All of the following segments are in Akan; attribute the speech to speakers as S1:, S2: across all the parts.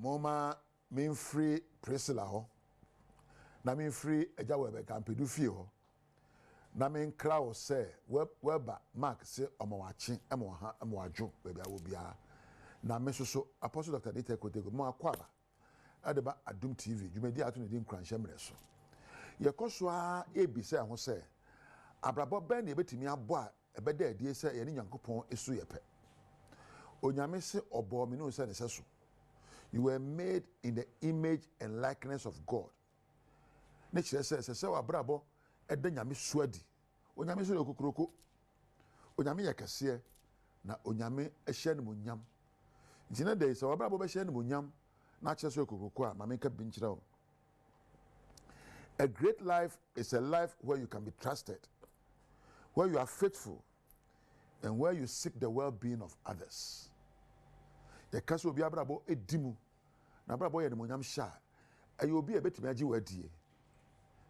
S1: moma mean free Priscilla ho na mean free eja webe kampedu fie ho na mean crowd say weba mark say omawachi emoha emwadwo bebe awo bia na me so apostle Dr. Dieter Kotego mo akwaba adeba Adom TV dwumedi ato ne din kranhye mreso yekoso a ebisa ho say abrabo ben na ebetimi abo a ebeda adie say ye ne Nyankopon esu yepe onyame se obo me no say ne seso. You were made in the image and likeness of God. Nature says, "Sewa brabo eda nyame suadi." Onyame so okukroko. Onyame yakase na onyame ehye ne monyam. Ntina dey sewa brabo be hye ne monyam na kye so okukroko a mame ka binchira o. A great life is a life where you can be trusted, where you are faithful, and where you seek the well-being of others. Ye kaso obi abrabo edimu na abrabo ye ne monyam sha ayi obi e betimi agi wadie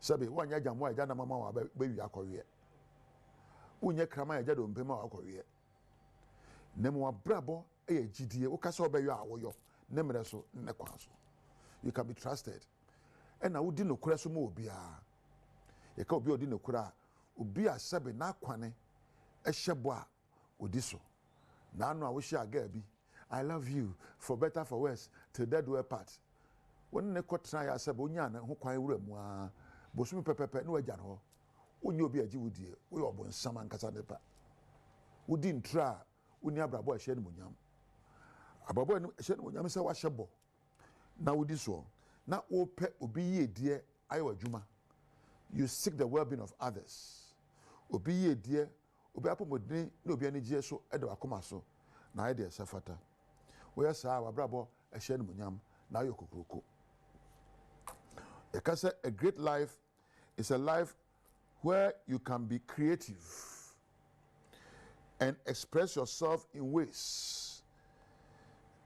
S1: sabe wanya jamwa aja na mama wa be wi akowe unye krama aja do mpema wa akowe ne mo abrabo e agidie wo kasa obeyo awoyo ne mre so ne kwaso you can be trusted and na wodi nokura so mo obi a ye ka obi odi nokura obi a sabe na akwane e hyebo a odi so na anu a wo hia aga bi I love you for better for worse till death do part. When ne kotra ya sebe onya na ho kwan wura mu a bosumi pepepe ne wagya no onye obi agi wudie wo yo bonsam ankasa ne pa wudi ntra woni abrabo ahye ne monyam ababo ne ahye ne monyam se wa hyebo na wudi so na wo pe obi yedie ayo adwuma you seek the well-being of others obi yedie obi apomodini na obi anigie so e de akoma so na ide sefata we sa wa brabo ehye ne monyam na ayo kokroko. A great life is a life where you can be creative and express yourself in ways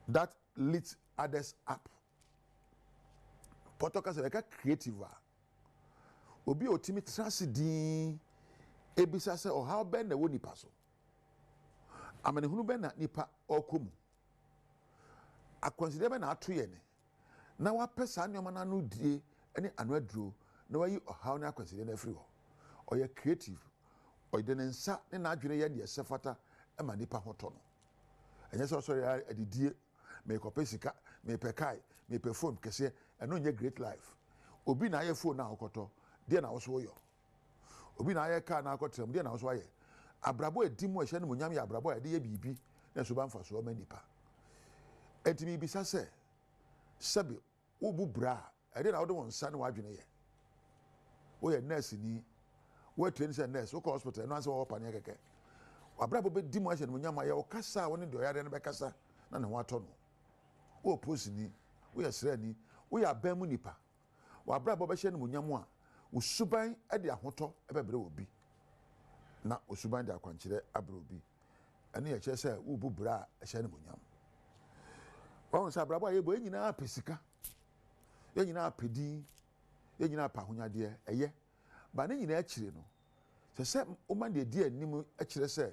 S1: that lift others up. Potoka se creative obi otimi trasidi ebisa se o how ben na woni paso amane hunu ben na nipa okomu akonsider ben na atoye ne na wa pesa nyoma na no die ene anwaduro na wayi how na akonsider na free ho oye creative oyde ne nsa ne na adwene ye de sefata e ma nipa hoto no enye so sorry adidie me kopesika me pekai me perform kese eno nye great life obi na aye phone na okoto de na wo so yo obi na aye car na akotrem de na wo so aye abrabo edimu ehye ne monyam ya abrabo ya de ye bibi na so ba mfa so ma nipa entimi bisa se sabe obu bra ede na wo de won sa ne wadwene ye wo ye nurse ni wo train say nurse wo ko hospital no anse wo pa ne keke abrabo be dimu ehye ne monyam ya wo kasa wo ne do ya de ne be kasa na ne ho ato no wo post ni wo ye sra ni wo ya ban mu nipa wo abrabo be hye ne monyam a wo suban ede ahoto e be bre obi na osuban de akwankire abro obi ene ye che say wo bu bra ehye ne monyam won sa abrabo ye bo enyina apesika enyina apedi enyina apahonyade eye ba ne nyina akire no se o man de die anim akire say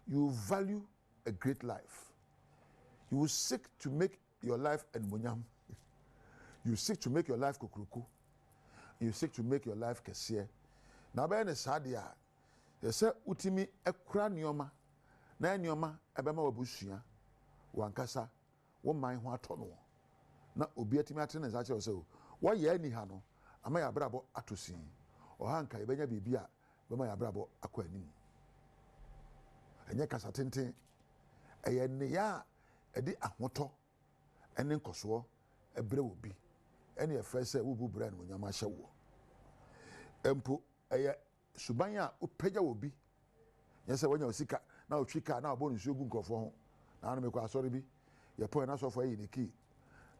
S1: you value a great life. You will seek to make your life and monyam. You seek to make your life kokroko. You seek to make your life kese. Na ba ne sadia. Ye se utimi ekura nioma. Na nioma ebema wabusua. Wankasa wo man ho ato no. Na obi atimi atene za che se wo ye ani ha no. Ama ya brabo atosi. O hanka ebenya bibia bema ya brabo akọ anim. Enye kasa tenten. Eye ne ya edi ahoto ene nkoso ebre obi ene efe se wo bubra no nyama hye wo empo eye suban a opagya obi yese wonya osika na otwika na abonu nsuo gu nkofo ho na anu mekọ asori bi ye point na so fo yi ne ki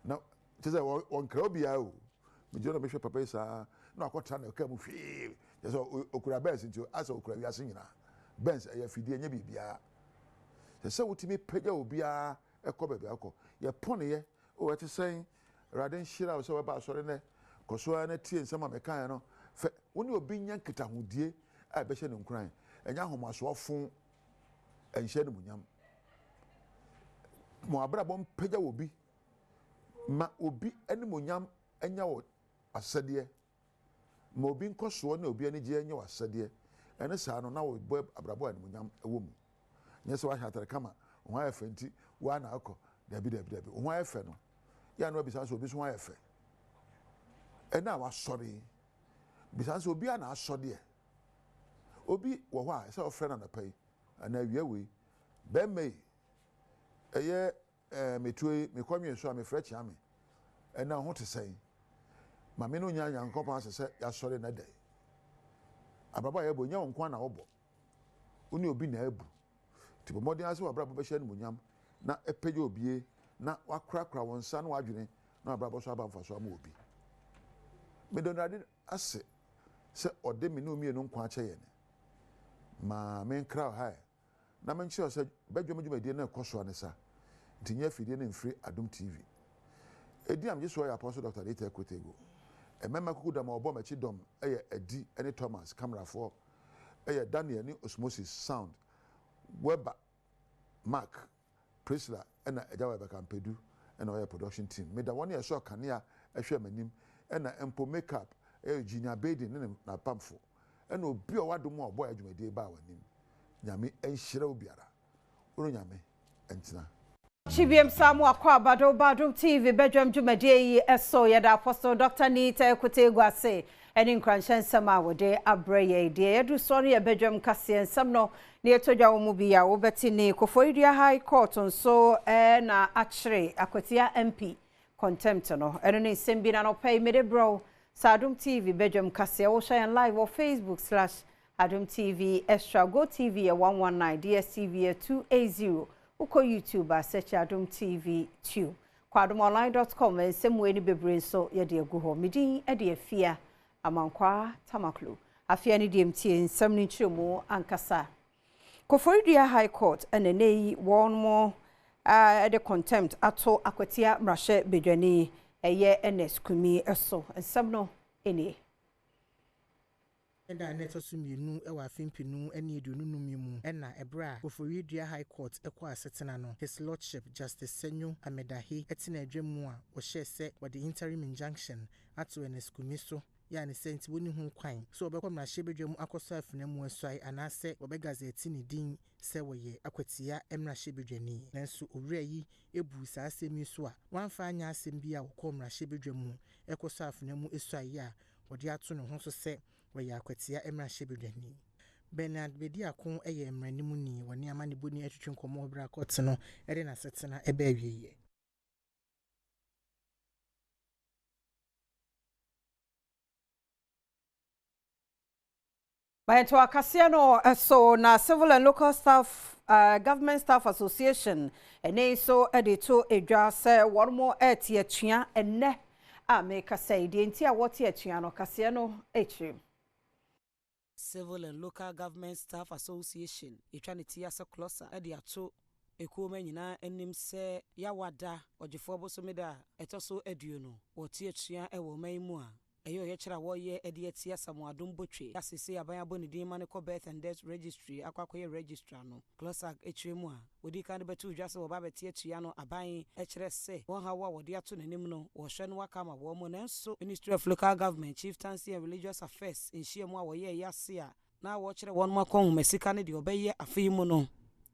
S1: na tese won kra obi a o me jona behwe papa isa na akotra na ka mu hwe yese okura bens nti asa okura wi ase nyina bens eye fidie nya bibia se wotimi pagya obi a ekọ bebe akọ ye pone ye o wete sen raden shira o se we ba asori ne koso na tie nsema mekan no fe woni obi nya nkita hodie a be hye ne nkran enya homaso ofon enhye ne munyam mo abrabom pagya obi ma obi animonyam enya wo asade ma obi nkoso na obi ani gye enya wo asade ene saa no na wo boy abrabo animonyam ewo mu nyese wa hyatere kama ho ayefe nti wa na akọ dabi ho ayefe no ya no bisa so obi so ayefe ena wa sori bisa so obi ana asode obi wo ho a se ofre na napai ana wiye we be mai eye metue mekwamye so a mefre chia me ena ho te sei ma me no nya nyankopon asese ya sori na dai abrabo ya bo nya won kwa na obo oni obi na abu ti bo modern ase abrabo be hye no nyam na epeje obie na wakrakra won sa na wadwene na abrabo so aba mfaso ama obi me donade ase se ode me no mie no nkwa ache ye ne ma me nkra ha na me nche se badwam dwumadie na ekoso anesa ntinya fidie na mfiri Adom TV edi am yeso ya apostle Dr. Data Ekotego emema kukuda ma obo machi dom eye edi ene Thomas camera for eye Daniel ni Osmosis sound Weber Mark Priscilla ena ejawa be kampedu ena oya production team me da woni yeso kanea ehwe manim ena empo makeup Junior Baden na pamfo ena obi o wadom obo adwumadie ba wanim nyame enhyira obiara oro nyame entina
S2: Chibiem Samu Akufo Badwam TV Badwam Jumadie eso yeda apostle Dr. Nita Ekotego ase eni nkranchen sama wode abreye de yedu sori e Badwam kase nsam no ne etodwa wo mu bia wo beti ne Akufo Addo High Court nso na achire akotia MP contempt no eno ne sembi na no pay me de bro Adom TV Badwam kase wo share live on Facebook/Adom TV Extra Go TV 119 DSTV 280 uko YouTube search Adom TV 2 kwa adomonline.com semwe ni bebre so ye de agu ho midin e de afia amankwa tamaklo afia ni DMT nsam ni chiremu ankasa Akufo Addo High Court enenei one more the contempt ato akwatia mrahye bedwani eye NS kumi eso nsam no eni
S3: Enda neto sumienu ewa afimpinu eni edununu mimu ena ebra Akufo Addo High Court ekwa asetena no His Lordship Justice Senyo Amedahi etina adwemu a wo hye se wode interim injunction ato NS kumiso ya ne senti woni hu kwan so obekwa mrahye bedwemu akoso afinamu asai anase obegazeti ni din se woye akwatia emrahye bedwani nanso owura yi ebu sa asemi so a wanfa anya asem bia wo ko mrahye bedwemu ekoso afinamu asai ya wode ato no ho so se waya akwatia emrahye bedwani Bernard Bedi akon eye emranimu ni woni amane boni atwetwe nkomo obra court no ede na setena ebe awieye
S2: Baito akase no so na Civil and Local Staff Government Staff Association ene so edito edwa se wormo etie tua enne a make say de nti a wote atua no kase no etrim
S4: Civil and Local Government Staff Association etwaneti ase closer ede ato ekuoma nyina enim se yawada ogefo bosomeda etoso aduonu wote atua ewo maimu a eyo ye kira wo ye ede atia Samu Adom botwe asese aban abonidin mane ko birth and death registry akwakoye registrar no closer etwemu a odi kan betu dwase wo ba beti atua no aban ekire se won ha wo wode ato nanim no wo hwe no wakama wo mo nanso Ministry of Local Government Chieftaincy and Religious Affairs nhyiemu a wo ye yase a na wo kire won makon mesika ne de obeye afei mu no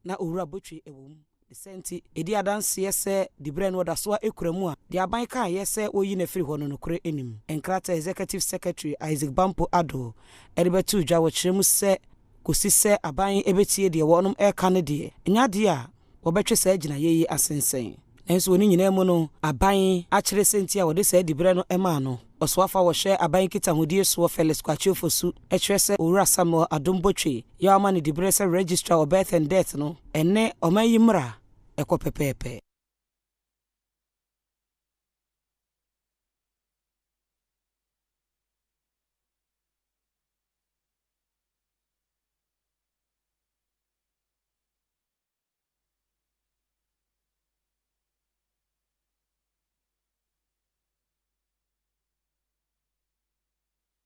S4: na owura botwe ewom the senti edi adanse se dibre no da so ekuramu a de aban kan ye se oyi na firi ho no nokure enim enkrata executive secretary Akufo Addo eribetu dwa wo kiremu se kosi se aban ebetie de wonum eka ne de nya de a wo betwe se agina yeyi asensen enso oni nyina mu no aban akire senti a wo de se dibre no ema no oswafa wo hwe aban kita hodie so Felix Kwachiofosu ekire se owura Samu Adom botwe ya ama ne dibre se registrar of birth and death no enne omayi mra ekopepepe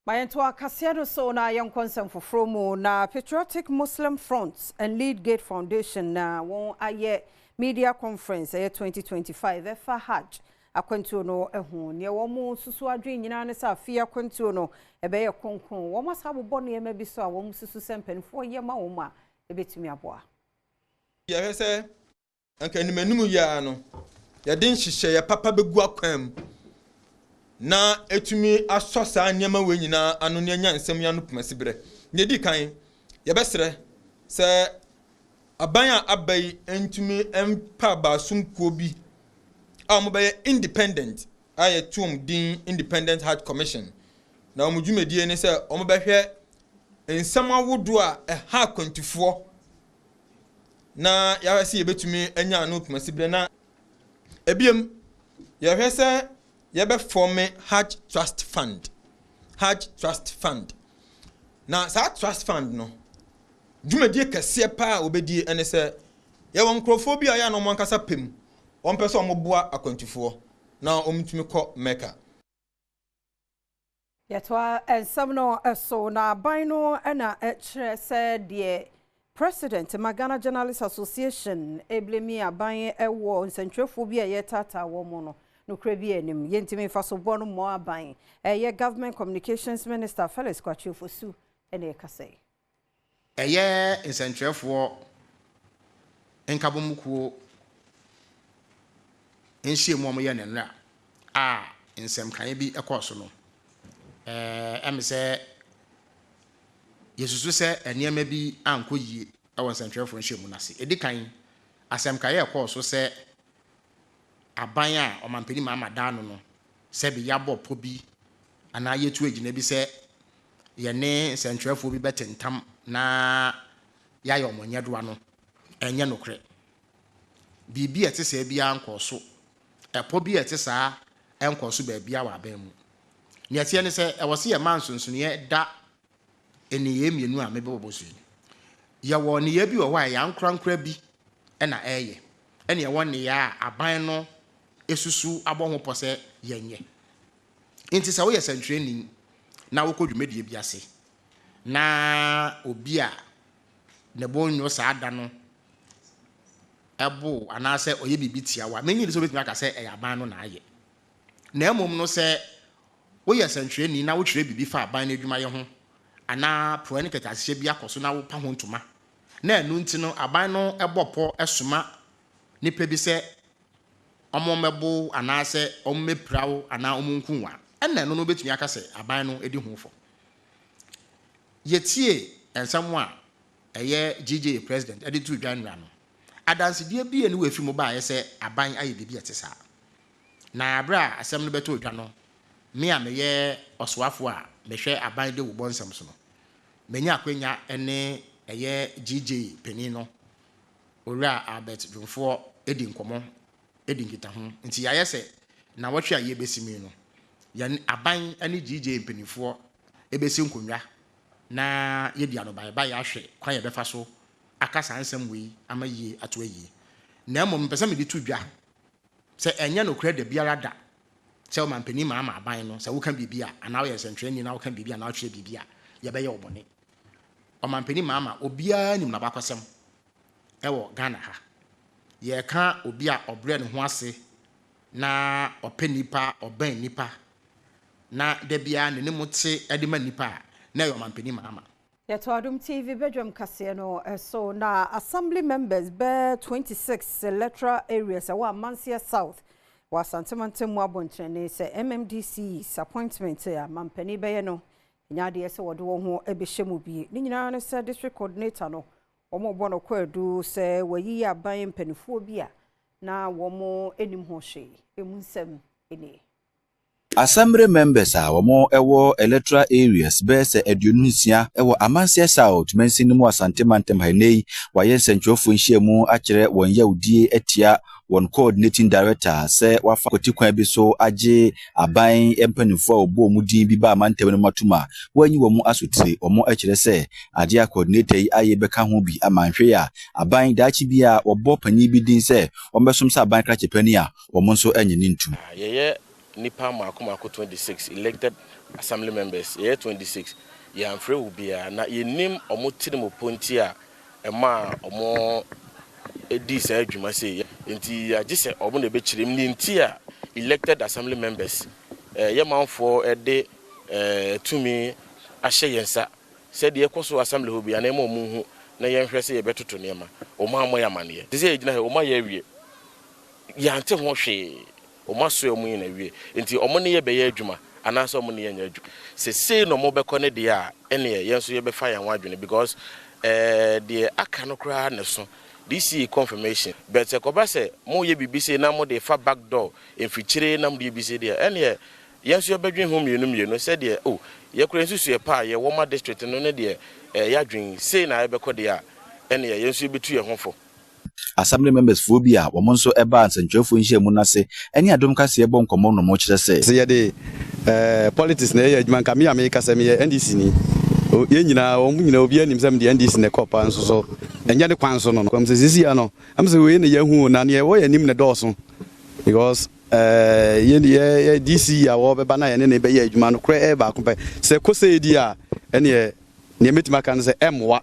S2: Bayanto akase so na yonkonsem fofromo na Patriotic Muslim Front and Lead Gate Foundation na won aye media conference 2025 efa Hajj akwantuo no ehu ne wɔn susu adwen nyina ne sa afia akwantuo no ebeye konkon wɔn asabo bɔ ne ema bi so a wɔn susu sempanfo yema wɔn a ebetumi aboa
S5: ya hese anka ni manum ya no ya den hihye ya papa begu akwam na etumi asɔ saa nneɛma we nyina ano ne anya nsɛm ya no pomasibre ne di kan ya besre sɛ aban a abai entumi empa ba sumkuo bi a mo bɛyɛ independent aye tum din independent heart commission na ɔmo dwumadie ne sɛ ɔmo bɛhwɛ nsɛm awodo a ɛha kwantufoɔ na ya hwɛ sɛ yɛbɛtumi anya no pomasibre na ebiem ya hwɛ sɛ yɛbɛform heart trust fund na saa trust fund no dwumadie kɛseɛ pa obedi ene sɛ yɛwɔ nkrɔfoɔ bi a ya no mankasa pem wɔmpɛ sɛ ɔmoboa akwantufoɔ na ɔmtumi kɔ meka
S2: yɛtoa ensɛm no ɛso na aban no ɛna ɛkyerɛ sɛ deɛ President Magana Journalists Association eblemi aban ɛwɔ nsɛntwerɛfoɔ bi a yɛtata wɔ mo no nokra bi anim yɛntimi fa so bɔ no mo aban ɛyɛ Government Communications Minister Felix Kwatiofosu ɛna ɛkasɛ
S6: ɛyɛ nsɛntwerɛfoɔ nkabomukuo enhye mu ɔmo yɛ ne nra a nsɛm kan bi ɛkɔ so no ɛme sɛ yesusu sɛ nneɛma bi ankɔ yie ɛwɔ nsɛntwerɛfoɔ nhye mu nase edi kan asɛm kan yɛ ɛkɔ so sɛ aban a ɔmampani ma da no no sɛ bi yabɔ po bi ana yetu agina bi sɛ yɛne nsɛntwerɛfoɔ bi bɛtentam na yɛayɛ ɔmonyɛdoa no ɛnyɛ nokre biribi ɛte sɛ bi ankɔ so ɛpo bi ɛte saa ɛnkɔ so baabi a wɔ aban mu ne ɛteɛ ne sɛ ɛwɔ sɛ yɛ ma nsonsonoeɛ da eniyɛ mienu a mebɛbɔ so yi yɛwɔ ne yɛ bi wɔ hɔ a yɛankorankora bi ɛna ɛyɛ ɛne ɛwɔ ne yɛ a aban no esusu abɔ ho pɔ sɛ yɛnyɛ nti sɛ woyɛ sɛntwerɛni na wokɔ dwumadie bi ase na obi a ne bonyo saa da no ɛbo anaasɛ ɔyɛ bibi tiawa menyi de so betumi aka sɛ ɛyɛ aban no na ayɛ na emom no sɛ woyɛ sɛntwerɛni na wotwerɛ bibi fa aban no adwuma yɛ ho ana proani kɛkɛahyɛ bi akɔso na wopa ho ntoma na ɛnu nti no aban no ɛbɔ pɔ ɛsoma nipa bi sɛ ɔmo mɛbo anaasɛ ɔmo mɛprawo ana ɔmo nkunwa ɛna ɛno no betumi aka sɛ aban no edi ho fo yɛtie ensɛm a ɛyɛ GJ president ɛde tu dwanra no adansedie bi ene wefi mo ba ayɛ sɛ aban ayɛ bibi ɛte saa na abra asɛm no bɛto dwa no me a meyɛ ɔsoafo a mehwɛ aban de wo bɔnsɛm so no menya akwanya ene ɛyɛ GJ panin no owura Albert Dwumfoɔ edi nkɔmɔ edi nkita ho nti yɛayɛ sɛ na wɔtwe a yɛbɛsimi no yɛn aban ane GJ mpanimfoɔ ebesi nkonnwa na yɛdi anobae ba yɛahwɛ kwan yɛbɛfa so aka saa nsɛm wei ama yie ato ayie na mmom mpɛ sɛ mede to dwa sɛ ɛnyɛ nokora da biara da sɛ ɔmampanin ma ama aban no sɛ woka biribi a anaa woyɛ sɛntwerɛni na woka biribi a na wotwerɛ biribi a yɛbɛyɛ wo bɔne ɔmampanin ma ama obiara nim n'abakɔsɛm ɛwɔ Ghana ha yɛka obi a ɔbrɛ ne ho ase na ɔpɛ nipa ɔbɛn nipa na da biara ne mu te ɛde ma nipa a na yɛ ɔmampanin ma ama
S2: Yeto Adom TV Badwam kaseɛ no so na assembly members be 26 electoral areas wa Mansia South wa Santemantem mu abontrene sɛ MMDC's appointment a mampani bɛyɛ no nyaade sɛ wɔde wɔn ho ɛbɛhyɛ mu bi ne nyinaa ne sɛ district coordinator no wɔn bɔ no kwadu sɛ wɔyi aban mpanifoɔ bi a na wɔn anim ho hwee emu nsɛm ene
S7: Assembly members a wɔn ɛwɔ electoral areas bɛyɛ sɛ aduonu nsia ɛwɔ Amansia South mansi no mu Asantemantem ha nei wɔyɛ nsɛntwerɛfoɔ nhyia mu akyerɛ wɔn yawdie atia wɔn coordinating director sɛ wafa kotikwan bi so agye aban mpanimfoɔ a wɔbɔ mu din bi ba amantam no matuma wɔanyi wɔn asotire wɔn akyerɛ sɛ agye coordinator yi ayɛ bɛka ho bi amanhwɛ a aban daakye bi a wɔbɔ panyin bi din sɛ wɔn bɛsom sɛ aban krakye pani a wɔn nso anyi ne ntum
S8: Nipa Mako 26 elected assembly members, year 26, Yamfre will be a na ye name or motinum pontia, a ma or more a decent, you must say, until I just said, Obon the Betchim Nintia, elected assembly members yemanfo ede to me ahye yensa said ye koso assembly ho bia na ema omunhu na yenhwɛ sɛ yɛbɛtoto nema ɔma amɔ yamane te sɛ yɛgyina hɛ ɔma yɛ awie yɛante ho hwee ɔma so ɔmo yɛ na awie nti ɔmo ne yɛbɛyɛ adwuma anaasɛ ɔmo ne yɛnyɛ adwuma sɛ no mo bɛkɔ ne deɛ a ɛne yɛn so yɛbɛfa yɛn ho adwene because deɛ aka no koraa ne so this is confirmation but koba say mo ye BBC na mo de fa back door emfikyire na mo de BBC de ene ye so yebadwen ho mienu say de oh ye kura nsusu ye pa ye Woma district no ne de ya dwen say na yebekọ de a ene ye so yebetu ye hofo
S7: assembly members fo bi a wo nso eba ansantwafo nhia mu na se ene Adom kase ebo nkomo no mo kyerɛ se
S9: ye de politics na ye adwuma nka me America se me ye NDC ni ye nyina o mu nyina obi anim sam de NDC ne kopa nso so enya de kwan so no kwam se sisi ya no am se we ne ye hu na ne wo ye nim ne dɔɔso because ye DC ya wo be ba na ye ne be ye adwuma no kra e ba ko pe se ko se di a ene ne metima kan se emwa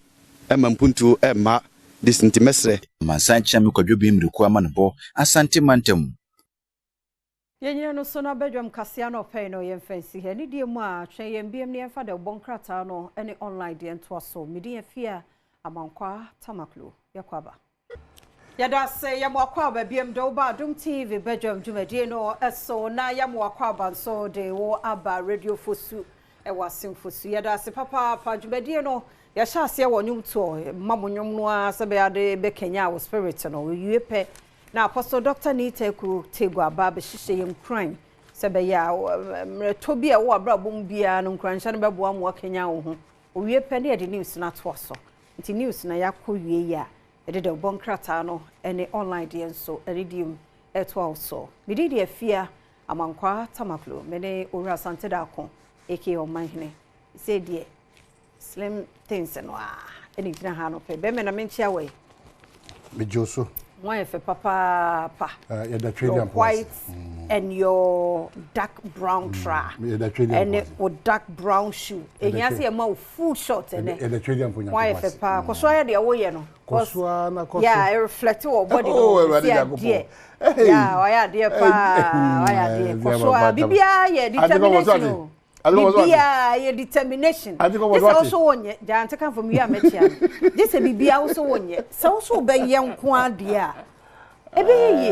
S9: emampuntu emma disinti mesre
S7: mansan kyame kwadwobi mriku amanebo asante mantem
S2: Yenye no so na Badwam kasea no pay no yen fancy he ni die mu a twen yen biem ne fa de bonkrata no ene online de ento so medi afia amankwa tamaklo yakwaba yada se yamwakwa ba biem do ba Adom TV Badwam dwumadie no eso na yamwakwa ba so de wo aba radio fosu e wasim fosu yada se papa pa dwumadie no ya sha se wo nyum to mamonyom no a se be ade be Kenya wo spirit no yue pe na Apostle Dr. Nita Tegua Baba Shishe yem crime sebe ya tobi a wo abrabom bia no nkranhya no beboa mo Kenya wo ho owie pe ne de news na to so nti news na yakɔwie ya de de bonkrata no ene online de enso redeem eto so medi de afia amankwa tamaklo mene owura sante da ko eke omanhene se de slim things no a ene gina ha no pe be me na menchia we
S1: Mejoso
S2: Why if papa
S1: your
S2: white and your dark brown tra and with dark brown shoe and you see a more full short and why if papa cause why the away no yeah it reflect your body yeah why dear pa why dear cause bibia yeah determination Bibia your determination. This also one ye. Jante come from you amechia. This a bibia also one ye. So be young kwa dia. Ebe ye.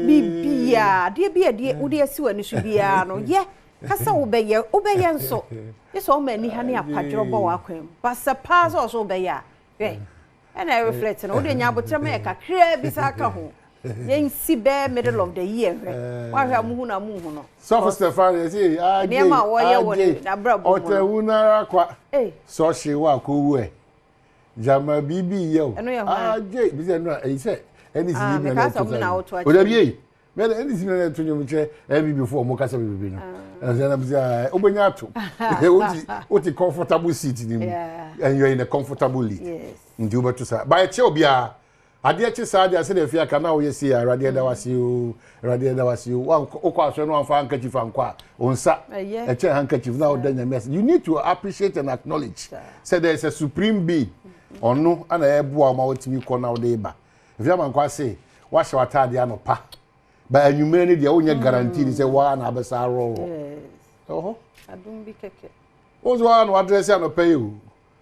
S2: Bibia. Dia be dia. Udi esi wani subia no. Ye. Kasa ube ye nso. This all many honey a padrobo wakwem. But surpass also be ya. Right. And I reflect on udi nyabotre me kakra bisa ka ho. Yen si be middle of the year. Why ha muhu na muhu no.
S1: So Stefan say ah dey.
S2: Nema wo ye wo na brabo.
S1: Otewuna kwa. So she wa ko wu e. Jama bibi ye o. Ah dey bi say no e say any si bi na to. O da bi e. Me any si na to nyum che e bi before mo kasa bibi no. Na bi say obenya ato. Oti comfortable seat ni mu. And you are in a comfortable lead.
S2: Yes.
S1: Ndi obeto sa. Ba che obia ade che sa ade ase de fia kana wo yesi a rade da wasi o wa okwa so no amfa handkerchief ankwa onsa e che handkerchief na o da nyame. You need to appreciate and acknowledge say there is a supreme being ono ana ebo ama otimi ko na o de ba if you man kwa say wa hye watade anopa ba anwumere ne de wo nya guarantee say wa na abesa ro oho
S2: Adom bi keke
S1: ozo wa no address anopa yi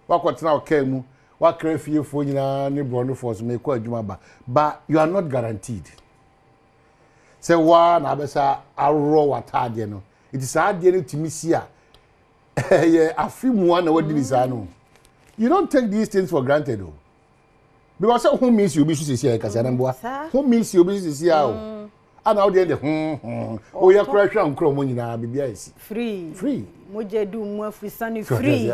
S1: wa kwotena o ka mu wa krefie fo nyina ne bro no force me ko adwuma ba but you are not guaranteed say wa na abesa arro watade no it is ade no timisi a ye afimu na wadi bisa no you don't take these things for granted though because who means you be sisi e kasa na mboa who means you be sisi a o ana o de o ya kra hwa nkro mo nyina bibia esi free
S2: moje du mu afisani free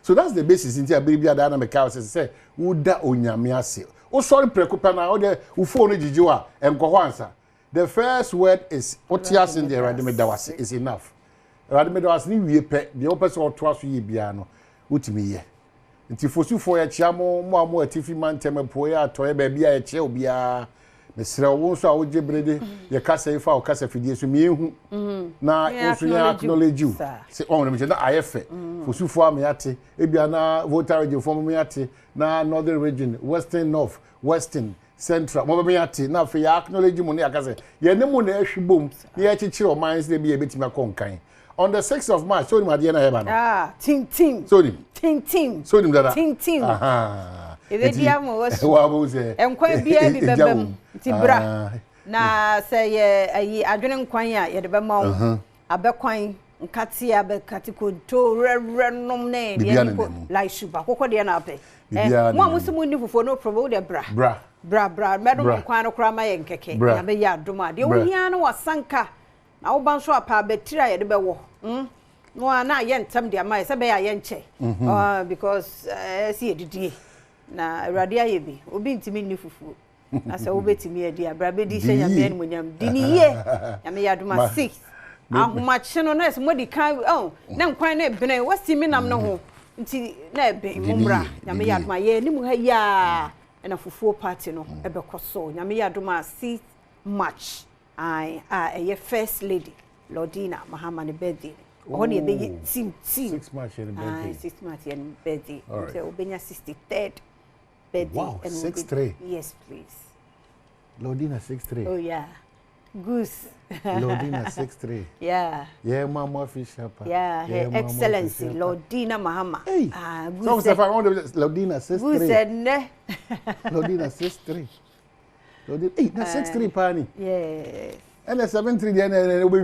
S1: so that's the basis in bibia da na me ka say uda onyame ase o sorry prekopa na o de u phone gigiwa enkoho ansa the first word is otias in the radimedawase is enough radimedawase ni wie pe de o person oto aso ye bia no utimi ye nti fosufo ya chiamo mo atifi mantem po ya to e ba bia ye che obia mesra wo so a wo jebrede ye kasa ifa o kasa fidie so miehu na wo ya acknowledge you say on me na ayefe fosufo am yate e bia na voter region form me yate na northern region western north western central mo be ati na fe ya acknowledge mu ne akase ye ne mu na ehwibom ne ya chichire o mines de bi e betimi akonkan on the 6th of March so ni ma de na heba no
S2: ting
S1: so ni
S2: so ni
S1: dada
S2: ting
S1: aha
S2: ebe dia mo wasu
S1: wa bo se
S2: enkwan bia bi bebam ti bra na se ye ayi adwene nkwan a ye de be ma wo abekwan nkati abekati ko to renom ne de ko like sugar kokko de na ape mo amusimu ni fufo no probo de bra medum nkwan no kra ma ye nkeke na be ya adoma de wo hia no wasanka na wo ban so apa betira ye de be wo no na ye ntam de ama se be ya ye nche because si edidie na awrade aye bi obi ntimi ni fufu na se wo betimi adi abra be di se nyame ni monyam di ni ye nyame ya adoma 6 ahuma cheno na se modi kan na nkwan na ebene wasi mi nam no ho nti na ebe mumra nyame ya adoma ye ni mu ha ya na fufuo party no ebe koso nyame ya adoma 6 March a first lady Lordina Mahama ne birthday o ne be team
S1: 6 March in birthday
S2: 6 March in birthday so obenya 63rd birthday.
S1: Wow, 6'3".
S2: Yes, please.
S1: Lordina 6'3".
S2: Oh yeah. Goose.
S1: Lordina 6'3".
S2: Yeah.
S1: Yeah, Mama Fisher.
S2: Yeah, Her Excellency Lordina Mahama.
S1: Hey.
S2: Goose.
S1: So Lordina 6'3".
S2: Goose said ne.
S1: Lordina 6'3". Lordina, hey, na 6'3" pani.
S2: Yes.
S1: And the 7'3" then we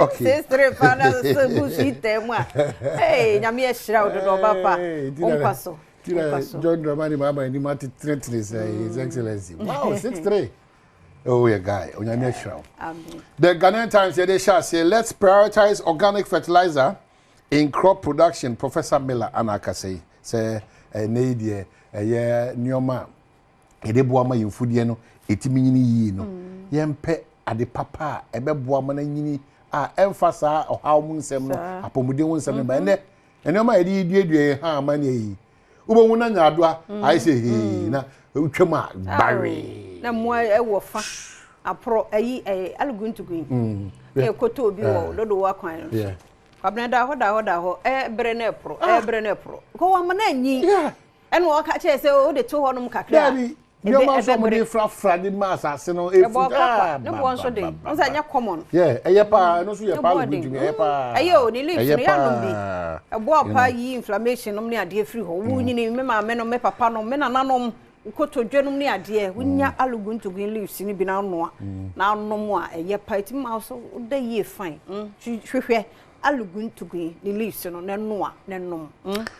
S2: okay. 6'3" pana so Goose ite mwa. Hey, nyame e shira do papa. Onpaso.
S1: John Dramani Mama and Nimati Trentness, His Excellency. Wow, 6'3". Oh, yeah, guy. The Ghanaian Times said they shall say, let's prioritize organic fertilizer in crop production. Professor Miller Anaka say, need ye, Nioma, Edebuama, you food yeno, etimini no. Yempe at the papa, Ebebuama, emphasize or how moon sem, Apomudin sem, and no my dear, how many. Ubo wona nyadwa I say he na utwema bare
S2: na mo e wo fa apro ayi alugun to green e koto obi wo dodo wa kwan no kwabena da ho bre na pro ko wa mana anyi e no ka che se o de to ho no kakra
S1: no man so mo de fra di mass ase no e fu
S2: no bo so de on sa nya common
S1: eyepa no so ye pa alugun to eyepa
S2: ayo ni leaf no ya no bi ebo pa yi inflammation no ne ade free ho wo nyini me ma me no me papa no me na nanom ukoto dwenum ne ade wonya alugun to green leaves ni bi na no na anom a eyepa ti ma so da ye fine hwehwe alugun to green the leaves no na no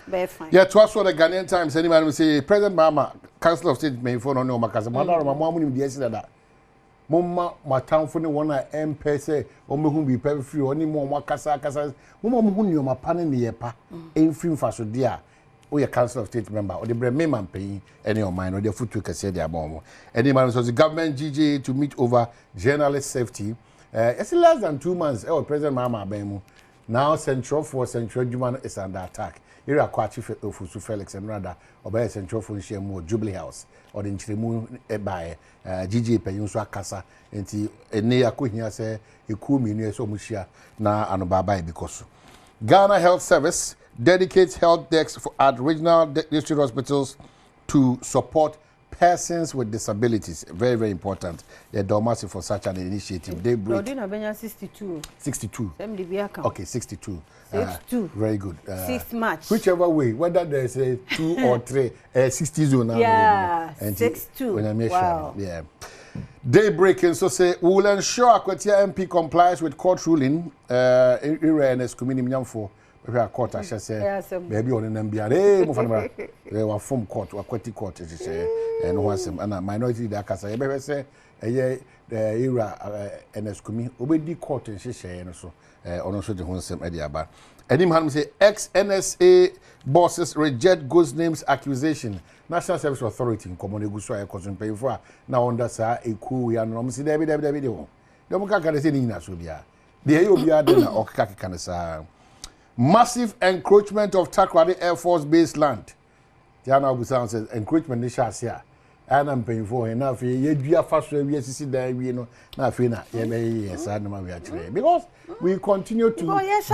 S2: be fine
S1: to us for the Ghanaian Times anybody will say President Mahama Council of State may phone on no makasa madara mama mu ni bi esi da momma matamfo ne wona empese o mehu bi pa free oni mo makasa momma mo hu ni o mapane ne yepa enfri mfaso de a o ye Council of State member o de bre me man pay any o mine o de futu kase de abomo any man so the government GJ to meet over journalist safety it's less than 2 months President Mahama abemu now Central Juman is under attack. Here are Kwachi Ofusu Felix and Rada, or Central for Shemu Jubilee House, or the Nchilemu by GG Peyunswa Kasa, and Nea Kuhia say, Ikumi near Somushia, na Anobabai because Ghana Health Service dedicates health desks at regional district hospitals to support persons with disabilities. Very, very important. They're massive for such an initiative. They break.
S2: Lordina Benya 62.
S1: 62.
S2: Okay,
S1: 62.
S2: 62.
S1: Very good.
S2: 6 March.
S1: Whichever way, whether there's a 2 or 3, 60 zone.
S2: Yeah, 62. Wow.
S1: Yeah. Daybreaking, so say, we will ensure Akwatia MP complies with court ruling. Irene's community for. We are court, I shall say. Maybe on an MBA, they were from court, aquatic court, as you say, and was and a minority that can say, a year, the era and as community, obey court, and she say, and so, on also the one same idea about. And him say, ex-NSA bosses reject ghost names accusation. National Service Authority in Common Guswa, cousin pay for now on that side, a cool, we are not see David. Don't can say in Nasudia. The Ayobia then or Kaki Kanasa. Massive encroachment of Takrady Air Force Base land. Tiana Busan says encroachment is here. And I'm paying for enough. You fast we see there, you know, Nafina, yes, I know we actually because we continue to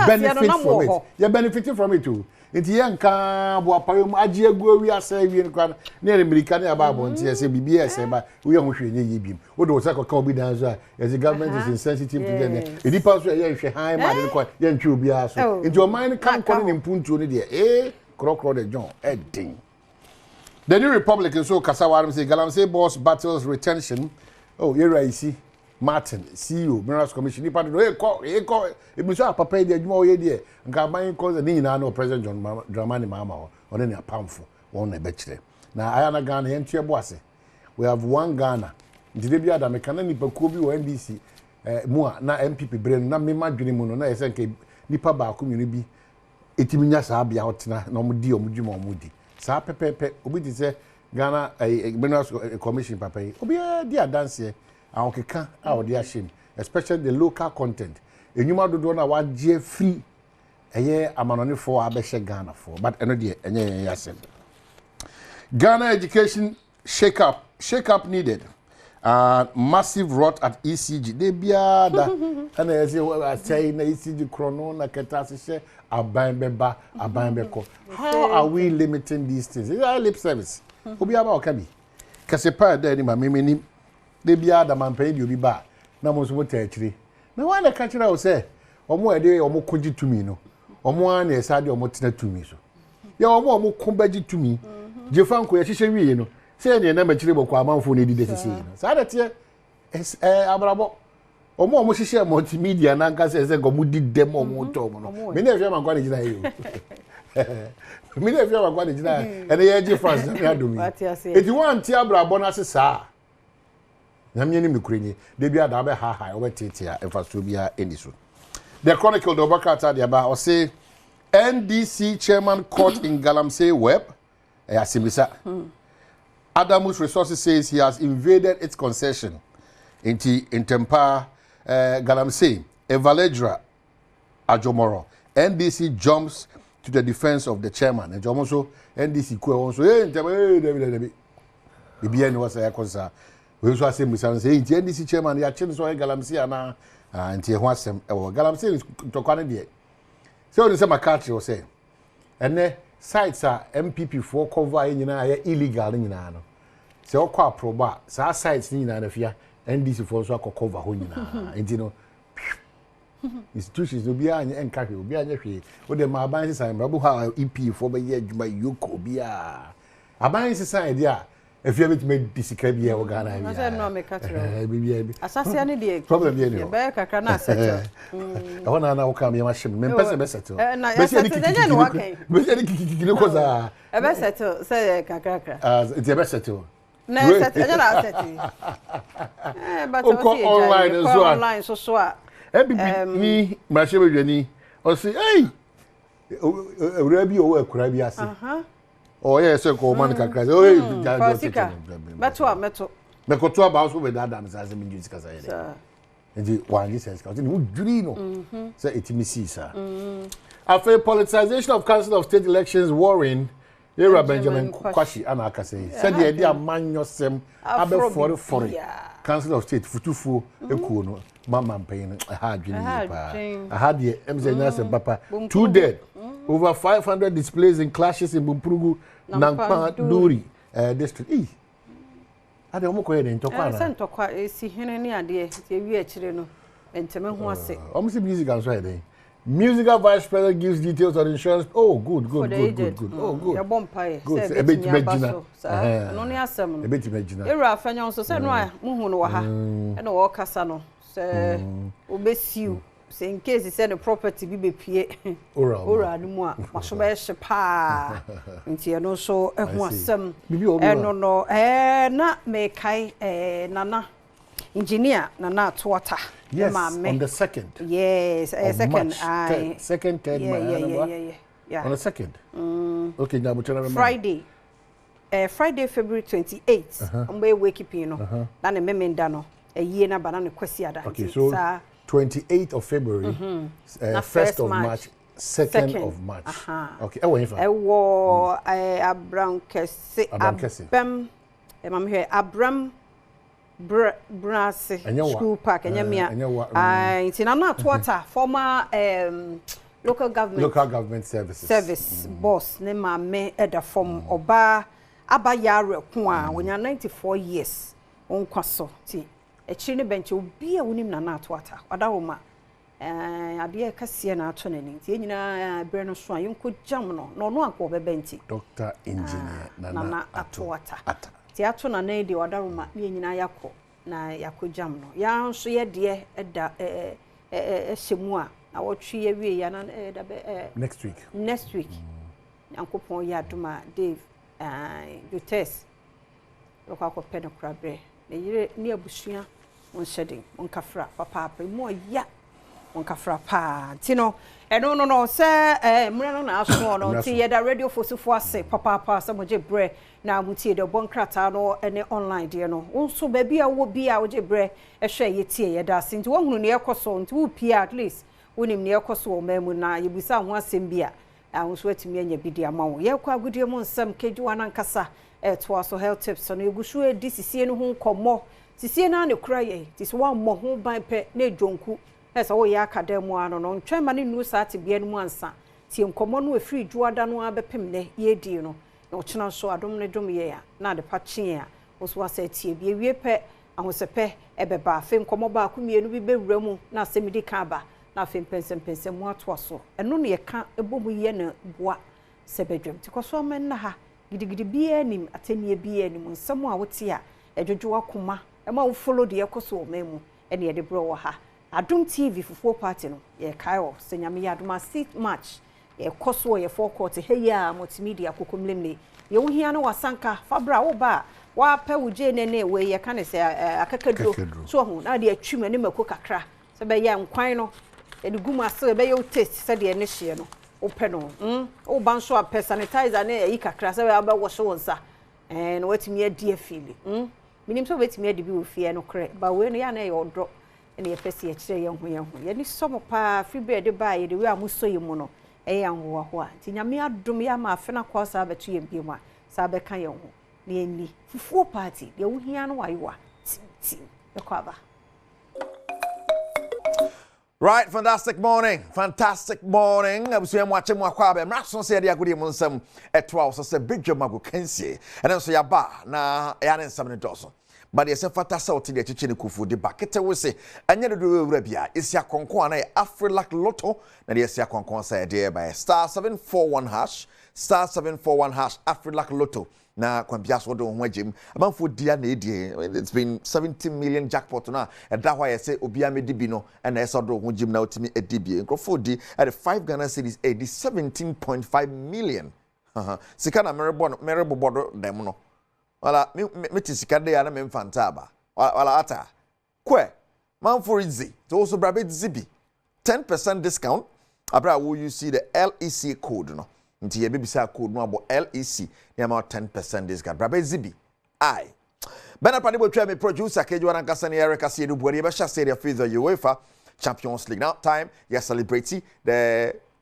S1: benefit from it. You're benefiting from it too. nti ye nka bo apare mu agye agu wi asa wi nkwa na America na ba bo nti se bibia ese ba we ho hwe nye yibim wo do se ka obi dan so as government is insensitive to them edi pa so ye hwe han ma de ko ye ntwe obi aso nti o man kan ko ne mpuntuo ne de krokro de John Edding. The New Republic so Kasawaram say Galamsey boss battles retention. Oh, here I see Martin, CEO, Minerals Commission. He part no e bi so papa de adwuma o ye de nka ban cause ni na no President John Dramani Mahama on any pamfo on e be kire. Na ayana Ghana ye ntue bo ase. We have one Ghana. Ndide bi ada meka na nipa ko bi o NDC mu a na MPP brain na me madwene mu no na yese nke nipa ba ko mi bi etiminya saa bia hotena na omudi omudwuma omudi. Sa pepepe obi di say Ghana Minerals Commission papa obi di adanse awokeka a odi ahim especially the local content enyuma dodo na waje free eye amanone for abehye Ghana for but eno de enye yasem. Ghana education shake up needed. Massive rot at ECG de bia da ana yesi say na ECG chrono na ketase she aban beko. How are we limiting these things? Is that lip service? Obi aba okabi. Kase pa da ni ma memeni de bia da man pay di obi ba na mo so mota akire. Na wa na ka kira o say omo ede omo koji tumi no. Omo an na esa de omo tena tumi so. Ya omo ko baji tumi. Jefanko ya hihye wie no. Say na ma kire boko amanfo na edide sisi no. Sa da te abrabo omo hihye multimedia na nka say go mudi dem omo to omo no. Me na ehwe man kwa de gina yo. Me na ehwe man kwa de gina. Ene ye ji France na adomi. Eti wan ti abrabo na sesa. Nyamye ni mkrenye de bia da be ha obetetia emfaso bia eniso. The Chronicle the Obakata de ba o say NDC chairman caught in Galamsey web asimisa. Adamus Resources says he has invaded its concession in Tempa Galamsey Evaledra Ajomoro. NDC jumps to the defense of the chairman and also NDC also David Bibian was a concern. We also say say NDC chairman ya chen so Galamsey ana anti ho asem Galamsey to kwane de. So they say McCarthy will say ene sites are MPP for cover nyina ya illegal nyina no. Se okwa aproba sa sites nyina na fia NDC for so cover ho nyina. Enti no institutions no bia anya enka hwe obi anya hwe o de ma aban sisan brabo ha EP for be ye adwuma yoko bia aban sisan de a efia betime disika bia o Ghana bia.
S2: Na no me katro.
S1: Bibia bi.
S2: Asase ani de.
S1: Problem bia ni.
S2: Be kakra na settle.
S1: Ehona na wo kam ye ma hye me pese be settle.
S2: Na ya settle de no wakai.
S1: Be se kikiki no ko za.
S2: E be settle say kakra.
S1: It be settle.
S2: Na settle na settle. But online so a
S1: ni machebe dwani o say hey ewura bi o ekura bi ase o ye se ko man kakra o hey
S2: meto
S1: me ko to aba so be dada me say me juice kasa ye ndi wangi sense ka ni udwiri no say etimi see sir after politicization of Council of State elections worrying Era Benjamin Kwashi anaka say said the idea amanyosem abe for Council of State futufu ekuo no mama mpayin ha adwene pa ha de emzenya se papa 2 dead over 500 displays in clashes in Bumpurugu Nampa Duri district ade omo koye de ntokwa na
S2: ntokwa esi hene ni ade tie wi akire no enteme ho ase
S1: omo se music and so ade musical vice president gives details on insurance. Oh, good. Oh, good.
S2: Your bompire.
S1: Good. A bit imagine.
S2: No ni asem.
S1: A bit imagine.
S2: Era afanya so say no a muhu no wa ha. E no wo kasa no. Say obesiu. Say in case say the property bi be pie. Ora no mu a maso be hye pa. Nti e no so ehu asem. E no na me kai nana engineer Nana Tuata.
S1: Yes, on the 2nd.
S2: Yes, second.
S1: Second, 3rd.
S2: Yeah.
S1: On the 2nd. Okay, now we
S2: Friday. Friday, February 28th. I'm wake up, you know. Then a memendano. A year na banana kwesiada.
S1: Okay, so 28th of February, 1st of March, 2nd of March. Okay,
S2: Abram Kese. I'm here. Abram Brass School Park and Yamia. It's in Nana Tuata, former local government service boss ne maame eda from oba abayare ko a wonya 94 years on kwaso ti echiri ne bench obi a wonim na ato ata adawoma ade kase na ato na ni ti enyina bre no so ayonko jam no no anko bebenti
S1: Dr. Engineer
S2: Nana ato ata ti ato na na de adawoma ne enyina yakọ na yakọ jam no ya nso ye de eda ehemu a awotwe ye wie ya na next week ankopon ya duma Dave you test lokwa ko pen krabre ne yire ne abusua on shedding on kafra papa mo ya on kafra pa tino no se mure no na aso no ti ye da radio fosifo ase papa so moje bre na mutie de bon krata no ene online de no nso ba bia wo bia wo je bre ehwe ye tie ye da sinti wo hunu ne ekoso nti wo pia at least wonim ne ekoso o mamu na yebusa ho asem bia ahunso atimi anya bidia ma wo ye kwa agudie mu nsam kejuwa na nkasa to aso health tips no egusu edi sisie no ho komo sisie na ne kura ye tisi wa mo ho ban pe na edwonku esa wo ya akademu ano no ntwema ne nu saati bia no mu ansa tie nkomo no efiri juada no abepem ne ye di no na ochina so adom ne dom ye ya na de pachi ya oso asa tie bia wie pe ahosepe ebeba fe nkomo ba akumienu bi bewura mu na asemidi ka ba na fe pensem mu ato so eno ne ye ka ebomu ye na boa sebedwem tikoso men na ha gidigidi bia nim atenie bia nim nsam a wote a edwodwo akoma ema wo follow de ekoso omemu ene ye de bro wo ha Adom TV fufuo party no ye kai o senyame ya adoma seat match ye koso ye forecourt heya multimedia kokomlemle ye wo hia no wasanka fabra wo ba wa pa wuje ne we ye ka ne se akakadro so ho na de atwuma ne mako kakra se be ya nkwan no e de guma se be ye taste se de ne hye no wo pe no wo ban so a sanitizer ne yi kakra se be ba wo so wonsa no watimi adi afili minim so watimi adi bi wo fie no kre ba we no ya na ye odro ene ye pese ye kire ye ho ye ni somo pa fibre de ba ye de we amuso ye mu no e ya ho ho a ti nyame adom ya ma afena kwa sa betu ye bi mu a sa be kan ye ho na eni fufuo party ye wo hia no wayewa ti e kwa ba.
S1: Right, fantastic morning. Abusu emu ache mu akwa be mraso se de agudi mu nsam etwa so se bidwo mago kansie ene so ya ba na ya ne nsam ne doso. But yes, fata sa oti de chichi ne kufu de bakete wo se anya de do wura bia esi akonko na Afrilac Lotto na de esi akonko sa de by *741# *741# Afrilac Lotto na kwambia so do ho agem amanfo dia na edie it's been 70 million jackpot na da hwa ye se obia medibi no na eso do ho agem na otimi edibie nkrofo di at 5 Ghana cedis 17.5 million sika na merebo bodo dem no wala me tisikade ya na me mfanta aba wala ata kwe man for easy to also brabe zibi 10% discount abra will you see the LEC code no nti ye bebisa code no abo LEC ne about 10% discount brabe zibi ai bana pade bo twa me producer keju wana nkasa ne Eric Asie no buari be sha say the UEFA Champions League now time you celebrate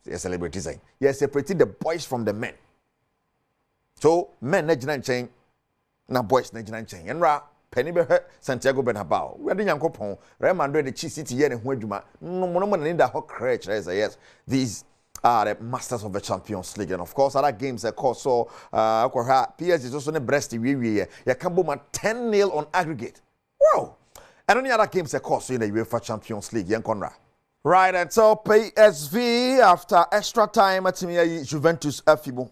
S1: the boys from the men so men na gina nchen na boys na gina nchen enra penny be Santiago Bernabeu we de Yankopon Real Madrid the Chi City here ne ho adwuma no mo na da ho crutch yes these are the masters of the Champions League and of course other games so PSG is also ne Brest we ya can boom 10-0 on aggregate wow and any other games so in the UEFA Champions League yankonra right and so PSV after extra time at Juventus Afimo.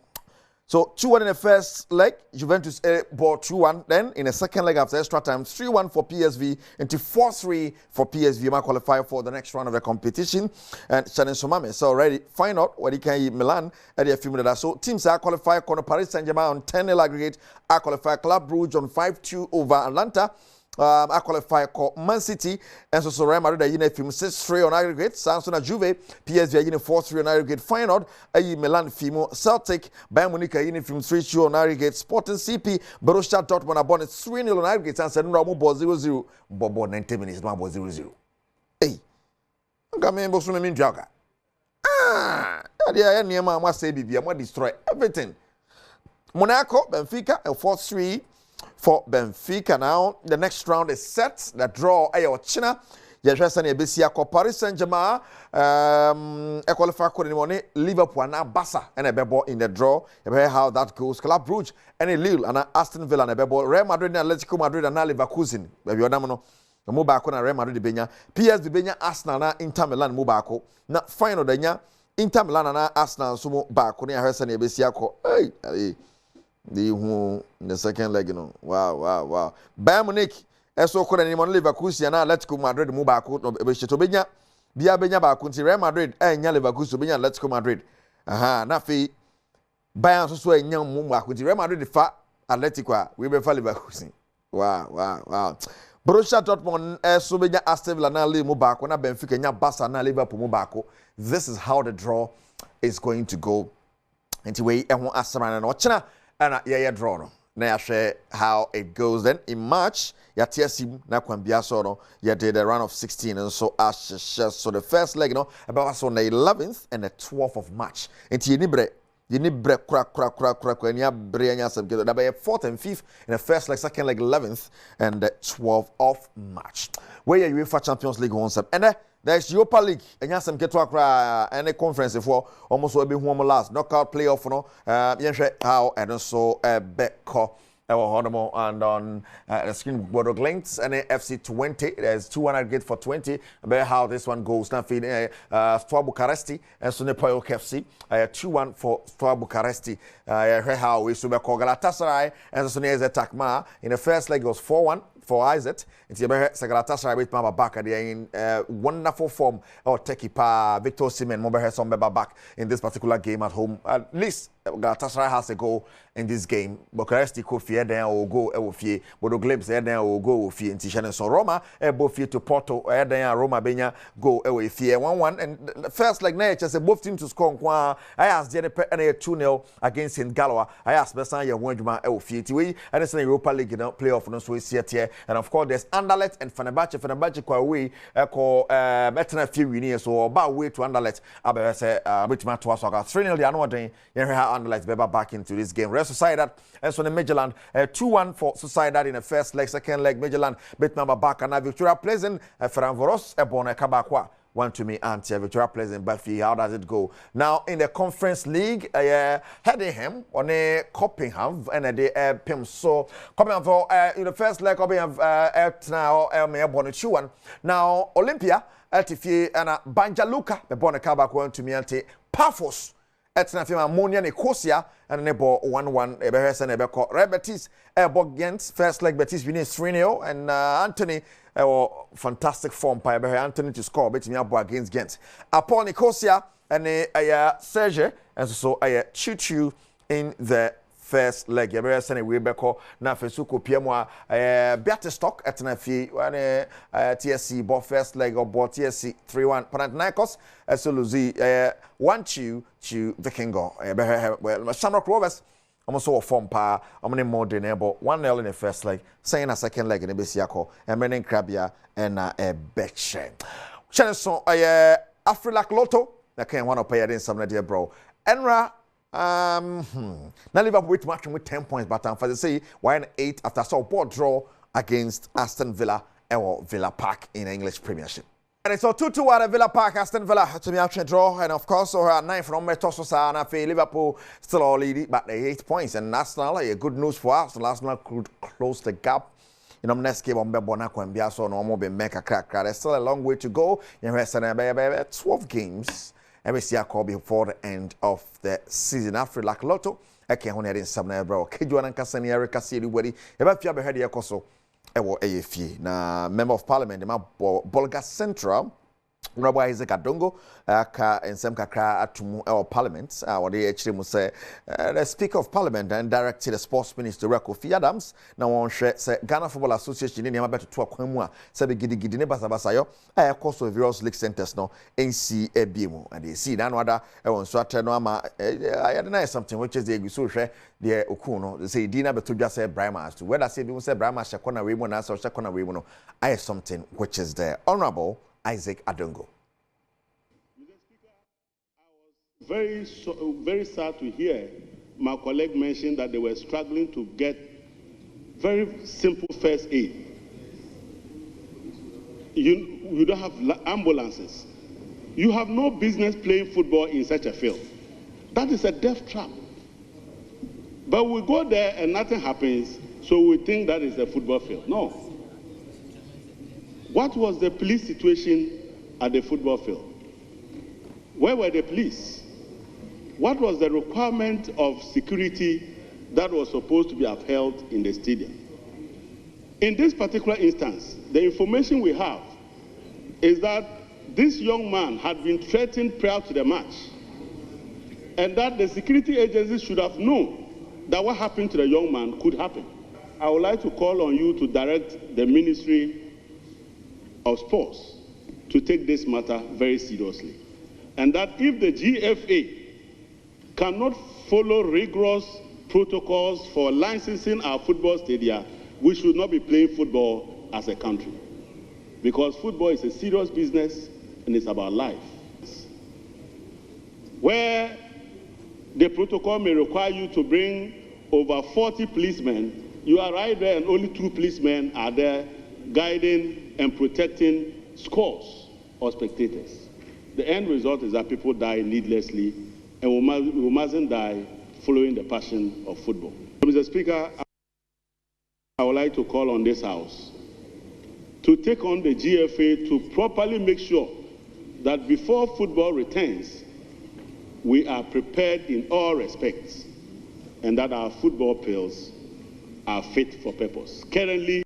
S1: So 2-1 in the first leg, Juventus ball 2-1. Then in the second leg after extra time, 3-1 for PSV into 4-3 for PSV. Might qualify for the next round of the competition. And Shannon Somame so already find out what he can Milan at the few minutes. So teams are qualified. Paris Saint-Germain on 10-0 aggregate. I qualify Club Brugge on 5-2 over Atlanta. I qualify Man City and so Real Madrid are in 6-3 on aggregate. Samsung Juve, PSV are in 4-3 on aggregate. Final Milan Fimo Celtic, Bayern Munich are in 3-2 on aggregate. Sporting CP, Borussia Dortmund are born 3-0 on aggregate. And said no more 0-0. Bobo 90 minutes, no more 0-0. Hey, I'm going to be joker. Yeah, near my must say BB, I'm going to destroy everything. Monaco, Benfica, 4-3. For Benfica now, the next round is set. The draw China. yɛhwɛ sɛ ne ɛbɛsi akɔ Paris Saint-Germain qualify kɔ ne money Liverpool na Barca and a bebo in the draw. You how that goes. Club Brugge and Lille and Aston Villa and a bebo. Real Madrid and Atletico Madrid and Leverkusen. Baby odamno. Mubako na Real Madrid benya. PSV benya Arsenal na Inter Milan mubako. Na final denya Inter Milan na Arsenal sumo bako ni ahwesa na ebesi akɔ. Hey. The second leg, you know. Wow. Bayern Munich, eso kora ni mon Leverkusen na Atletico Madrid mu ba ko be sheto benya bia benya ba ko nti Real Madrid enya Leverkusen benya Atletico Madrid. Na fe Bayern so enya mu ba ko nti Real Madrid fa Atletico a we be fa Leverkusen. Wow. Borussia Dortmund eso benya Aston Villa na Lille mu ba ko na Benfica enya Barca na Liverpool mu ba ko. This is how the draw is going to go. Nti we ehon asama na ochena and yeah, draw no. Now share how it goes. Then in March, ya TSC na kwambia so no. Ya did a round of 16 and so so the first leg, you know, about us on the 11th and the 12th of March. And you need break crack when you bre nya some get that by 4th and 5th and the first leg, second leg 11th and the 12th of March. Where you UEFA Champions League on sub and there's Europa League and some get to any conference for almost will be home last knockout playoff no how and also Becco and on the screen Bodo Glints and FC 20 there's 200 get for 20 about how this one goes now feed Steaua Bucharesti and so Nepoel FC 2-1 for Steaua Bucharesti how we super Galatasaray and so near Takma in the first leg was 4-1 for Isaac. It's Galatasaray with Maba back at in wonderful form or Teki Pa Victor Osimhen Mobehe some back in this particular game at home. At least Galatasaray has a goal in this game. Bucharesti could fear then or go Ewofie. Bodo Glimpse then or go Ewofie in Tishan. So Roma both to Porto then Roma Benya go Ewofie 1-1 and the first like nature say both teams to score. I asked Jennifer 2-0 against St. Galois. I asked Bessan ya Wonjuma Ewofie. And it's in the Europa League playoff no so we see it here. And of course there's Anderlecht and Fenerbahce kwa way ko betna few wini so about way to Anderlecht abe say which man to us 3-0 the another day Anderlecht beba back into this game. Real Sociedad and so the Midtjylland 2-1 for Sociedad in the first leg, second leg Midtjylland bit number back and Victoria Pleasant Ferencvaros ebona kabakwa one to me anti Victoria Pleasant Buffy. How does it go now in the Conference League? Headingham on a Copenhagen and a Pim so coming for in the first leg Copenhagen now Bonnet now Olympia Altifie and Banja Luka the Bonnet one to me anti Paphos Etina Fima Monia Nicosia and Nebo 1-1 Ebehes and Ebeko Red Betis Ghent first leg Betis winning 3-0 and Anthony fantastic form by Anthony to score betting up against Ghent upon Nicosia and Serge and so Choo in the first leg. Ebehes and Rebecca na Fesuko Piemwa Biatestock Etina Fi TSC ball first leg of ball TSC 3-1 Panathinaikos Esoluzi 1-2 to Vikingo. Well, Shamrock Rovers almost saw a form pa. I'm in more than about 1-0 in the first leg, saying a second leg in the Besiako, and Menin Krabia and a Betche. Chenson, Afrilac Lotto, I can't want to pay it in some idea, bro. Enra, now Liverpool with match with 10 points, but for the say, 1-8 after so board draw against Aston Villa or Villa Park in English Premiership. And it's a 2-2 at Villa Park, Aston Villa to be out draw, and of course, so 9 from Metoso and Liverpool still all leading, but they 8 points. And Arsenal, good news for us. Arsenal could close the gap. You know, next game on Bebonako and Biaso, no more be make a crack. There's still a long way to go. You know, 12 games. And we see a call before the end of the season. After like Lotto, I can't hold it in some bro. Kejuan and Cassani, Erica, see everybody. If you have heard the Koso. AFE na member of parliament ma Bolga Central Honorable Isaac Adongo ka ensem kakra atumu parliament wode actually mu say the speaker of parliament and directed the sports minister Akufo Adams na won hwe say Ghana Football Association ni beto to akwan mu a say be gidi ne basabasa yo course of various league centers no NC ebiemu and they see na no other won so atte no ama I don't something which is the so hwe the oku no they say dina beto dwa say Brahma to whether say be say Brahma shekona we mu na say shekona we mu no I something which is the Honorable Isaac Adongo.
S10: Mr. Speaker, I was very sad to hear my colleague mention that they were struggling to get very simple first aid. you don't have ambulances. You have no business playing football in such a field. That is a death trap. But we go there and nothing happens, so we think that is a football field. No. What was the police situation at the football field? Where were the police? What was the requirement of security that was supposed to be upheld in the stadium? In this particular instance, the information we have is that this young man had been threatened prior to the match, and that the security agencies should have known that what happened to the young man could happen. I would like to call on you to direct the Ministry of Sports to take this matter very seriously, and that if the GFA cannot follow rigorous protocols for licensing our football stadia, we should not be playing football as a country, because football is a serious business and it's about life. Where the protocol may require you to bring over 40 policemen, you are right there and only 2 policemen are there guiding and protecting scores of spectators. The end result is that people die needlessly, and we mustn't die following the passion of football. Mr. Speaker, I would like to call on this House to take on the GFA to properly make sure that before football returns, we are prepared in all respects, and that our football fields are fit for purpose. Currently,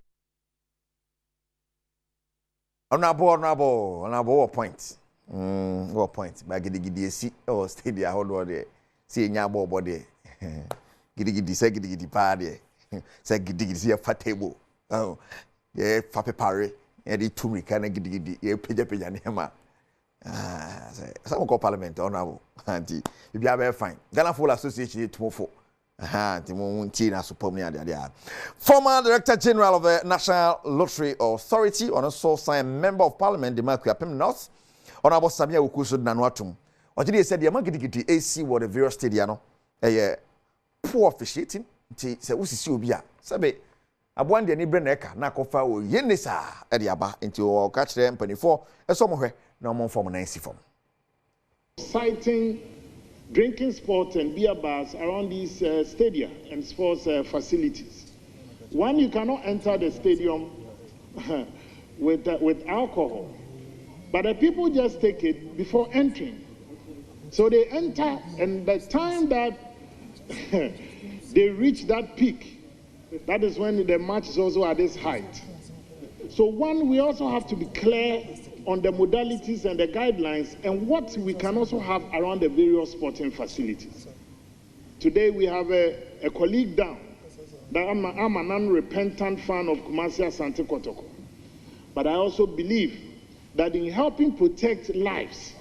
S1: Honorable point. What point? By gidi si or stadia hold on there. See nyabo body. Gidi say gidi pa there. Say gidi see a fat table. Oh, yeah, fape pare. Yeah, the two kana gidi. Yeah, peja nema. Some call parliament honorable. Auntie, if you are very fine. Ghana Football Association tomorrow. Former Director General of the National Lottery Authority, on a source signed Member of Parliament, the Malkia North, Honorable Samia Ukusu Nanuatum. Or today said the Amagiti AC were the various stadiano, a poor officiating, say, Usi Ubia, Sabe, a one day Nibreneka, Nakofa, Yenisa, Ediaba, into our catch them 24, and somewhere no more form 90 form.
S11: Citing drinking sports and beer bars around these stadia and sports facilities. One, you cannot enter the stadium with alcohol, but the people just take it before entering. So they enter, and by the time that they reach that peak, that is when the match is also at this height. So one, we also have to be clear on the modalities and the guidelines and what we can also have around the various sporting facilities. Today we have a colleague down that I'm an unrepentant fan of Kumasi Asante Kotoko. But I also believe that in helping protect lives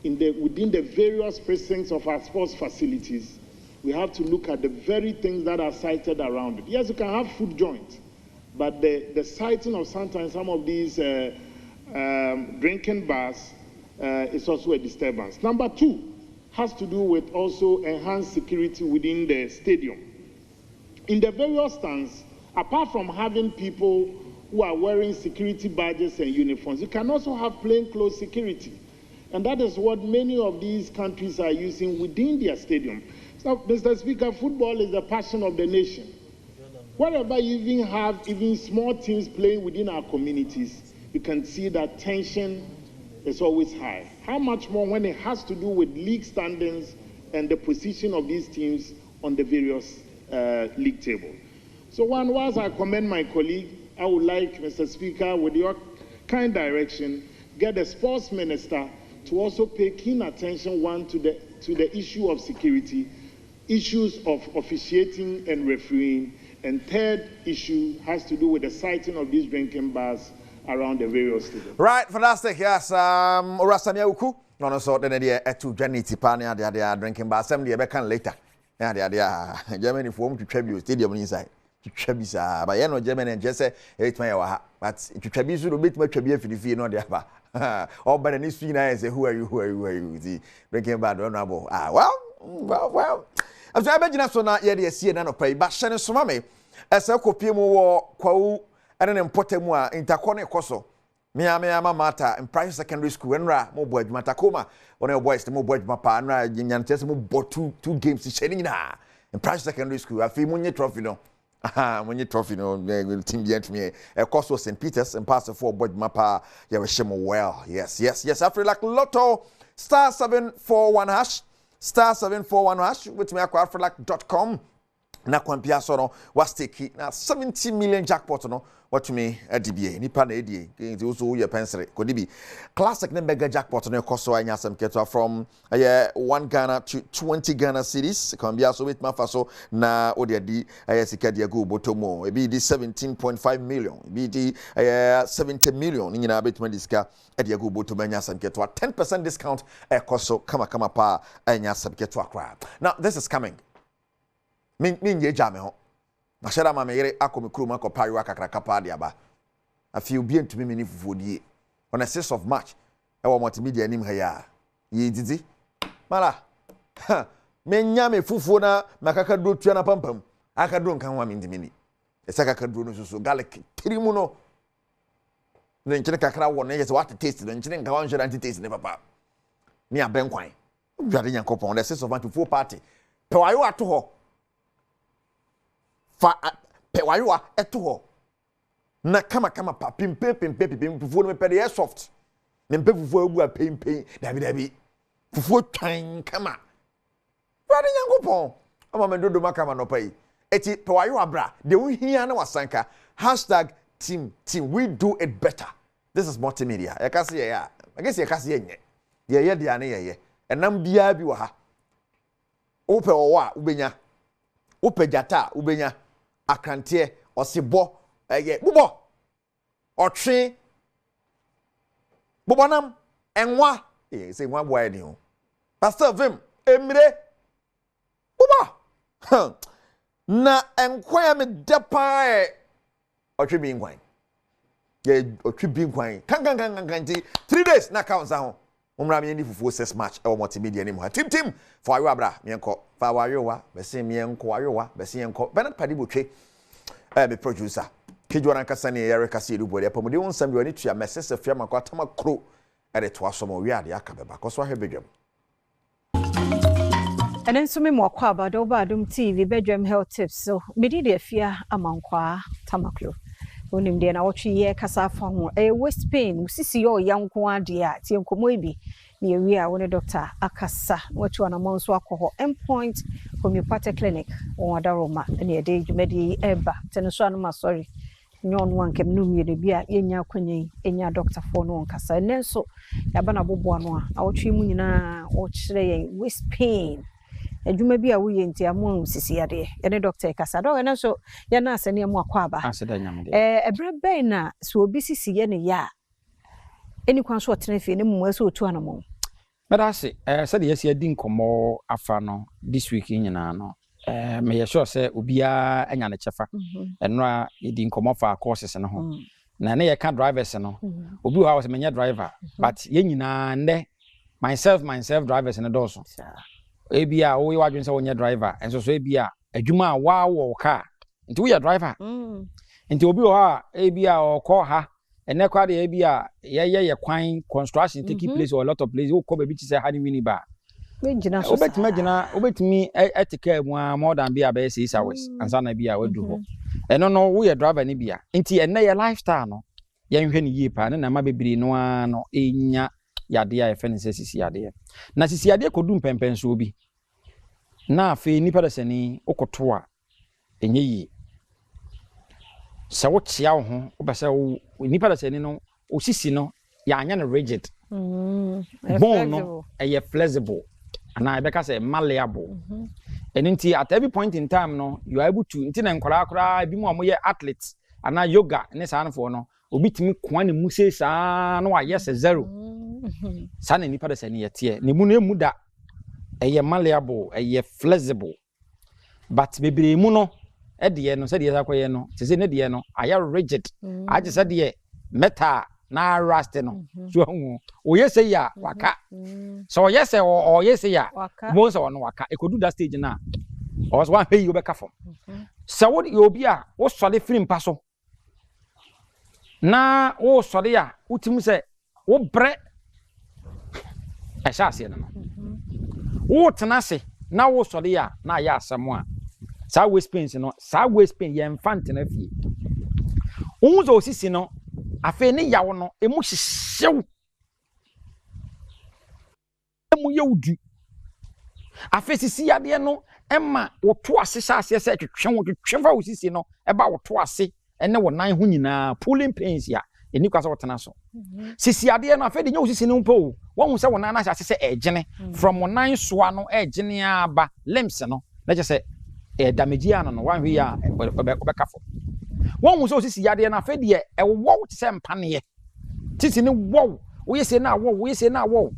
S11: within the various precincts of our sports facilities, we have to look at the very things that are cited around it. Yes, you can have food joints, but the siting of sometimes some of these drinking bars is also a disturbance. Number 2 has to do with also enhanced security within the stadium. In the various stands, apart from having people who are wearing security badges and uniforms, you can also have plainclothes security. And that is what many of these countries are using within their stadium. So, Mr. Speaker, football is the passion of the nation. Wherever you even have small teams playing within our communities, you can see that tension is always high. How much more when it has to do with league standings and the position of these teams on the various league table. So whilst I commend my colleague, I would like, Mr. Speaker, with your kind direction, get the sports minister to also pay keen attention, one, to the issue of security, issues of officiating and refereeing, and third issue has to do with the siting of these drinking bars around the various stadiums.
S1: Right, fantastic. Yes, Orasamia Uku. No, so then they are to Jenny Tipania, they are drinking bar. Some they can later. Yeah, they are Germany form to tribute stadium inside. To tribute, but you know, Germany and just say, it's my hour. But to tribute, you bit much tribute for the fee, no, they are. Or by the next few nights, who are you? The drinking bar, honorable. Well. I'm sorry, I imagine so now, yeah, they see none of pay, but Shannon Sumame, as a copy more, quo, and an important one, interconnect coso. me ama mata in private secondary school enra mo boy mata koma one of boys mo boy mapa enra nyantes mo bo two games sheni na in private secondary school afi mo nye trophy no mo nye trophy no team bi antumi e course was St Peters and pass for boy mapa ya we shemo well yes after like lotto star 741 hash star 741 hash with me aquafrelac.com na kwampia so no was take na 70 million jackpot no what me adibie nipa na edie nti so ye pensere kodibi classic na mega jackpot no koso anya sam keto from 1 Ghana to 20 Ghana cedis kwambia so with mafaso na odiadi sika dia go botomo e bi di 17.5 million bi di 70 million nyina betuma disika dia go botomo anya sam keto 10% discount koso kama pa anya sam keto akra. Now this is coming min ye jame ho na shara ma me yere akomi kuruma ko pariwa kakraka pa dia ba afi obi entumi mini fufodie on the 6th of March e wo multimedia nim ha ya ye didi mala me nyame fufuo na makaka do tua na pampam aka do nkan wa me ndimini esa kaka do no so garlic tirimu no ne nkene kakra wo ne yese what taste ne nkene nkan wa nhwera anti taste ne papa me abenkwan obwade nyankopon on the 6th of March full party pe wayo ato ho fa pewayoa eto ho na kama pa pimpe fufuo no me pede soft me mpe fufuo agu a pempen dabi fufuo twan kama wade nyankopon ama me dodo makama no pai eti pewayoa bra de wo hia na wasanka #team we do it better. This is multimedia yakase ya I guess yakase yenye ye de ane ye enam bia bi wo ha ope wo a ubenya ope jata ubenya akrantie osibo bubo otwe bubonam enwa say nwa boy ni ho pastor vim emire bubo na enkwa me depa otwe bi nkwan ye otwe bi nkwan kan 3 days na count za ho umra me ni fufuo 6 March e wo multimedia ni mo team for ayo abra me enko fa wayowa be se me enko ayowa be se enko Bernard Padi botwe be producer kejora nkasa ne yare kasa edu bodi apamode won sam bi wani tua mesese fia makwa tama kro e de to aso mo wi ade aka beba koso ahwe bedwam
S2: enen so me mo akwa abado Badom TV bedwam health tips so medi de afia amankwa tamaklo onim de na wotwe ye kasa fa ho waist pain usisi yo yanko ade a tie nkomo ibi na yewi a woni doctor akasa watu ana monso akoho endpoint homeopathic clinic on adaroma na ye de dwumadi eba teneso anu sorry nyon wankem no miere bia yenya kwanyi enya doctor for no nkasa nenso yaba na bobo anu a wotwe mu nyina wo kire ye waist pain adwuma bi a wo ye nti amu usisi ade ene doctor kasa do ene so ya na asane amu akwa aba
S12: aseda nyamde
S2: ebra ben na so obi sisi ye ne ya eni kwan so otene fie ne mu so otu anamo
S12: medase said yes adi nkomo afa no this week nyina no me ye sure say obia anya ne chefa enra edi nkomo fa courses no ho na ne ye ka drivers no obi wa was menya driver but ye nyina nde myself drivers no doso ebia wo ye wadwen say wonya driver enso so ebia adwuma a wa wo ka nti wo ye driver nti obi wo ha ebia o ko ha ene kwa de ebia ye kwan construction taking place or a lot of places wo ko be bi ti say hani wini ba obetimi etika mu more than bia be 6 hours ansa na bia wadu ho eno no wo ye driver ni bia nti ene ye lifestyle no ye nhwe ni yipa ne na ma bebiri no ano enya yade a efe ne sisi yade na sisi yade kodu mpempenso obi na afi nipa da sani okoto a enye yi se wo chia wo ho wo bese wo nipa da sani no osisi no ya anya no rigid bone no e flexible and I because say malleable and nti at every point in time no you are able to nti na nkora bi mu amoye athletes and yoga ne sa for no obi timi kwa ne mu sei sa no yes zero sa na nipa da sani yete ne mu no emu da eye malleable eye flexible but bebre mu no e de no se de yakoye no se se ne de no aya rigid aje se de metal na rust no so hu o yese ya waka so yese o yese ya mo so no waka e kodu that stage na o was one pay you be ka fom so what you obi a wo sole film pa so na wo sɔre a wotim sɛ wo brɛ ɛhyɛ aseɛ no wo tena se na wo sɔre a na ayɛ asɛm a saa waist pains no saa waist pain yɛ mfa ntena fie wo zo osisi no afei ne yawo no emu hyehyew emu yɛ wudu afei sisi yadeɛ no ɛma woto ase hyɛ aseɛ sɛ twetwe fa osisi no ɛba woto ase ɛne wo nan ho nyinaa pulling pains ya eni kwasa wotena so sisi ade no afede nya osisi no mpo wo hu se wo nan na hyase se ejene from wo nan soa no ejene aba limbs no na je se damage ya no wan hwe ya obekafo wo hu se osisi ade no afede wo te se mpane titi ne wo wo yese na wo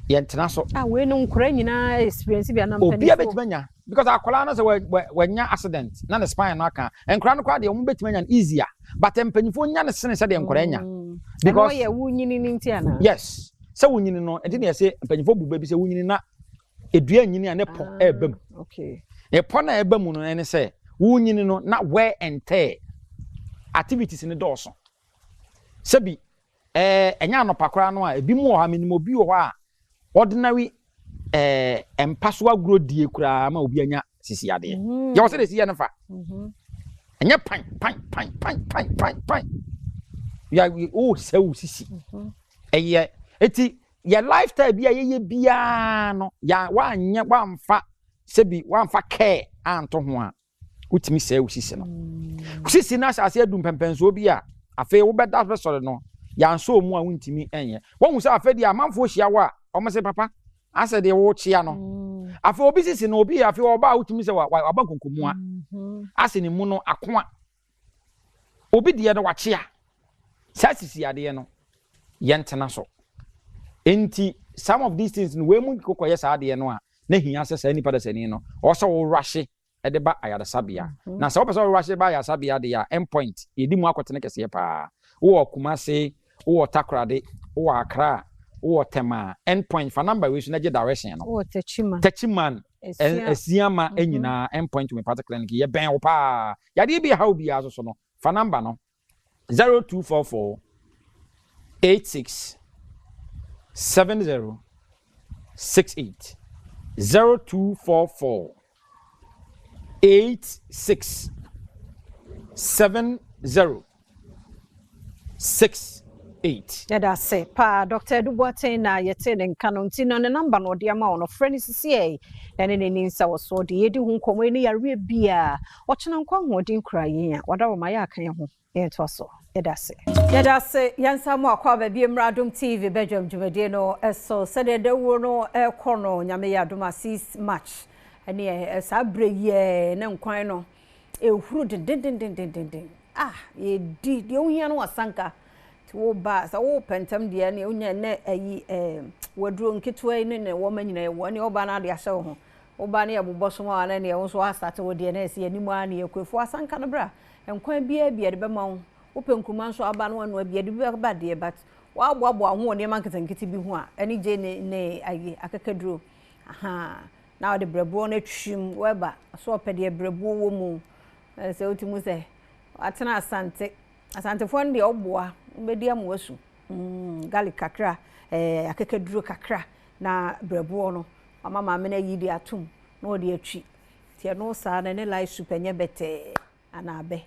S12: ye ntena so
S2: we no nkora nyina experience bia na mpane
S12: obi abetimanya because akola no se wanya accident na the spine no aka enkora no kwa de omo betimanya easier but empanyifo nya ne sene se de enkora nya
S2: because ye wunyini ni ntia na
S12: yes se wunyini no enti na se empanyifo buba bi se wunyini na edua nyini ane po ebam
S2: okay
S12: e po na ebam no ene se wunyini no na wear and tear activities ni dɔɔso sebi enya no pakora no a ebi mu wɔ ha minimo bi wɔ ha ordinary empaso agro die kura ma obi anya sisi ade ye wo se de si ye nfa enya pan ya o se o sisi eye eti ya lifestyle bi ye bia no ya wanya wamfa sebi wamfa care anto ho a utimi se o sisi no sisi na asase adum pempenso bi a afi wo beda sore no ya nso mu a wuntimi enye wo hu se afi dia manfo hia wa omo se papa ase de wo chia no afi obi sisi no obi afi oba utimi se wa bankonkomu a ase ni mu no akoa obi de no wa chia sa sisi ade no yentena so enti some of these things no we mu kokoye sa ade no a na hia se sa nipa da sani no o so wo rush e de ba ayadasabia na sa wo pese wo rush ba ayadasabia de ya endpoint yedi mu akotene kese pa wo Kumase wo Takrade wo Accra wo Tema endpoint for number we na je direction no
S2: wo
S12: Techiman esiama enyina endpoint we particular clinic ye ben wo pa ya de bi ha obi aso so no for number no 0244 86 70 68 0244 86 70 68.
S2: Yada say pa Dr. Duboate na yete ne nka no nti no ne number no de ama ono frɛ ne sisi na ne ne nsa wo so de yedi hu nkomo ne yare bia ɔkyena nkwa hodin kura yin a wada wo ma ya kan ho yento so yada say yansa mo akwa ba bi mra Adom TV Badwam dwumade no eso sede de wo no ekɔ no nyame ya Adom 6 March ene sa breye ne nkwan no ehuru den ye di de ohia no wasanka wo ba sa wo pentam de ne onya ne ayi waduro nketwa ne wo manyina ye wo ne oba na de ahye ho oba ne yabobɔ so ma na ne wo so asate wo de na ese animu a ne yakwefu asanka no bra enkwan bia de be ma wo penkuma nso aba no anu bia de be ba de but wa aboabo ho ne ma nketenkete bi ho a ene je ne ayi akakaduro aha na wo de brebo na twim weba so opede brebo wo mu se otimu se atena asante fo ndi oboa mbedi am wasu garlic kakra akakaduro kakra na brebo no mama me na yidi atum na odi atwi tie no sa na ne life super nye bete anabe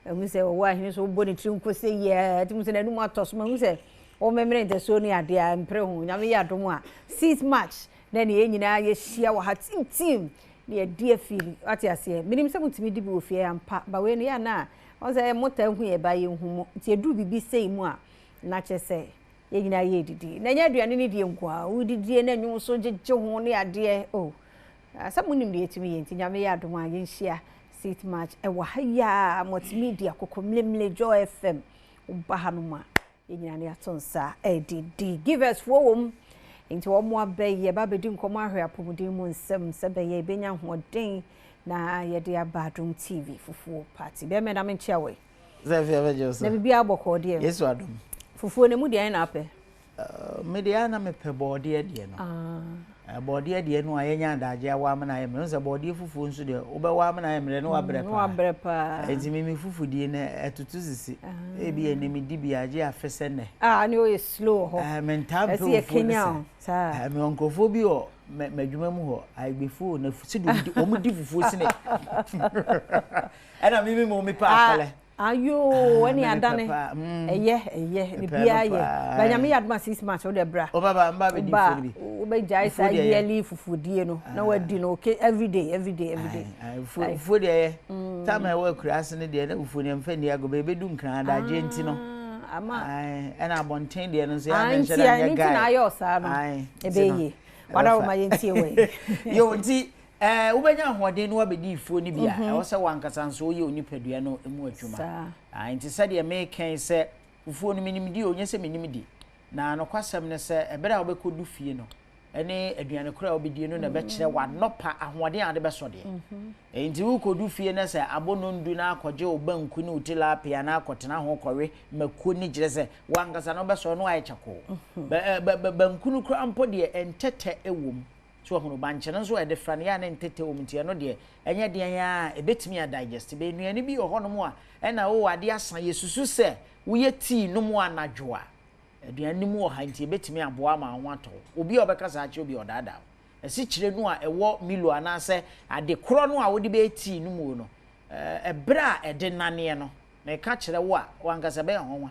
S2: emu se wo ahini so bo ni trim ko se ye timu se na num atoso ma hu se o memre nte so ni ade a mpre hu nyame ya dom a 6 March na ne enyina ye hia wa ha tim ne ye die feel ati ase minim se mutimi di bi ofie ampa ba we ne ya na on say mota hu ye ba ye hu mo ti edu bibi sei mu a na che se ye nyina ye didi na nya aduane ne die nkwa wo didie na nwu so jeje ho ne ade o asamunim de etimi ye nti nyame ya dom a ye hia 6 March e wa haya multimedia kokomlemle Joy FM uba hanuma ye nyina ne atonsa didi give us for nti wo mo abaye ba bedi nkomo ahwe apomudin mu nsem sebeye benya hoden na ye de Adom TV fufuo party be me na me nchia we
S13: Zefia bejoso
S2: na bibia aboko de
S13: Yesu Adom
S2: fufuo ne mu de na ape
S13: me de na me pe bode de no body de no ayenya daje awa ma na yemre nse body fufu nso de obewa ma na yemre no wabre pa enti mimi fufu die na etutu sisi e bi enemi di bi age afese ne
S2: ne o slow ho
S13: mentam to fufu sa me onkofo bi o madwuma mu ho aigbefu na sidu omu di fufu sine ena mimi mo mi pa akale
S2: ayo wani adane eye ni bia ye banyame yadma 6 months o de bra
S13: o baba mba be di fufu bi
S2: o be jai sa yearly fufu die no na wadi no okay every day
S13: fufu de time I work class ne de na fufu ne mfa ni ago be du nkran da je nti no
S2: ama
S13: ena bonten de no so ya mention na
S2: guy na ayo sa no ebeye wada o ma yentie we
S13: yo nti ubenya hoden no abedi fuo ni bia e wo se wankasa nso ye onipadua no emu adwuma nti se de me kan se fuo no minim di onye se minim di na no kwasem ne se ebere obekodu fie no ene aduane kura obedie no na be kire wa nopa ahoden ade be so de nti wo kodu fie na se abonondu na akoje obanku ni utilapia na akotena ho kɔwe makuo ni gire se wankasa no be so no aye chako banku no kura ampo de entete ewom so hono banche no so e de frane ya na entete omtie no de enye de ya ebetimi a digest be nuane bi ho no a ena wo ade asan yesusu se wo ye tea no mu anadwo a aduane mu ha nti ebetimi aboa ma ho ato obi obekasa ache obi odada esi kire no a ewo milo anase ade kro no a wo de be tea no mu no ebra ede nane no na ka kire wo a wankasa be ho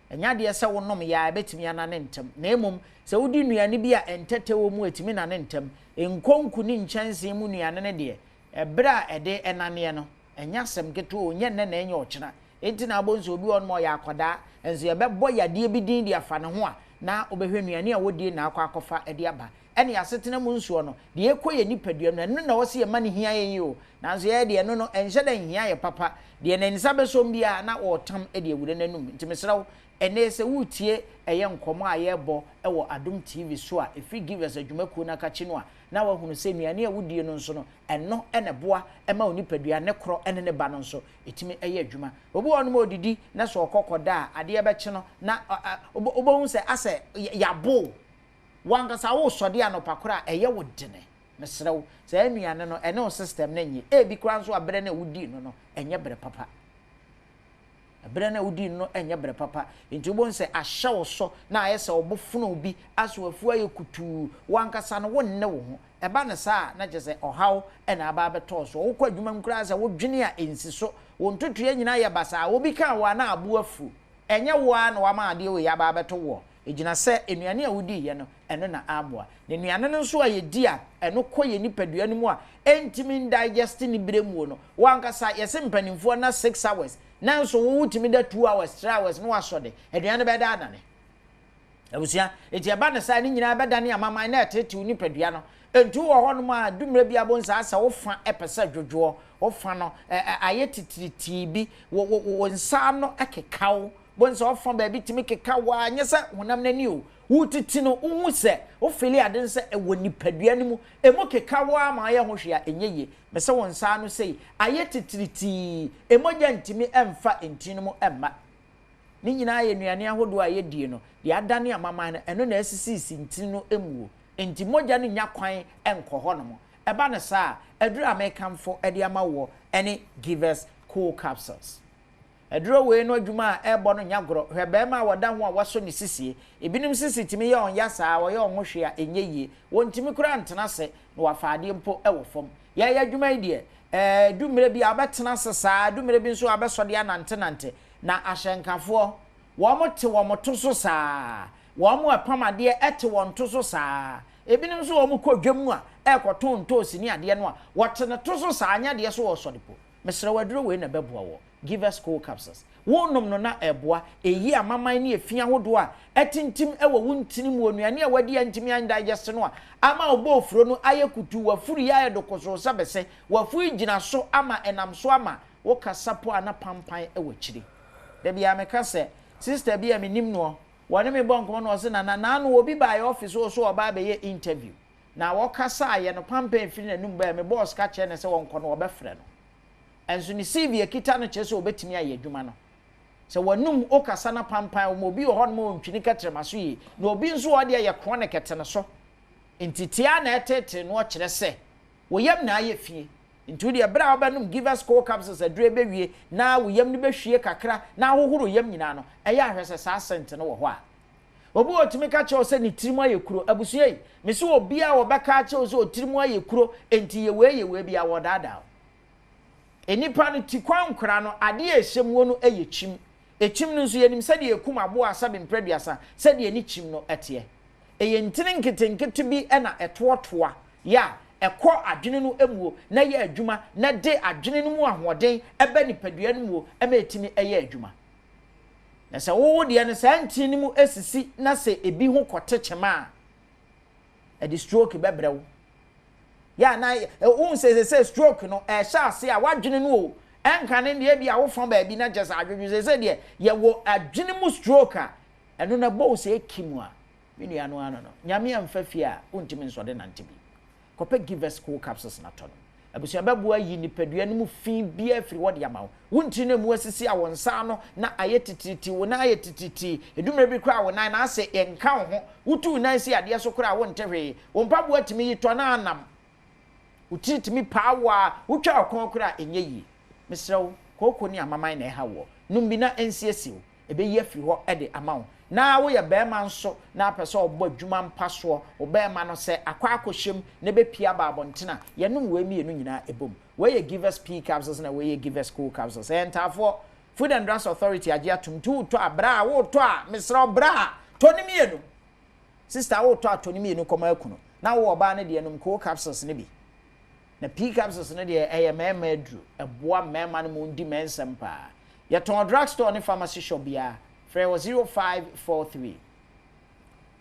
S13: enya de se wonom ya betimi anane ntem na emom se wodi nuane bi a entete wo mu etimi nane ntem enkonku ni nchanse mu nuane ne de ebra ede enane no enya sem keto onye ne na enya ochena enti na abonso obi on mo ya akoda enso ye bebo yade bi din de afa ne ho a na obehwe nuane a wodi na akofa ede aba ene asetena mu nsuo no de ekoye nipadua no eno na wose ye mane hia ye o nanso ye de eno no enhye da hia ye papa de ne nsa besom bia na otam ede ewure nanum enti mesrawo ene se wutie eye nkomo a ye bo ewo Adom TV so a efi give us adwumaku na kachi no a na wahunu se nuane a wudie no nso no eno ene boa ema onipadua ne kro ene ne ba no nso etimi eye adwuma obi wonu ma odidi na so okokoda ade ye beche no na obohun se ase yabo wankasa wo sode anopakora eye wodene mesrew se nuane no ene o system na nyi e bi kra nso abere na wudi no enye bere papa abere na wudi no enye bere papa nti wo nse ahya wo so na ayese obofunu obi aso afu aye kutu wankasa no wonne wo ho eba ne sa na jese ohaw ena aba beto so wo kwa adwuma nkura sa wo dwene a ensi so wo ntotu nyina ye basa wo bi kan wa na abu afu enye wo a na wa ma ade wo ya aba beto wo ejina se enuane a wudi ye no eno na aboa ne nuane no so aye di a eno koye nipadua no mu a entimi digest ni bremu no wankasa yese mpanimfo na 6 hours nanso wo wutimi da 2 hours 3 hours no wasode aduane be da adane abusia eti aba na sa ni nyina be dane amama na etete nipadua no entu wo ho no ma dumre bia bonsa asa wo fa epesa dwodwo wo fa no aye titiriti bi wo nsa no ekekawo bonsa wo fa ba bi timi kekawo anyesa honam nani o wutiti no unhu se wo fili ade se ewo nipadua ni mu emo kekawo ama aye ho hwe a enyeye mese wo nsa no sei aye titiriti emoja ntimi emfa ntini mu emma ni nyina aye nuane ahodo aye die no de adane amama no eno na asisi ntini no emuo enti moja no nya kwan enko ho no mo eba ne sa aduru amekamfo ede amawo ene give us cool capsules eduro we no adwuma ebo no nyagoro hwebe ma woda ho a waso ne sisie ebinim sisi timi ye on yasa wo ye on hwe a enyeye wontimi kura ntena se no wafaade mpo ewo fom ya adwuma ide dumre bi abetena se saa dumre bi nso abesode anante na ahyenkafo wo mote wo moto so saa wo mo apamade ete wo nto so saa ebinim so wo mo kodwam a ekoto ntosi ni ade no a wote ne to so saa anya de so wo sodepo mesre waduro we na beboa wo give us cool capsules wonom no na eboa eyi amaman ne efia hodo a etintim ewo wuntini mu onuane a wadi antimi an digest no a ama obo ofuro no ayekutu wafuri ya edokoso sabese wafu gina so ama enam so ama wo kasapo ana pampan ewo chiri da bia meka se sister bia menim no wone me bonko no se na no obi ba ya office so oba be ye interview na wo kasa ye no pampan firi na num ba me boss ka che ne se wonko no obefre no enso ni CV ekita no che se obetimi aye adwuma no se wanum okasa na pampan obi ho no mo ntwini katrema so yi na obi nso ode ye chronic etene so entitia na etete no kyerɛ sɛ woyam na ayɛ fie nti de bra obanum give us cold capsules adure bewie na woyam no behwie kakra na ahohoro yam nyina no ɛyɛ ahwɛsɛ saa sent no wɔ hɔ a obi otimi ka kyerɛ sɛ ne tirimu ayɛ kuro abusue me so obi a wɔbɛka kyerɛ sɛ otirimu ayɛ kuro enti ye we bia wɔdaadaa enipa no ti kwankora no ade a ehyem wo no ɛyɛ kyim echim no nso yenim sɛ de ekum abo asabe mpreduasa sɛ de ani kyim no ɛteɛ ɛyɛ ntene nketenkete bi ɛna ɛtoɔtoa ya ɛkɔ adwene no emuo na yɛ adwuma na de adwene no mu ahoɔden ɛbɛ nipadua no mu ɛma etimi ɛyɛ adwuma na sɛ wo de ne saa ntini mu esisi na sɛ ebi ho kɔte kyema a ɛde stroke bɛbrɛw ya na wo sɛ stroke no ɛhyɛ ase a wadwene no o ɛnka ne de bi a wo fon ba bi na gyesa adwedwe sɛ de yɛ wo adwene mu stroke a ɛno na bo sɛ ekimu a menu ya no ano no nyame amfa fie a wontimi nsɔde nante bi kɔpɛ give us cool capsules na tɔ no abusua bɛboa yi nipadua no mu fin bia afiri wɔde amawo wonti no mu asisi a wonsa no na ayɛ tititi wo na ayɛ tititi edumre bi kra wo nan na asɛ enka wo ho wotu nan si ade so kra wo ntehwe wo mpaboa timi yi tɔ na anam utitimi paawa wotwa akon kra enye yi mesrew koko ni amaman na ɛha wo numbi na ensiesiw ebeyi afiri hɔ ɛde amawo na wo ye bɛɛma nso na apɛsɛ ɔbɔ adwuma mpasoɔ wo bɛɛma no sɛ akwa akɔhyem na bepia ba abɔntena yɛnum we mi enu nyina ebom we ye give us p capsules na we ye give us cool capsules entafo Food and Drugs Authority agye atumtu to abra wo to a mesra bra to ni mi enu sister wo to ni mi enu kɔma akuno na wo ɔba ne de enum cool capsules ne bi na p capsules ne de ɛyɛ mɛɛma aduru ɛboa mɛɛma no mu ndi mɛnsɛm pa yɛtɔn drugstore ne pharmacy shop bia Frey was 0543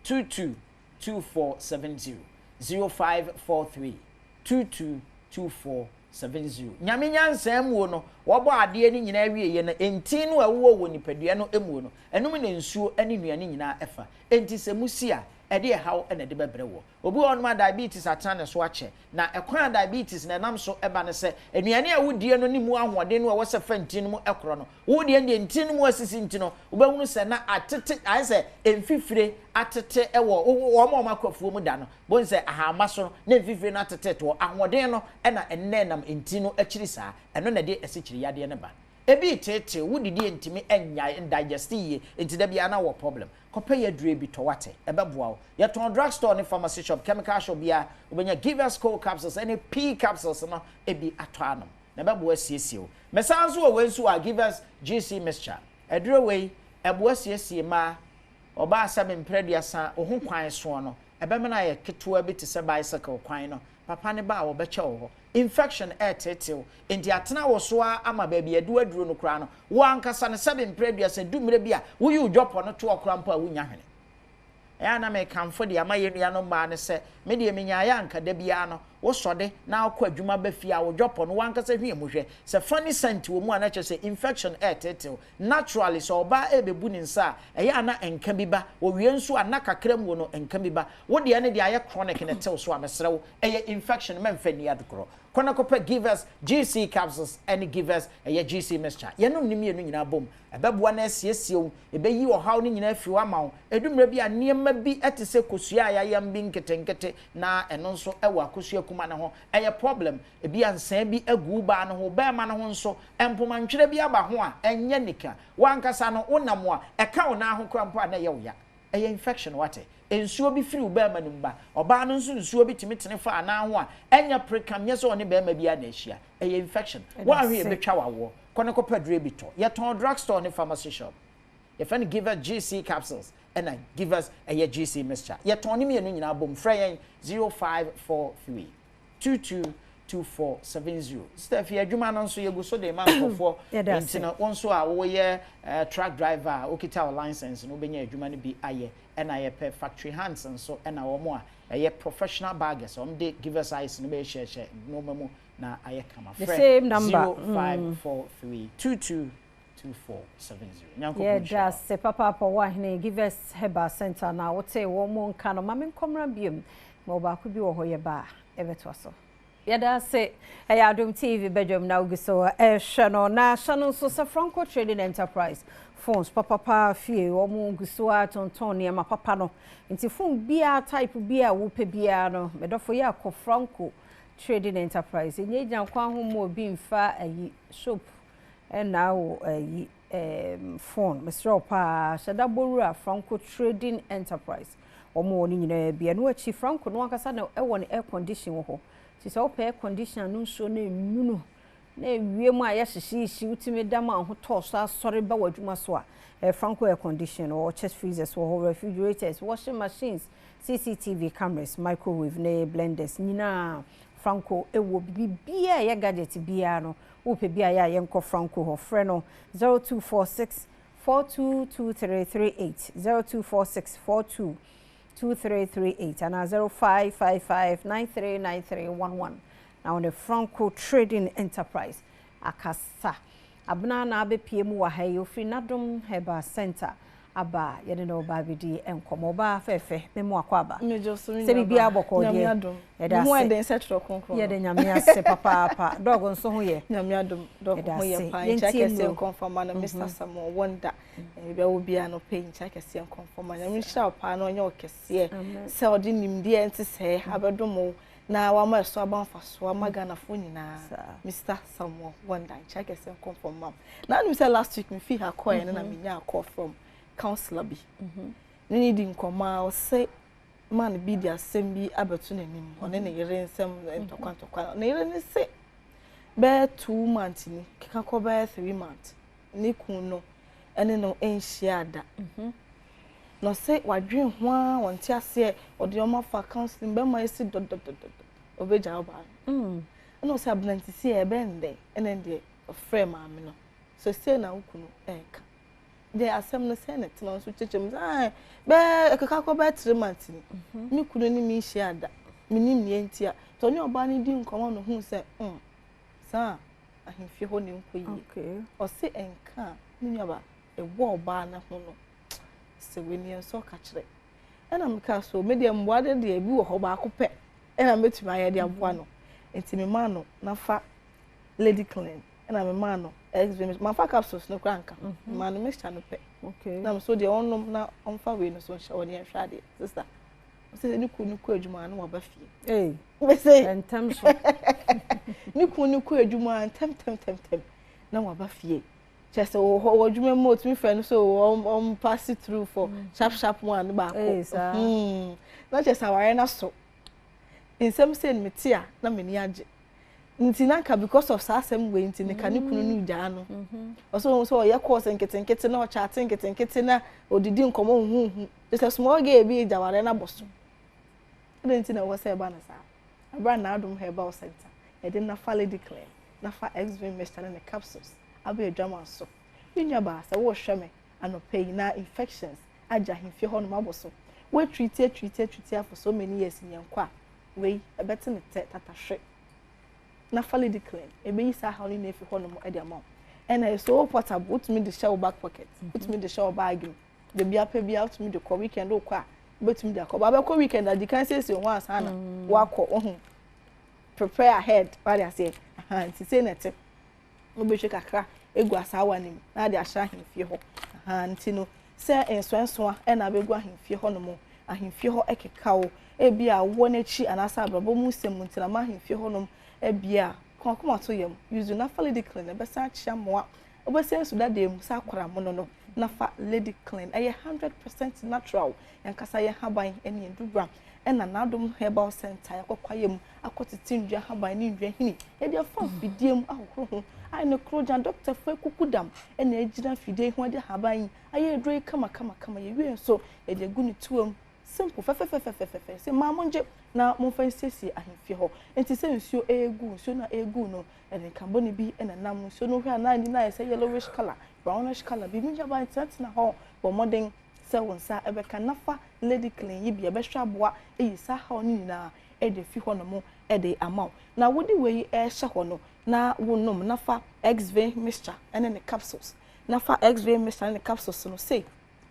S13: 222470 0543 222470. Nyame nyansam wo no wo bɔ ade ani nyina wie ye na enti no awo wo nipadua no emu no enum na nsuo ani nuane nyina efa enti sɛ musia ɛde haw ɛna de bebre wo obi onuma diabetes atane so ache na ekwan diabetes na nam so eba ne sɛ anuane a wodie no ni mu ahoɔden no a wɔsɛ fanti no mu ekoro no wodie ne nti no mu asisi nti no wobɛhunu sɛ na atete ayɛ emfifire atete ɛwɔ wo ma makwafuo mu da no bon sɛ ahama so na emfifire na atete to ahoɔden no ɛna enne nam nti no akiri saa ɛno na de asikyiri yade ne ba ebi tete wodidi ntimi enya indigest ye enti da bia na wo problem kope ye dure bi to wate ebeboa wo ye ton drugstore ne pharmacy shop chemical shop bia obenya give us cold capsules any p capsules no ebi ato anom na ebeboa siesie wo mesanso wo wensu a give us gc mixture edure wei eboa siesie ma oba asame mpreduasa ohun kwan so no ebemena ye ketewa bi te se bicycle kwan no papa ne ba wo beche wo infection tetew enti atena wo so ama ba bi adu aduro no kra no wo ankasa ne sebe mpreduasa dumre bi a wo yi udwopo no to okra mpa wo nya hwene ya na me kamfo de ama yenua no ma ne se me de menya ya anka da bia no wo sode na akọ adwuma ba fia wo dwopo no wankasa hwie mu hwe se funny scent wo mu ana che se infection tetew naturally so oba ebebu ni nsa ya na enka bi ba wo wie nso ana kakra mu no enka bi ba wo de ne de aye chronic ne tew so amesrew infection memfa ni adukro kona kopa give us GC capsules and give us a GC mixture yenum ni mienu nyina bom ebeboa na asiesie ebeyi ohaw ni nyina afi wa mawo edumre bi anemma bi etese kosua ayam bi nketenkete na eno nso ewa kosua kuma ne ho eye problem ebi ansan bi agu ba ne ho ba ma ne ho nso empoma ntwere bi aba ho a enye nika wankasa no wonam a eka wo na ho krampo na ye wo ya eye infection wate ensuo bi firi ubema numba oba no nso nsuo bi timitene fa ana ho a enya prekam nye so one bema bi na ahia eye infection wa hwe betwa wawo kone ko padre bi to ye ton drugstore ne pharmacy shop ye fan give us GC capsules and I give us a GC mixture ye ton ni mienu nyina bom frey 0543 222470 Steph ye adwuma no nso ye gu so de man kofo intina wonso a wo ye truck driver okita license no benya adwuma no bi aye and I pay factory hands and so and our more a professional baggers they give us ice no be share no memo na I come a
S2: the same number
S13: 0543 222470
S2: yeah just say papa wa hne give us heba center na what say one more kan no mame komra biem ma oba ko bi wo ho ye ba ebeto so yada say Adom TV Badwam na ugiso hwe no na hwe no so Franco Trading Enterprise phones papa fie omo gusua tonton ne ma papa no nti phone bia type bia wo pe bia no medofo ya ko Franco Trading Enterprise enye gyan kwa ho mo bi mfa ayi shop na wo ayi phone Mr. Pa shada borura Franco Trading Enterprise omo ni nyina bia no achi Franco no akasa na e won air condition wo ho ti so pe air condition no so na nunu na wiem a ya hyehyehye utime dam a ho to so asori ba wadwuma so a Franco air condition or chest freezers or refrigerators, washing machines, CCTV cameras, microwave ne blenders nyina Franco ewo bibia ya gadget bia no wo pe bia ya yenko Franco ho frɛ no 0246 422338 0246 422338 and 0555939311 now on the Franco Trading Enterprise akasa abna na abepie mu wa ha yi ofri Adom Herbal Center aba yede no ba bidi enkomo ba fefe memo akwa se bibia boko de eda
S14: mo eden setro konkro
S2: yede nyame ase papa dog nso ho ye
S14: nyame Adom dog ho ye pa ncha kese konfirma na Mr. Samo wonder be wo bia no pe ncha kese konfirma nyame sha pa na onye okese se odi nimde enti se abedomo na wa ma so abanfa so amagana fo nyina Mr. Samo wonder ncha kese konfirma na nim say last week me fi ha call na me nya call from counselor bi ni di nkoma o say man bi di asem bi abetu nanim one ne yere nsem entokwa na yere ne say be 2 months ni keka ko be 3 months ni kun no ene no enhia da no say wadwen ho a wonte ase o de o ma fa counseling be ma esi dodododo obeja oba no say abnanti si e be nde ene de frame ma me no so say na ukunu enka de asem no say na tena so chechem be ekeka ko be 3 months ni mi kunu ni mi hia da minim ni entia to ni oba ni di nkomo no hu say sa ahimfie ho ne nkoyi o say enka ni nyaba e wo oba na ho no se weni enso ka kire ena meka so me de mboade de bi wo ho ba akopɛ ena metumi aye de aboa no enti me ma no na fa lady clean ena me ma no extreme ma fa capsules no kranka ma no mixture no pe na so de onnom na onfa we no so hye woni ahwa de sister se ni ku adwuma no wa ba fie we say
S2: entam so
S14: ni ku adwuma tem na wa ba fie just o adwuma mo tumi fa no so pass it through for sharp one ba ko na just aware na so insem say me tia na me ni age nti nanka because of sasem we nti ne kanekunu nu gya no so ye course nketenkete na o chat nketenkete na odidi nkomo huhu it's a small girl bi jaware na boso nti na wo say ba na sa abra na Adom Herbal Center e dey na fa lady clean na fa extreme mixture na capsules abe adwama so nya ba sa wo hweme anopay na infections aja himfie ho no maboso we treat for so many years nyankwa we e beti ne tatahwe na lady clean ebe yi sa hawli na efi hono mo e dia mo and I so portable to me the show back pocket put me the show bag the bia pe bia to me the weekend o kwa bet me the ko ba ko weekend that you can say so one sana wako prepare ahead what I say nti say net obe hwe kakra egu asawa nim na de ahya ahemfie ho nti no say enso e na begu ahemfie ho no mo ahemfie ho ekeka e bia wo na chi anasa abrabo mu sem ntina ma ahemfie ho no ebia konkoma to yam use na fa lady clean e be sa chia moa obese so that dem sa kwara mo no na fa lady clean e 100% natural yankasa ye haban ene ndubra e na Adom Herbal Center yakokwayem akotiti ndua haban ni ndua hini e de fa fidiem ahoro ai no krojan doctor fa kukudam e na ejira fidie ho de haban aye edroi kama ye wi so e de guni tuom simple fe se mamonje na monfa sesi ahemfie ho enti se nsuo nsuo na egu no ene kamboni bi ena nam nsuo no hwa na ni na se yellowish color brownish color bi minja ba na ho bo modern se wonsa ebeka nafa lady clean yi bi ebehwa aboa eyi sa ha ni na e de fi ho no mo e de amaw na wodi we hye ho no na wonom nafa XV mixture ene ne capsules nafa XV mixture ene capsules no say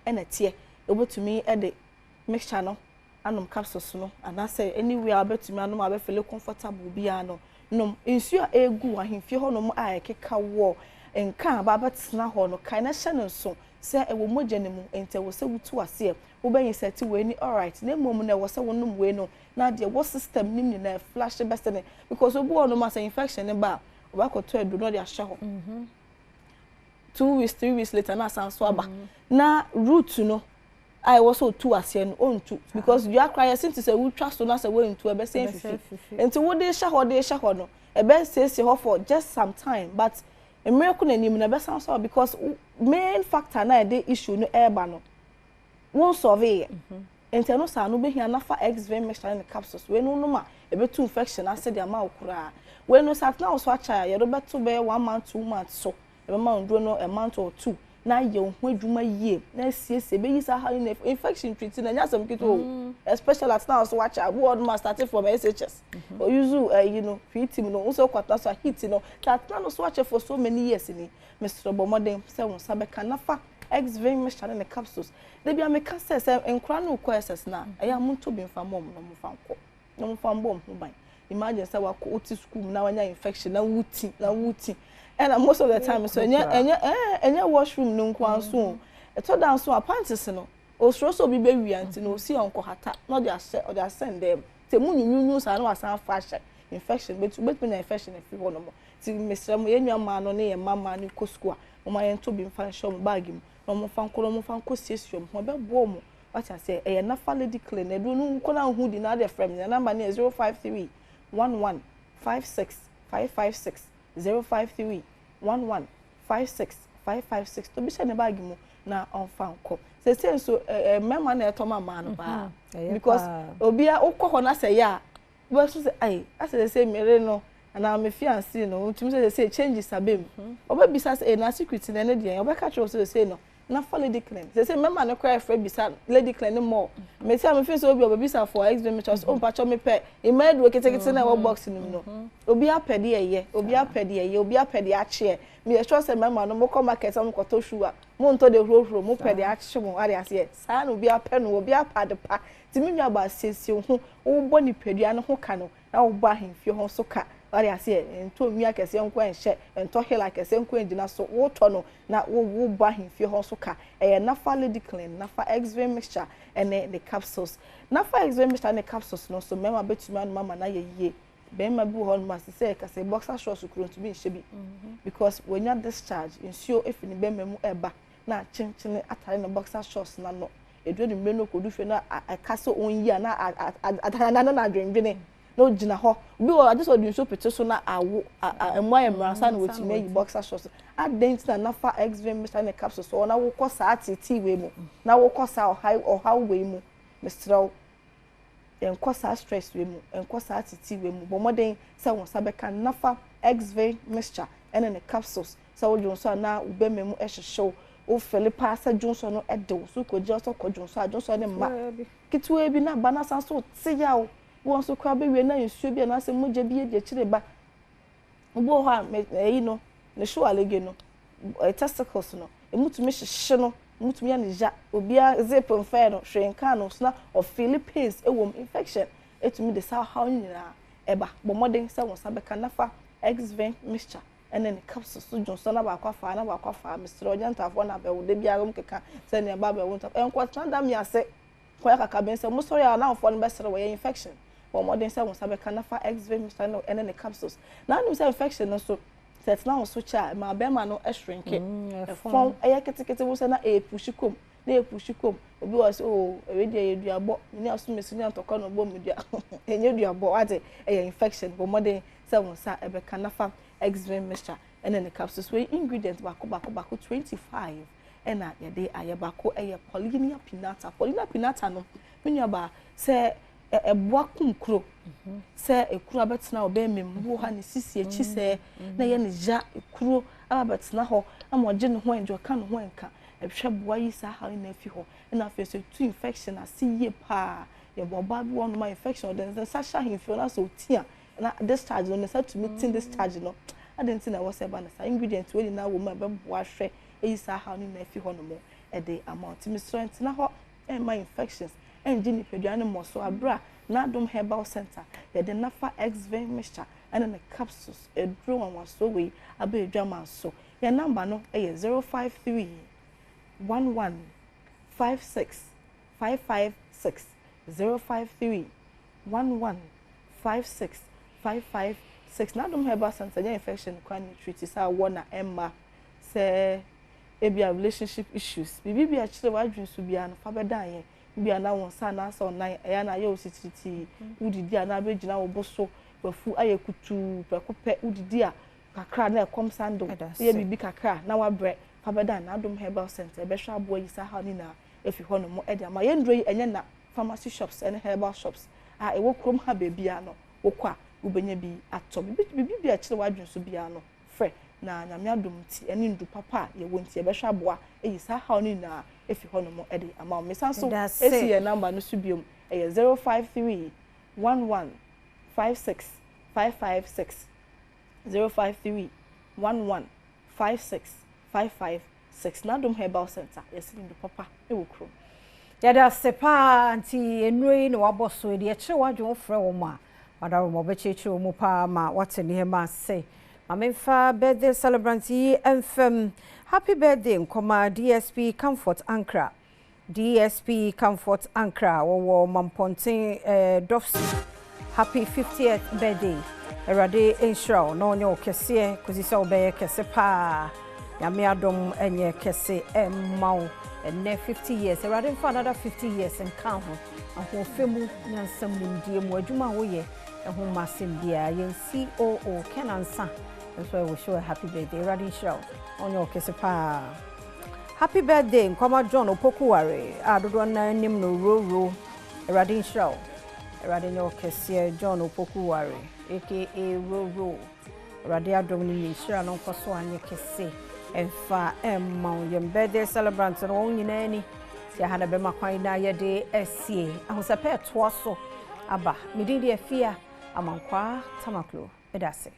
S14: ene tie obotumi e de mixture no anom capsules no and say anywhere abetumi anom abefele comfortable bia no nom nsuo egu ahemfie ho nom a ekeka wo enka ba betena ho no kai na hye no so se e wo mogya ne mu ente wo se wutu ase wo ben set we ni all right na mom na wo se wo num we no na de wo system nim ni na flash best ne because obu ono ma say infection ne ba oba ko to edu no de ahye ho 2 weeks 3 weeks later na san so aba na root no I was also ase no ontu because you are crying since say we trust so na say we into e be say fifi enti wo de hye ho no e be say ho for just some time but a miracle na nim na be san so because main factor na dey issue no eba no won survey enti no sa no be hia na fa XV mixture in capsules we no ma e be too infection ase de ama okura we no sat na so acha ye do beto be 1 month 2 months so e be ma ndro no a month or 2 na ye ho adwuma yie na siesie be yi sa how infection treating na nyasem kito especially at now so acha word ma started from SHS or use you know treating no so kwata so hit no that na so acha for so many years ni Mr. Bomodem say won sabe kanafa XV mixture in the capsules they be make say enkra no ko SS na eya muntu bi mfa mom no mfa nko no mfa mbom ho ban imagine say wa ko oti school na wanya infection na wuti and most of the time so enya washroom no nko anso e to dan so appointees no o so bi be wi anti no si onko hata no dey send them te munyunyu sa na wasan fashion infection bet na infection e fi ho no mo ti mesra mo yenwa ma no ne ye mama ni ko school mo ma yen to bi mfa show mo bag mu no mo fa nko siesium mo be bo mo what I say e na fa lady clean e do no nko na hu di na dey frame na number na 053 11 56 556 053 11 56 556 to be send the bag mu na on fan ko say so mema na eto mama no ba because obia ukọ na say ya we so say ai as say mere no na me fiancé no ntumi say changes abem oba bisa say na secret na ne de oba catch us say no na for lady clean say mema no cry for bisa lady clean more me say me feel so obi oba bisa for examinations o pa cho me pe e ma do kete na box no obi apede eye obi apede ache me e sure say mema no mo come market am ko to shoe mo nto de hro mo pede ache mo ari ase sa na obi apẹ no obi apade pa ti me nwa ba siesie ho wo bo ni pedua no ho ka no na wo ba ahemfie ho so ka ari ase nto mi akese nko enhye nto hela akese nko engina so wo to no na wo bo ahemfie ho so ka nafa lady clean nafa XV mixture ene the capsules nafa XV mixture and the capsules no so mema betumi anu mama na ye bema bi ho no ma say ka say boxer shorts kuro to be shebi because when you discharge ensure if ni bema mu eba na chinchine atare no boxer shorts na no edu ni meno kodu fe na akaso onyi na atana na adwendwene no gina ho bi o just odun so pete so na awo emwa emrasa na wetime yi boxer shorts adent na nafa XV mixture na capsules so na wo kosa atiti we mu na wo kosa o how we mu Mr. enkosa stress we mu enkosa atiti we mu bomoden se won sabeka nafa XV mixture and in the capsules so wo so na ubememu ehhehyew o Philippa sa Johnson no edo so ko just ko Johnson ne ma kitwe bi na bana san so tiya o won so kwa be we na nsuo bi na se moje bi e kire ba bo ha yi no ne show alege no testicles no emutumi hyehye no mutumi ya ne ja obia zip mfa no hwenka no so na of Philippines ewom infection etumi de sa how nyina eba bo modern se won sabeka nafa XV mixture and then capsules so Johnson na ba kwafa Mr. Ojantafo na be wo de bia rom keka se ne ba be wo ntaf enko tanda mi ase ko ya kaka ben se mo sorry na fo no be sere wo infection bo modern se won sabeka nafa XV mixture no and then capsules na no se infection no so set na so cha ma be ma no shrinke fon aya ketekete wo se na pushikom na pushikom obi was we dey eduabo ni aso mesini antoko no bo media enye eduabo ade infection bo modern se won sa ebe kanafa XV mixture and then the capsules we ingredients bako 25 and ya dey ayabako polygynia pinnata no menya ba se eboa kumkro se ekuro abetena obe membo ha ne sisi echi se na ye ne ja ekuro abetena ho amoje ne ho enjo ka ne ho enka ehwe boa yi sa ha na afi ho na afi so two infection asiye pa ye boba bi one ma infection den sa sha himfio na so tia na discharge no say to meeting discharge no adenti na wo say ba na sa ingredient we na wo ma be boa hwe yi sa ha ni na afi ho no mo e dey amount mi strength na ho my infections engine peduane mo so abra na Adom Herbal Center ye de nafa XV mixture and the capsules e dro wan so we abedwa man so your number no 053 556 053 556 na Adom Herbal Center infection kwan treat is na Emma say ebia relationship issues bibi a chire wadwin so bia no fa beda yen bia na won sa na so nan eya na ye osititi udidi a na begina wo boso bafu ayekutu pekope udidi a kakra na ekom sando ye bibi kakra na wabre fa beda na Adom Herbal Center be hwa abo yi sa ha ni na efi ho no mo e dia ma ye ndro yi enye na pharmacy shops and herbal shops a ewo krom ha be bia no wokwa ubenya bi atọ bibi a chire wadwin so bia no frɛ na nyame adom ti ene ndu papa ye wonti e be hwa boa eyi sa ha ni na efi ho no mo e de ama me san so esi ye number no so biom e 053 11 56 556 053 11 56 556 na Adom Herbal Center yes ndu papa e wo krom
S2: yada sepa anti enui no waboso de eche wadwo frɛ wo ma wada wo becheche wo mu pa ma watene he ma say mamemfa birthday celebrant yi emfem happy birthday nkoma DSP Comfort Ankra wo mamponten Dofsi happy 50th birthday erade ensure no onye okese kozisa obeye kese pa yame adom enye kese emmaw and 50 years erade for another 50 years and count ho femu nyansam nimdie mu adwuma wo ye ho masim bia yen COO Kenansa so I wish you a happy birthday erade show on your kese pa happy birthday nkoma John Opokuware adodo na nim no roro erade show erade nyo kese John Opokuware aka roro erade adom ni shira no nkoso anye kese emfa emma yem birthday celebrant no nyina ni sia hana be makwan na ye de esie ahosape toaso aba mididi afia amankwa tamaklo edase.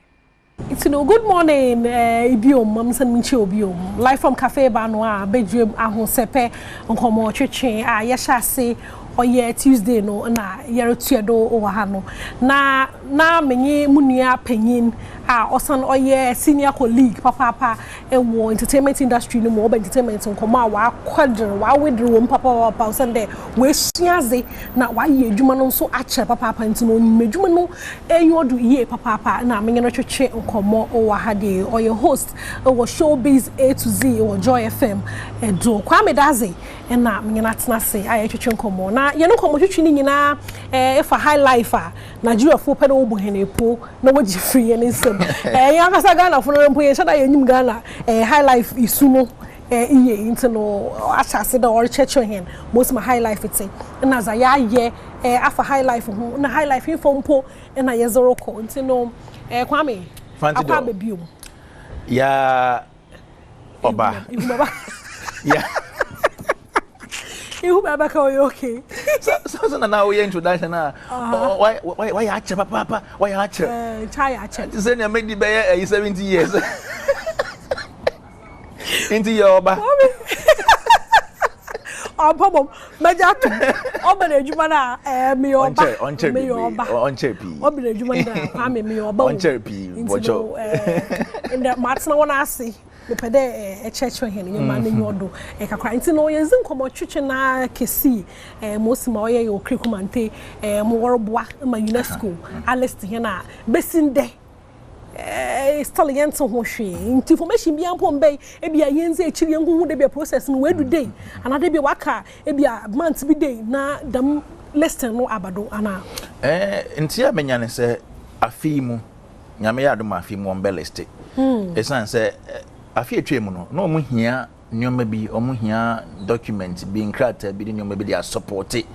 S15: It's no good morning ibiom mamsan minchi obiom live from cafe banwa bedroom ahosape nkomo twetwe a ye hyase oye Tuesday no na yere tuedo o ha no na menye munua panyin a osan oye senior colleague papa ewo entertainment industry no mo entertainment nkomo a wa kwadre wa wedre papa osan de we suaze na wa ye adwuma no so ache papa ntino adwuma no enyodu ye papa na menye no twetwe nkomo o ha de oye host o showbiz A to Z o Joy FM edo Kwame Daze na menye na tenase aye twetwe nkomo na ye no nkomo twetwe ni nyina efa high life a Nigeria fo pede wo bohenepo na wogi free ne nsem ya kasa Ghana fo no mpo ye shada ye nyim Ghana high life isu no iye intino achase da or checho hen most my high life it na za ya ye afa high life ho na high life info mpo na ye zero ko intino Kwame akwa bebium
S16: ya oba ya
S15: you baba ka okay
S16: so na now we introduction na why ache papa why ache
S15: chai ache
S16: say na make the be 70 years into your oba
S15: Obom majatu obere adwuma na me oba me oba
S16: onche pi
S15: obere adwuma na Kwame me oba
S16: onche pi bocho
S15: nda matna wona ase me pede echecho hen nyema na nyodo kakra nti no yenzi nkomo twetwe na kesi mosima oye yo krikumante mo worboa ma UNESCO alist hen na besinde stallion to ho hwe information bia mpom bay e bia yenze echiri enhu de bia process no wedu day anade bia waka e bia month bi day na dam lesson no abado ana
S16: ntia menyane se afimu nyame ya adom afimu on beleste esan se afi etwemu no na omu hia nyoma bi omu hia document bi nkrata bi nyoma bi dia support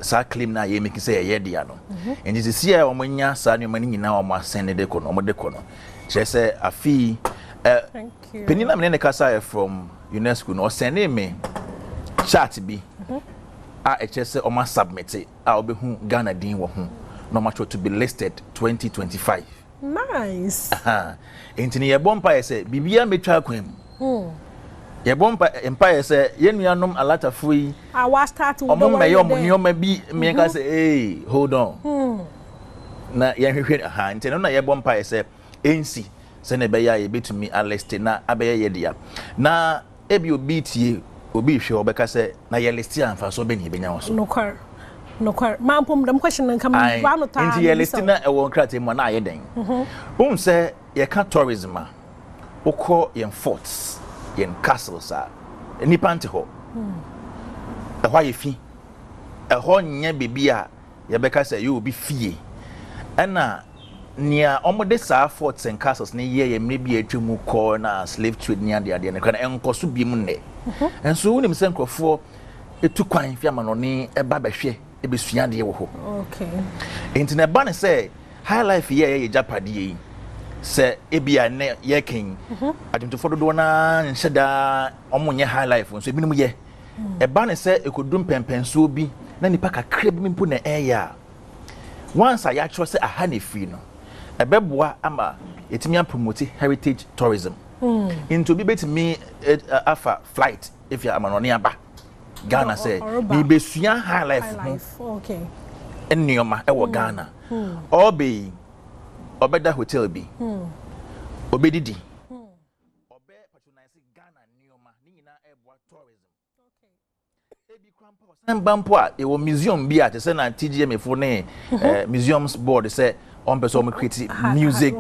S16: sa claim na ye make say ye dia no and this is here omunya sa nyoma ni nyina omu asende de ko no omu de ko no che say afi penina me ne kasa from UNESCO no send me chat bi a che say omu submit a obehu Ghana din wo ho no macho to be listed 2025.
S15: Nice.
S16: Intini ye bompa say bibia metwa kwam. Ye bompa empire say ye nuanom alata fui.
S15: Wa start wo
S16: do. Me nyoma bi me ka say hey hold on. Na ye hwehwe intini na ye bompa say ensi se na be ya ye betumi aleste na abeya ye dia. Na ebi obi tie obi hwe obeka say na ye list amfa so be ni benya wo so
S15: no kwar mampom dem question nan kam wa no ta
S16: inti ye list na e won krate mo na aye den say ye ka tourism a ukọ yen forts yen castles a nipa nte ho hwa ye fi ho nya bibia ye beka say you obi fie na nia omode sa forts and castles ne ye mrebi atwemu ko na slave trade ni ade ne kana enkoso bi mu ne enso wonim se nkrofo etu kwan fi ama no ne eba behwe ebesua de wo ho
S15: okay
S16: enti ba ne say high life ye japade yi se ebia ne ye ken adwumtofo do na nhyeda omonye high life nso ebinim ye ba ne say ekodum pempenso bi na nipa kakra bi mpu na eya once I actually say aha ne free no ebeboa ama etimi promote heritage tourism into bi betimi afa flight if you amanoni aba Ghana say bi besua high life
S15: okay
S16: enioma e wo Ghana obe obeda hotel bi obedidi obe patronize Ghana nioma ni nyina eboa tourism ebi krampo bampo a e wo museum bi a te say na TGM fo ne museums board say on person create music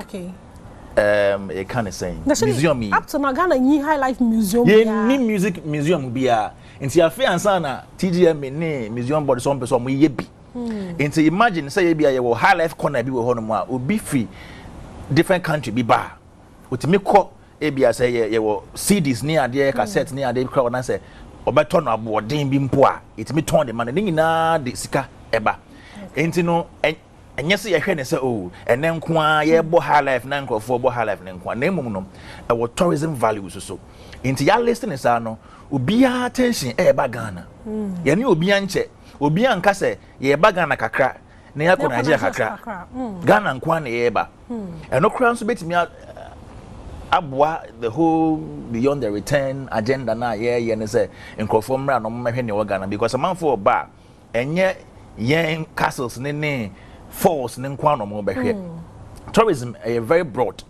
S16: a kind of saying museum
S15: up to Ghana yi high life museum
S16: ni music museum bia nti afi ansa na TGM ne museum board so on person mo ye bi nti imagine say bia ye wo high life corner bi wo ho no mo a obi free different country bi ba otimi ko e bia say ye wo CDs ni ade cassette ni ade kra na say obeto no abodin bi mpo a etimi ton de man ni nyina de sika eba nti no enyese ye hwe ne say oh ene nko a ye bo high life na nkrofo bo high life ne nko na emum no e wo tourism values so nti ya listen sa no obia attention e ba Ghana ye ne obia nche obia nka say ye ba Ghana kakra na ya ko Nigeria kakra Ghana nko a na ye ba eno kra nso betimi aboa the whole beyond the return agenda na ye ne say nkrofo mra no mmehwe ne wo Ghana because a man for ba enye yen castles ne falls ne nkwano mo behwe tourism is very broad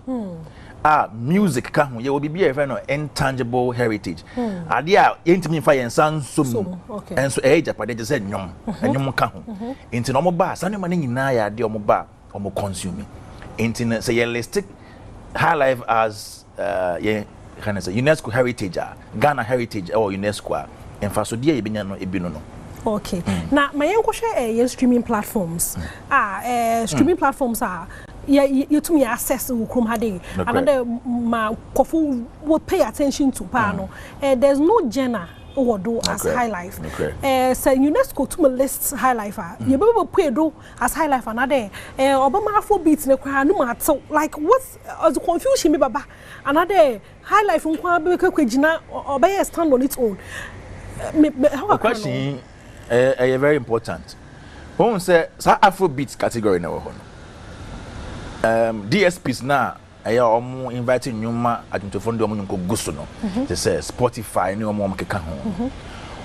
S16: music ka ho ye obi bia efe no intangible heritage ade a yentimi fa yen san som enso japade je say nyom ka ho enti no mo ba sanema ne nyina ya ade o mo ba o mo consume enti say realistic high life as can I say UNESCO heritage Ghana heritage or UNESCO en fa so dia ye benya no ebino no
S15: okay na mayenko share streaming platforms streaming platforms are you to me access ukrom hade another ma kofu will pay attention to no there's no genre do as high life say UNESCO to me list high life you be pay do as high life another obama afrobeat ne kwa no matter like what's as confusion me baba another high life nkwa be kwagina obey stand on its own
S16: the question very important won say afrobeat category na wo DSPs na omo invite nyuma adwuntofo ndo omo nko guso no they say Spotify ni omo keka ho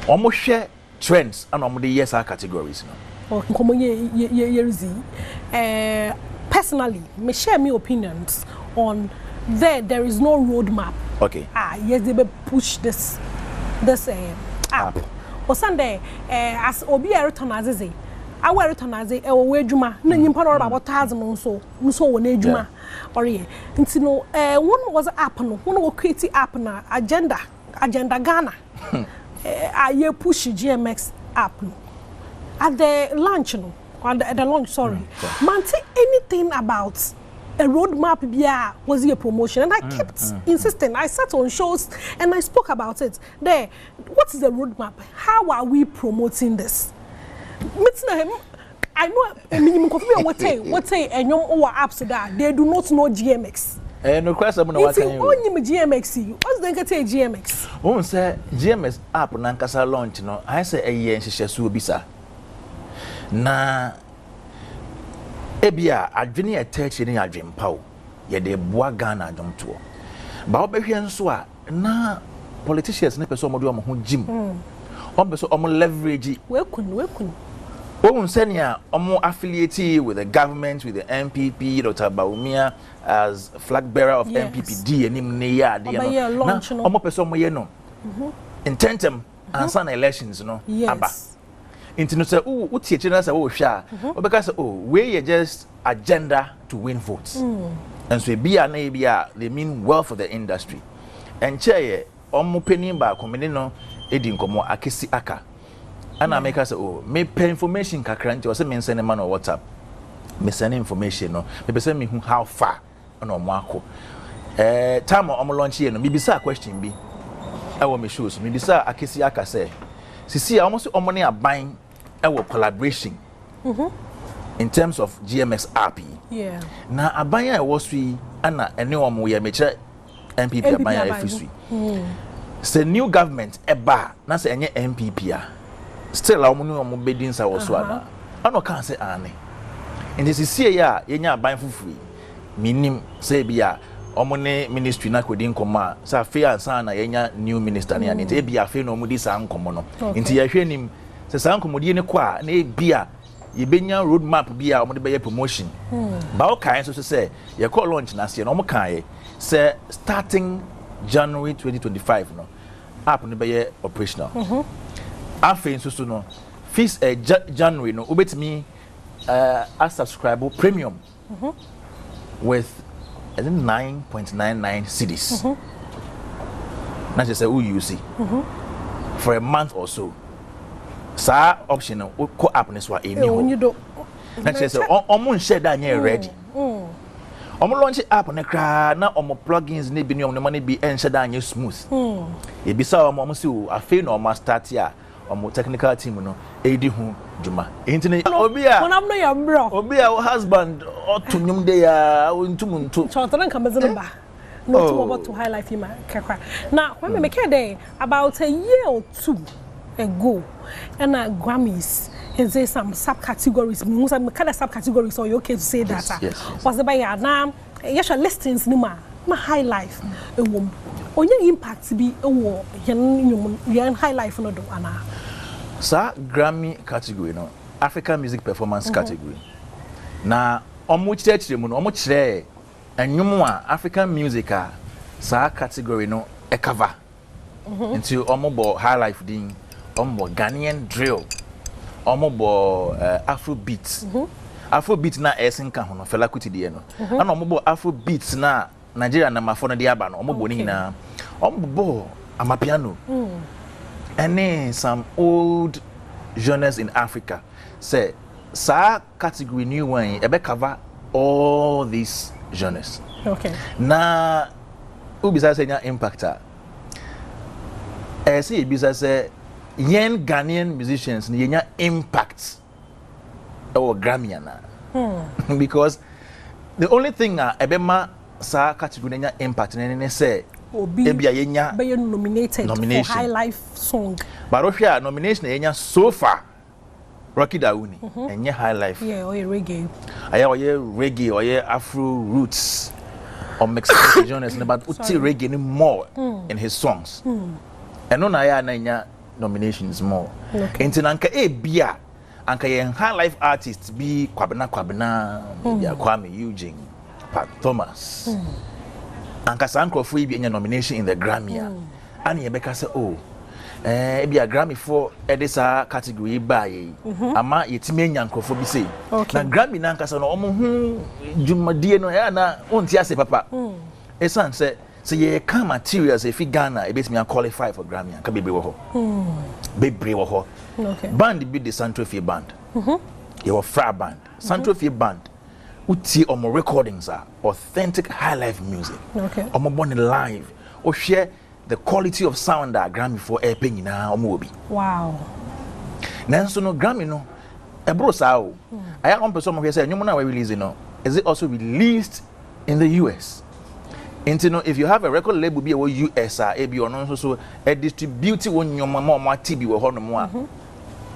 S16: omo hwe trends and omo the yes categories no
S15: nkomo ye personally me share my opinions on there is no roadmap
S16: okay
S15: yes they be push this app o Sunday as obi return azeze awa return aze e wo adwuma na nyimpa no about 1000 nso wo na adwuma ore nti no one was app no one wo create app na agenda Ghana aye push GMX app no at the launch no at the launch man say anything about a roadmap bia was a promotion and I kept insisting. I sat on shows and I spoke about it there. What is the roadmap? How are we promoting this? I know minimum what say and your apps that they do not know GMX.
S16: No question what can you
S15: only GMX. What's the GMX?
S16: Oh say GMX app nankasa launch no I say a year nhyehyɛ bisa na ebia adwene attach ni adwempa o ye de boa Ghana adwomto ba obehwe nso a na politicians ne person omo ho jim on person omo leverage
S15: wekun
S16: won senia omo affiliate with the government with the MPP Dr. Baumia as flag bearer of MPP D enim ne ya de no na omo person omo ye no intentem ansa na elections no aba into no say utie chena say wo hwa obeka say we just agenda to win votes and so bia na bia they mean well for the industry and chair omo penin ba komene no edi nkomo akesi aka ana make us me pay information kakra nti o say me send man on WhatsApp me send information no me say me hu how far na omo akọ time omo launch here no me bisa question bi ewo me shows me bisa akesi aka say sisi almost omo ne aban ewo collaboration in terms of GMX RP na aban ya ewo sui ana ene omo ye me kire MPP aban ya efisui say new government eba na say enye MPP a still omo ne omo bedin sa wo so ana kan say ane indi sisi ya yenya aban fufuri minim say bia omo ne ministry na kwedi nkoma sa fe ansa na yenya new minister ne ante bia fe no omo di sa nkomo no nti ya hwe nim se sa nkomo di ne kwa na bia ye benya road map bia omo de be promotion ba o kan so say ye call launch na se no omo kan ye say starting January 2025 no app ne be operational afen so no fees January no obetimi a subscriber premium with I think 9.99 cedis. Now just say who you see for a month or so. Sa option no co app ne so any ho. Now just say omo share that you ready. Omo launch app ne kra na omo plugins ne bi ne omo money bi en share that you smooth. E bi sa omo say o afi no omo start here omo technical team no edi hu juma intine obia
S15: wonam no ya bro
S16: obia husband otunyum de ya ontumuntu
S15: chontoran kamazene ba no to about to highlight him kakra now when me dey about a year or two ago and Grammys is there some subcategories me kind of subcategories so you okay to say that was the by now yes listings ni ma high life onye impact bi wo yen high life no do ana
S16: sa Grammy category no African music performance category na omo chire mu no omo chire enwum a African music a sa category no e cover into omo bo high life din omo bo Ghanaian drill omo bo Afrobeat Afrobeat na esin ka ho no Fela Kuti de no ana omo bo Afrobeat na Nigeria na mafo no de aba no omo bo ni na omo bo amapiano and some old genres in Africa say sa category new one e be cover all these genres na ubisa say nya impactor say ubisa say yen Ghanaian musicians ni nya impact or Grammy na because the only thing ebema sa category nya impact ne say
S15: Ebia yenya be nominated for high life song
S16: but ohia nomination yenya so far Rocky Dauni enye high life
S15: reggae
S16: reggae or Afro roots or Mexican genres but uti reggae ni more in his songs and no na ya na nya nominations more entinanka ebia anka yen high life artists bi kwabena ya Kwame Eugene Pat Thomas anka sankrofo yi bi enya nomination in the Grammy and ye beka say e bi a Grammy for edisa category ba yi ama yetime enya nkrofo bi say na Grammy na anka say no omo hu dwumadie no ya na onti ase papa esan say ye ka materials e fi Ghana e betimi qualify for Grammy anka bebre wo ho band bi the Santrofie band ye wo fra band Santrofie band uti omo recordings are authentic high life music omo born live o share the quality of sound that Grammy for airpay nyina omo obi nanso no Grammy no e bro sa o aya on person mo say nyum na we release no is it also released in the US into no if you have a record label be US e bi ono so e distribute won nyum ma omo atibi we ho no mo a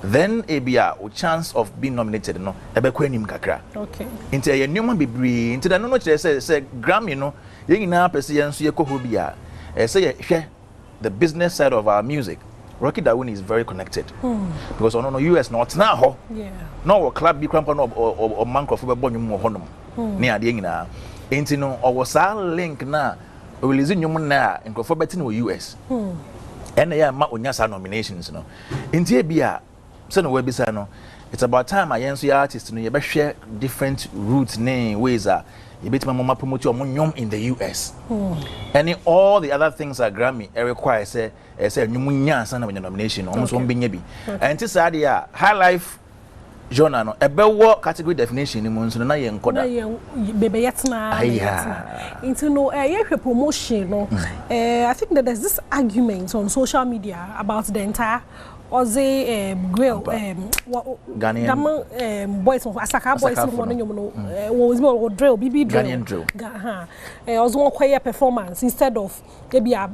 S16: then ebia o chance of being nominated no ebekwa anim kakra into ye nyoma bebre into da no kire say Grammy no ye nyina pese ye nso ye koho bia say ye hwe the business side of our music Rocky Dawuni is very connected because on no US not now ho no club bi krampa no o mankrofo be bonwum mo honom ne ade nyina into no o was link na o release nyum na nkrofo beti no US and ya ma onya sa nominations no ntie bia se no webisa no it's about time I yenso artist no ye be share different routes name ways are you bet mama promote your nyom in the US and all the other things are Grammy require say nyum nya san na nomination almost one binya bi and this area high life genre no ebewo category definition ni mo nso na ye nkoda
S15: na ye bebe yetna into no ye promotion no I think that there's this argument on social media about the entire Oze grill Ghanaian boys Asaka boys no no was more drill BB drill
S16: Ghanaian drill
S15: was one choir performance instead of maybe a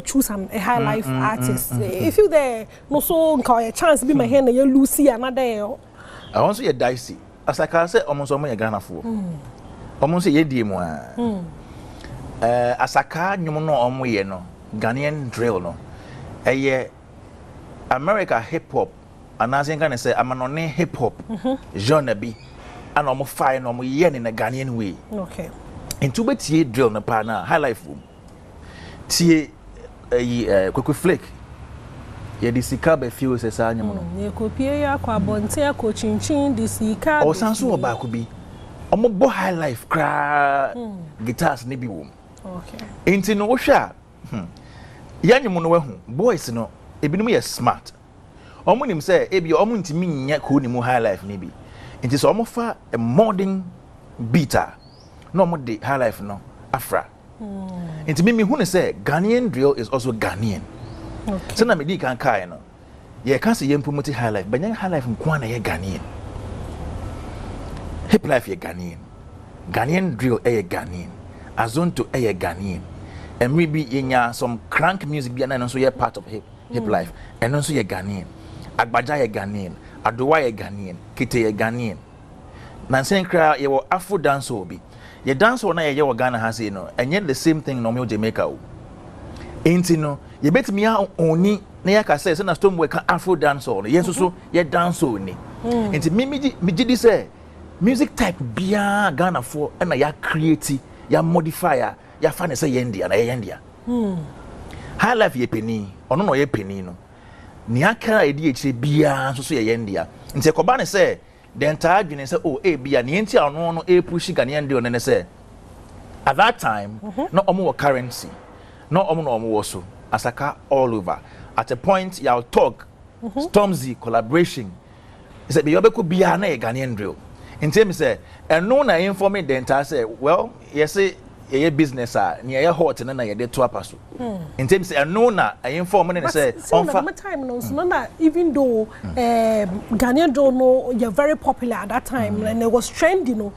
S15: choose a high life artist if you there no so a chance be my hand you Lucy another
S16: I want to say dicey Asaka say almost omo ye Ghana fo almost say ye die mo Asaka nyum no omo ye no Ghanaian drill no America hip hop and as you can say I'm an hip hop genre be and I'm fine no yen in a Ghanaian way.
S15: Okay.
S16: And to be drill na pa na high life room. Tie quick flake. Ye di sika be feel say sa nyam no.
S15: Ye ko pie ya kwa bonte ko chinchin di sika.
S16: O san so ba ko bi. Omo bo high life kra guitars ne bi wom.
S15: Okay.
S16: Enti no wo hwa. Ya nyam no wahu boys no ebinum ye smart omo nim say ebi omo ntimi nya ko ni mu high life ni bi nti so omo fa a modern beater no omo de high life no afra nti me hu ne say Ghanaian drill is also Ghanaian okay so na me di kan kai no ye kan say ye promote high life banya high life nko na ye Ghanaian hip life ye Ghanaian drill ye Ghanaian azonto ye Ghanaian and maybe yenya some crank music bi na so ye part of hip life and also ye Ghanaian agbaja ye Ghanaian adowa ye Ghanaian kete ye Ghanaian nansen kra ye wo afro dance obi ye dance na ye wo Ghana ha say no enye the same thing no me Jamaica o enti no ye betimi ya oni na ya ka say na storm we ka afro dance no ye so ye dance oni enti me gidi say music type bia Ghana for na ya create ya modify ya fa ne say ye India na ye India high life ye penny ono no ye penny no ni aka edi eche bia so ye India nti ekoba ne say the entire dwene say oh bia ni enti ono no push Ghanaian deal ne say at that time no omo currency no omo wo so Asaka all over at a point y'all talk Stormzy collaboration he said be obeko bia na ye Ghanaian drill nti me say eno na inform the entire say well yes ye business ni ye hot na ye de to apaso in terms say no na I inform me say
S15: on that time no so na even though Ghanaian don't know you're very popular at that time and it was trending no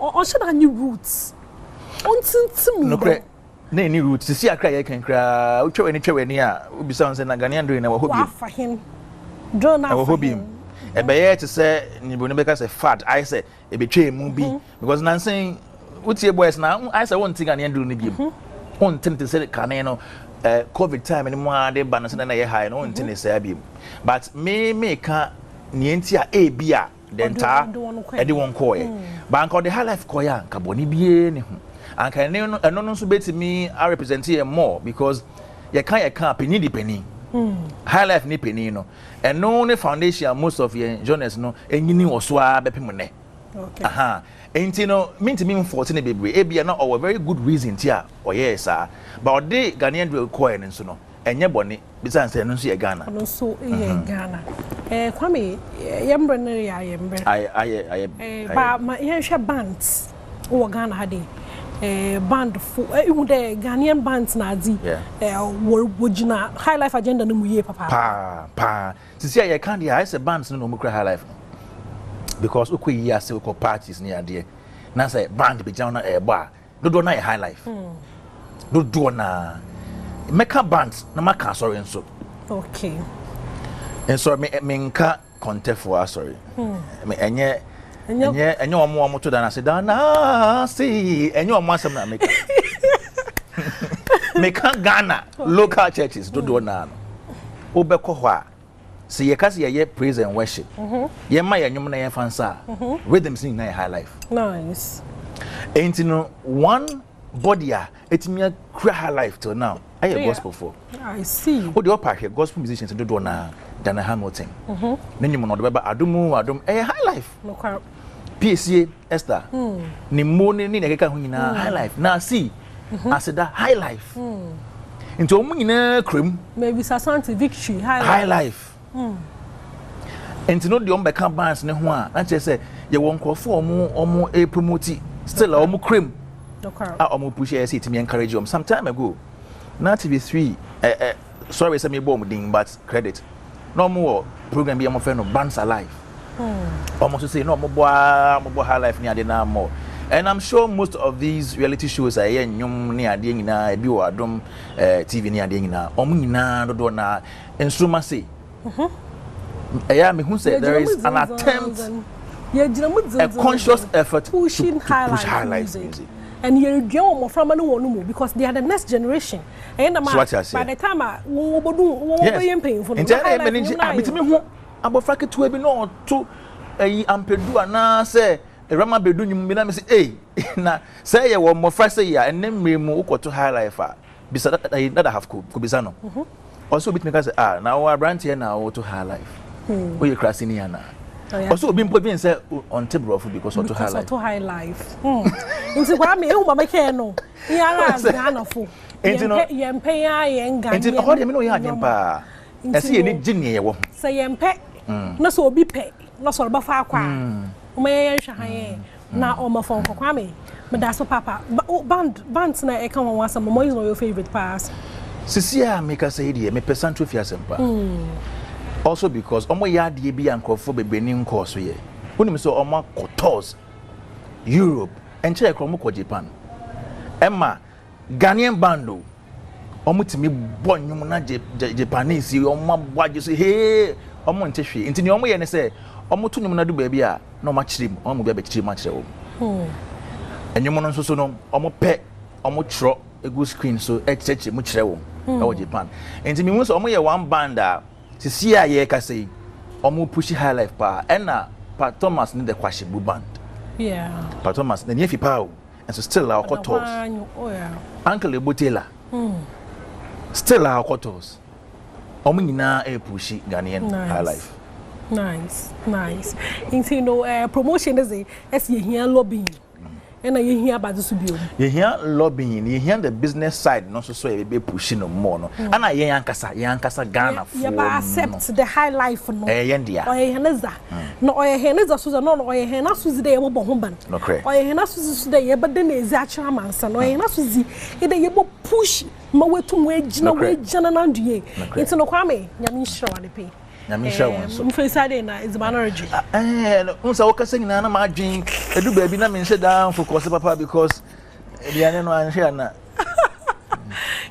S15: on should have new roots on to me
S16: no na any roots see akra ye kan kra utwe ni a obi sound say na Ghanaian do na wo hobi
S15: afa him do na
S16: wo hobi e be ye to say ni bo no be ka say fat I say e be twa mu bi because nan saying utie boys na I say won think Ghanaian do no bi on tin to say Ghanaian no COVID time ni mo ade ba no say na ye high no on tin say bi but me ka ni enti a bia denta e de won ko ye ba nka the high life ko ya nka boni bie ni ho anka eno no so betimi I represent here more because ye can penny di penny high life ni penny no eno ne foundation most of your journalists no enyini oso a bepem ne okay enti no mintimi 14 bebre ebia na or very good reason tia or yes but the Ghanaian drill coin nso no enye bone bisan say no so ye Ghana
S15: no so ye Ghana kwame yembre na ya yembre ba ma ye hwe bands o Ghana hade band for even the Ghanaian bands na adi wojina high life agenda no mu ye
S16: pa sisi ye kan dia I say bands no mu kra high life because ukwe year say ukọ parties near there na say band be down na eba do na high life do na meka bands na maka sorry nso
S15: okay
S16: and so me nka contest for sorry me enye omo to na say na see enye omo asem na meka meka Ghana local churches do na no obekọ ho a see ye kasi ye praise and worship ye ma ye nyum na ye fansa rhythm sing na high life
S15: nice
S16: ain't no one body a etimi cry high life till now I gospel for.
S15: I see.
S16: What the upper here gospel musicians do do na Dana Hamilton. Then you know the Adom high life.
S15: No
S16: PCA Esther. Ni money ni nekeka hu nyina high life. Na see as that high life. Into omu nyina krim.
S15: Maybe Sasanti Victory
S16: high life. Into no the ombeka bands ne ho a na che say ye won krofo omu e promote still omu krim. Omu push e say to encourage them some time ago. Na TV3 sorry say me bomb ding but credit. No more program be am friend no bands alive. Almost say no mo high life ni ade na more. And I'm sure most of these reality shows are here nyom ni ade nyina e bi wo Adom TV ni ade nyina omu nyina do na instrument say yeah me who say there is an attempt a conscious effort to push high life music.
S15: And you're doing from anyone because they are the next generation. And by the time we will paying for
S16: the abofrake to ebi no to ampedu na say rama bedu nyum bi na me say eh na say ye wo mofra say ya enne mmemu ukoto high life a bisa that have ko bisa no also bit me ka say na our brand here na wo to high life we crashing here na also obi mpo bi say on table of because to high life
S15: to high life nti kwa me ehuma make no yara ganafo yempe ya yenga
S16: nti ho de me no ya nyempa ese ye ni gine ye wo
S15: say yempe na so obi pe na so ba fa akwa o me yen hwahan na o ma fon kokwa me da so papa band na e kan won asem mo is your favorite pass
S16: sisia make us say dey me person to fi asempa also because omo ya de bi ankofo bebeni nko so ye unim so omo kotos Europe and che ekro mo ko Japan emma Ghanaian bando omo timi bonyum na Japanese omo bwaje so hey omo nte hwe nti ne omo ye ne se omo to nyum na do ba bia na omo kyerem omo bia be kyerem akyere wo enyum no so no omo pe omo tro egu screen so echeche mu kyere wo na Japan nti mi hu so omo ye one band a sisi a ye ka sei omo push high life pa na Pa Thomas ni the Kwashibu band Pa Thomas na nie fi pa o and so still our quarters Uncle Ebotela still our quarters omo nyina e push Ghanaian high life
S15: nice you know promotion is ye here lobbying and ye here about this bio
S16: ye here lobbying ye here the business side no so e be pushing no more no ana ye yankasa Ghana for
S15: ye ba accept the high life no
S16: ye ndia
S15: oye heneza no oye heneza so no oye hena so zi de ye bo ho ban oye hena so de ye ba de na ezi achira mansa no oye hena so zi e de ye bo push ma wetum we gina na ndue into no kwame nyame nhira wa de pe
S16: Nyamisha wonso
S15: mfesade na is energy
S16: unsa wokasa nyina na ma dwen edu ba bi na me nse down focus papa because biane no anhwe na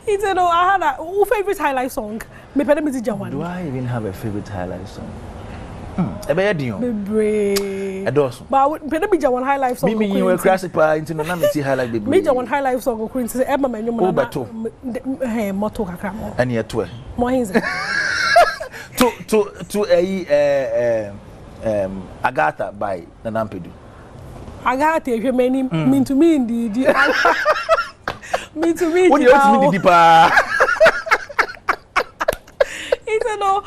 S15: it's no I had a favorite highlight song me pede me Jawan.
S16: Do I even have a favorite highlight song ebe yedin
S15: bebre
S16: edoso
S15: ba pede me Jawan highlight song
S16: me you classic pa into na me ti highlight bebre
S15: me Jawan highlight song ko into e ma menwom na moto kakra mo
S16: ani eto
S15: mo hinze
S16: to Agatha by Nanampedu.
S15: Agatha ehwemani mean to me indeed. Me to me.
S16: What do you want to pa?
S15: It's no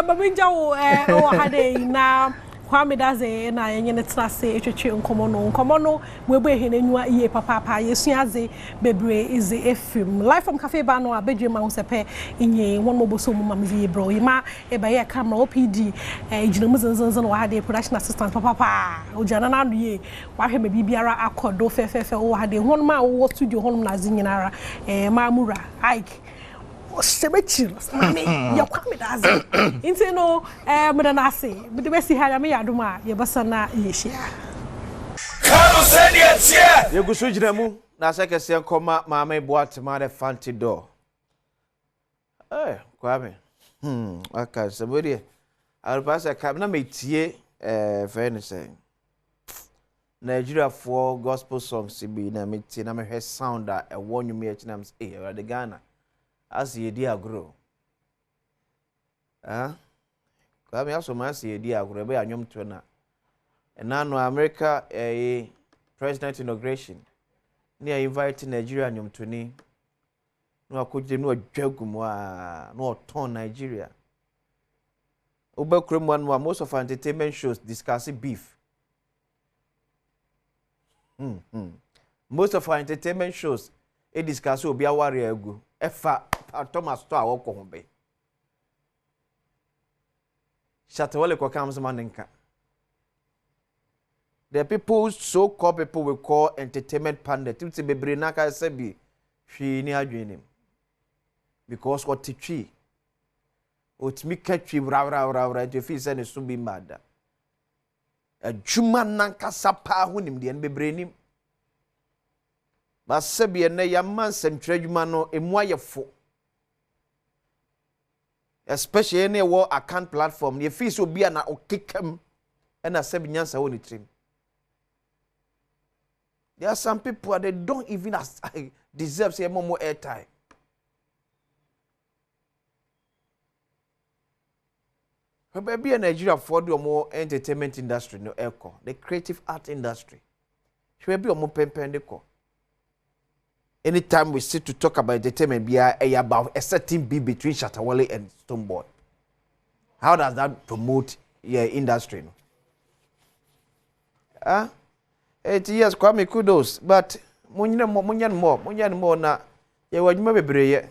S15: babi jawo o hade na kwame daze na yenye ne trase etwetwe nkomo no webo ehenenua iye papa yesuaze bebre is a film live from cafe bar no abedwe ma husepe inye won mo boso mu mamzi bro yima e ba ye camera opd ejinamu zanzanzan wa hade production assistant papa ojana na aduye wa hwe me bibiara akodo fefefe o hade won ma wo studio honum na zinyinara mamura Ike Sebechiros, mami, ya kwame daze. Inte no, medanase. Bidi besi haya me yaduma, ye basana yeshia.
S17: Kanu seni etie. Ye gusu jinemu, na seke se nkoma mama boate ma de fanti do. Kwame. Aka sebodi. Alpasa kam na metie fene say. Nigeria for gospel songs bi na metie na me hwe sound a wonyu me echi na me say the Ghana. As ye di agro. Kwame aso ma as ye di agro be anyom to na. Na no America president inauguration. Ni invite Nigeria anyom to ni. no akogye no adwagumu no ton Nigeria Obekremwan most of our entertainment shows discussing beef. Most of our entertainment shows discuss obi aware egu. Efa Thomas to awo ko be. Shatawale ko comes maninka. The people so-called people we call entertainment pundit. It's bebre naka sebi hwi ni adwenim. Because what teach otimi katwi ra to fi se ne so bi mada adwuma nankasa pa ho nim de bebrenim ba se bi ne yamman semtwa adwuma no emu ayefo especially ne wo account platform ne fi so bi na okekam na se bi nyansa wo ni trim. There are some people they don't even deserve say more airtime. Maybe in Nigeria for the more entertainment industry no echo, the creative art industry. Should be more pendeko. Anytime we sit to talk about entertainment, be about a certain beef between Shatawale and Stonebwoy. How does that promote your industry? 8 years, Kwame kudos, but munyan more na ye wajuma bebreye.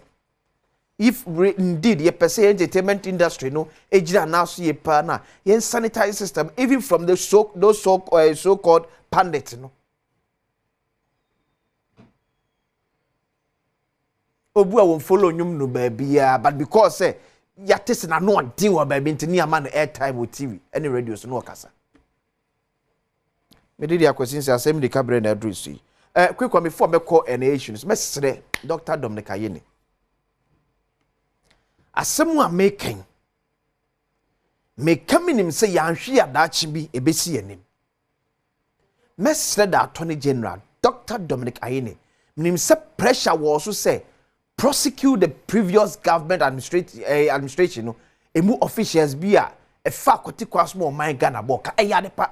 S17: If indeed ye per se entertainment industry no ejira now so ye pa na ye sanitize system even from the those so-called pundits no obu a won follow nyum no baabia but because say ya tese na no din wo baabi ntini ama no airtime with TV any radio so no okasa me did question say asem de cabinet na address yi quick one before me call nations mesre Dr. Dominic Ayeni asemu a making minim say yanhwe adachi bi ebesi yanim mesre da attorney general Dr. Dominic Ayeni minim say pressure was to say prosecute the previous government administration no emu officials bi a efa kwoti kwasmo man Ghana boka eyade pa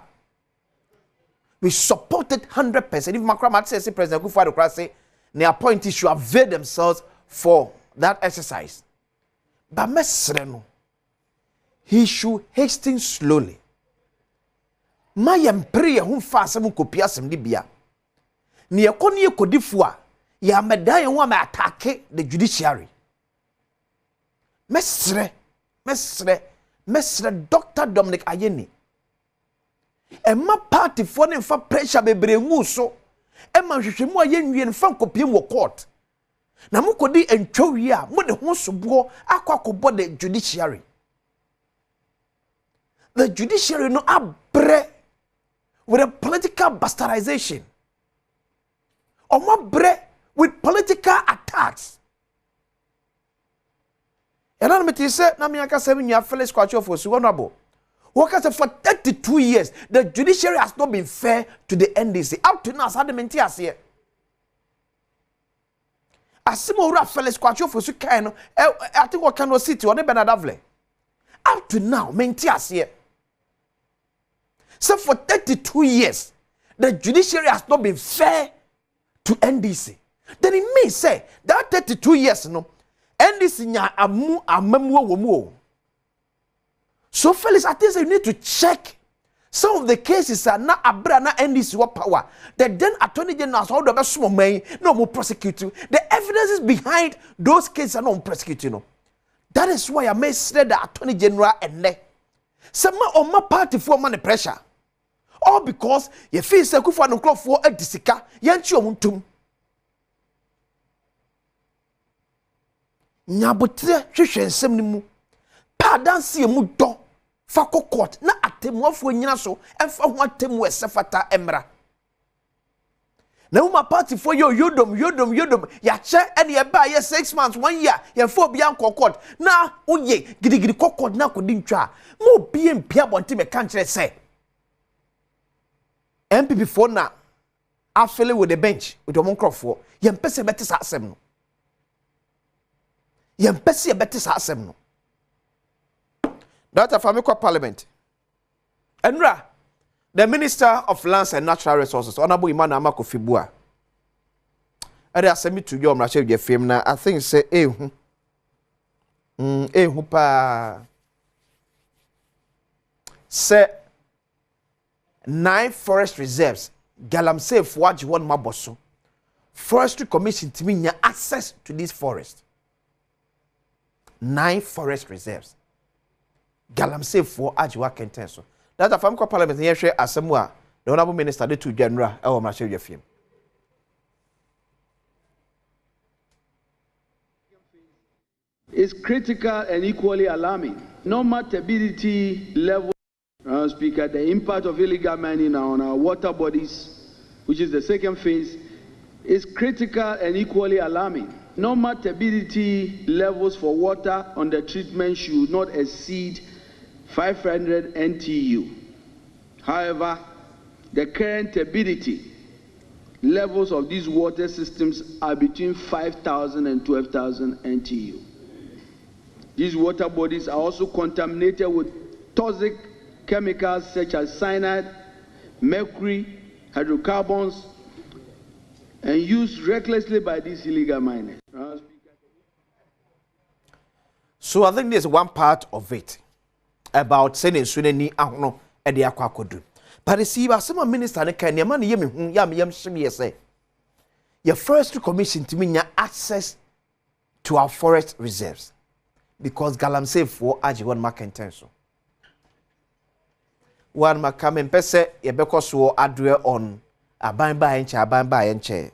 S17: we supported 100%. If Macron says President Akufo Addo say the appointees should avail themselves for that exercise. But Mesreno, he should hasten slowly. My employer who fast some copia some libya. Near Konya Kodifua, ya medaya wa ma attack the judiciary. Mesre Dr. Dominic Ayeni. Emma party for them for pressure bebre ngu so emma hwehwemu aye nwie nfa nkopiem wo court na mukodi entwowi a mo de ho sobo akwakobo the judiciary no abre with a political bastardization omo with political attacks ena me ti se na me aka se nwa Felix Kwacho for su honorable. For 32 years, the judiciary has not been fair to the NDC. Up to now, as here. Asimo Felix Kwacho for Sukano, I think what can city on the Benadavle. Up to now, Mentias here. So for 32 years, the judiciary has not been fair to NDC. Then it means say that 32 years, no, NDC nya amamu womu. So, Felix, I think you need to check some of the cases are not abra na NDC what power. The then Attorney General has all the best money, no more prosecuting. The evidences behind those cases are not prosecuting. No. That is why I may say the Attorney General and ne. Some on my party for money pressure. All because you feel say Akufo Addo for a disika, yanchi omuntum. Nyabotre hwehwe nsem ni mu. Pa danse mu do. Fako court na atemu afo nyina so emfa ho atemu esefata emra na uma party for yodom ya che ene ye ba ye 6 months 1 year ye fo bia nko court na oye gidigidi court na kodi ntwa mo bia mpia bonte me kan kire se MPP for na afele with the bench with omon crofo ye mpese beti sa asem no ye mpese beti sa asem no Dr. Famikwa Parliament. Enra, the Minister of Lands and Natural Resources, Honorable Imana Amakofibua, ade asemi to your mra hye fam na I think say ehu ehu pa say 9 forest reserves galamsey fo age won maboso forestry commission timi nya access to this forest 9 forest reserves galamsey fo age wa kenten so that afam ko parliament ye hwe asemu a the honorable minister de to general e wo mra hye fam
S18: is critical and equally alarming. Normal turbidity level, Speaker, the impact of illegal mining on our water bodies, which is the second phase, is critical and equally alarming. Normal turbidity levels for water on the treatment should not exceed 500 NTU. However, the current turbidity levels of these water systems are between 5,000 and 12,000 NTU. These water bodies are also contaminated with toxic chemicals such as cyanide, mercury, hydrocarbons, and used recklessly by these illegal miners.
S17: So I think there's one part of it about sending Sunani ahono e de akwakodu. But see, some minister ne kan yama ne yemi yam shimi say. Your first commission to me access to our forest reserves. Because galamsey for age one mark intention. One mark come and pese ye because so adwe on aban ba enche.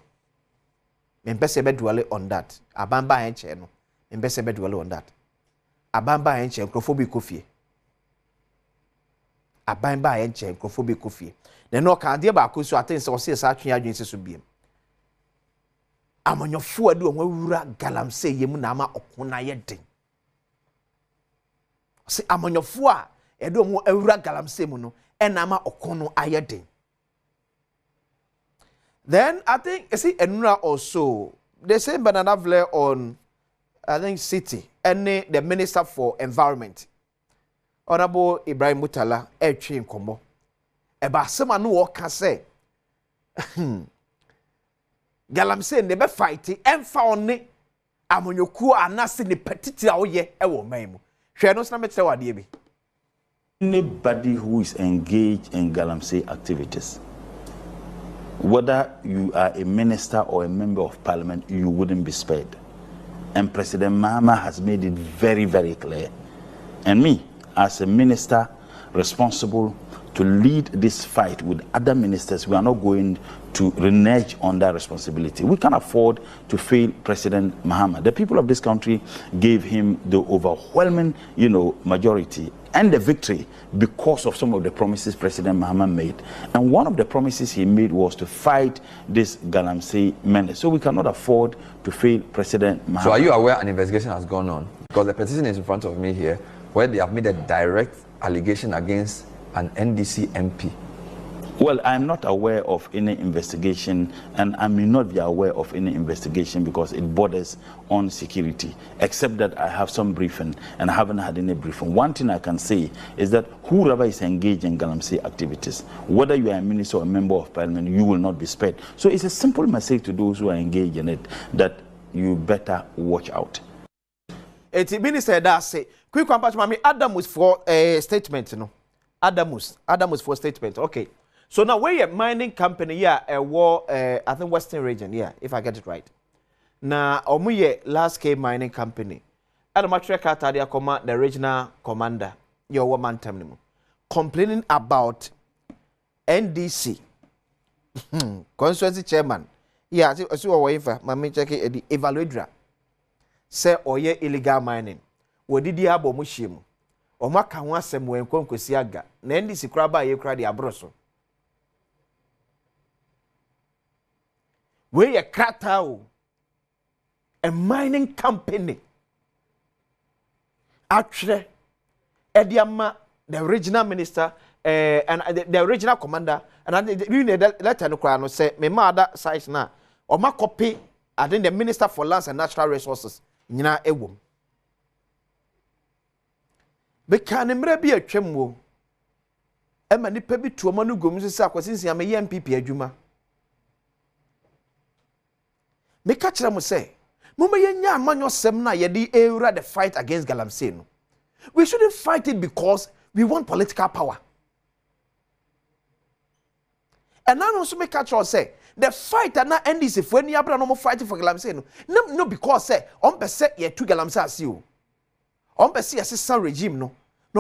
S17: Men pese be dwell on that. Aban ba enche no. Men pese be dwell on that. Aban ba enche nkrofo kofie. Aban ba enche nkrofo kofie. Den no kan de ba ko so aten se o se sa atwe adwen se so biem. Amanyofo ade o wura galamsey yemu na ama okona ye den. Se amanyofo a edo mo awura galamsey mu no enama okono ayeden. Then I think you see enura also the same banana vle on I think city and the minister for environment Honorable Ibrahim Mutala etwe nkomo eba sema no wo ka say galamsey ne be fight emfa one amanyoku anase ne petiti a wo ye e wo man mu.
S19: Anybody who is engaged in galamsey activities, whether you are a minister or a member of parliament, you wouldn't be spared. And President Mahama has made it very, very clear. And me, as a minister responsible to lead this fight with other ministers, we are not going to renege on that responsibility. We can't afford to fail President Mahama. The people of this country gave him the overwhelming, majority and the victory because of some of the promises President Mahama made. And one of the promises he made was to fight this galamsey menace. So we cannot afford to fail President Mahama.
S20: So are you aware an investigation has gone on? Because the petition is in front of me here, where they have made a direct allegation against an NDC MP.
S19: Well, I'm not aware of any investigation, and I may not be aware of any investigation because it borders on security, except that I have some briefing, and I haven't had any briefing. One thing I can say is that whoever is engaged in galamsey activities, whether you are a minister or a member of parliament, you will not be spared. So it's a simple message to those who are engaged in it that you better watch out.
S17: It's minister that say, quick one, Mami, Adam was for a statement, Adam was for a statement. Okay. So now we're a mining company, a war, I think Western region, if I get it right. Now, omuye last scale mining company. And I'm actually the regional commander, your woman terminal, complaining about NDC, constituency chairman. I see what for my check the evaluator. Say oye illegal mining. What did you have mushim? O maka ho asem wen kwankwasi aga na NDC kura ba ye kura de abroso we ye krata a mining company actually Ediama the regional minister and the original commander and the letter no kura no say me ma ada size na o ma copy I think the minister for lands and natural resources nyina ewom Bekane mre bi atwam wo ema nipa bi tuoma no gom sisi akwasinsia me MPP adwuma me catch them say, Mumba yenya manyo semna yedi era the fight against Galamsey no. We shouldn't fight it because we want political power. And now also make catch us say the fight and not end this if when you are no more fighting for Galamsey no because say on be say ye two Galamsey as you. On be see assistant regime no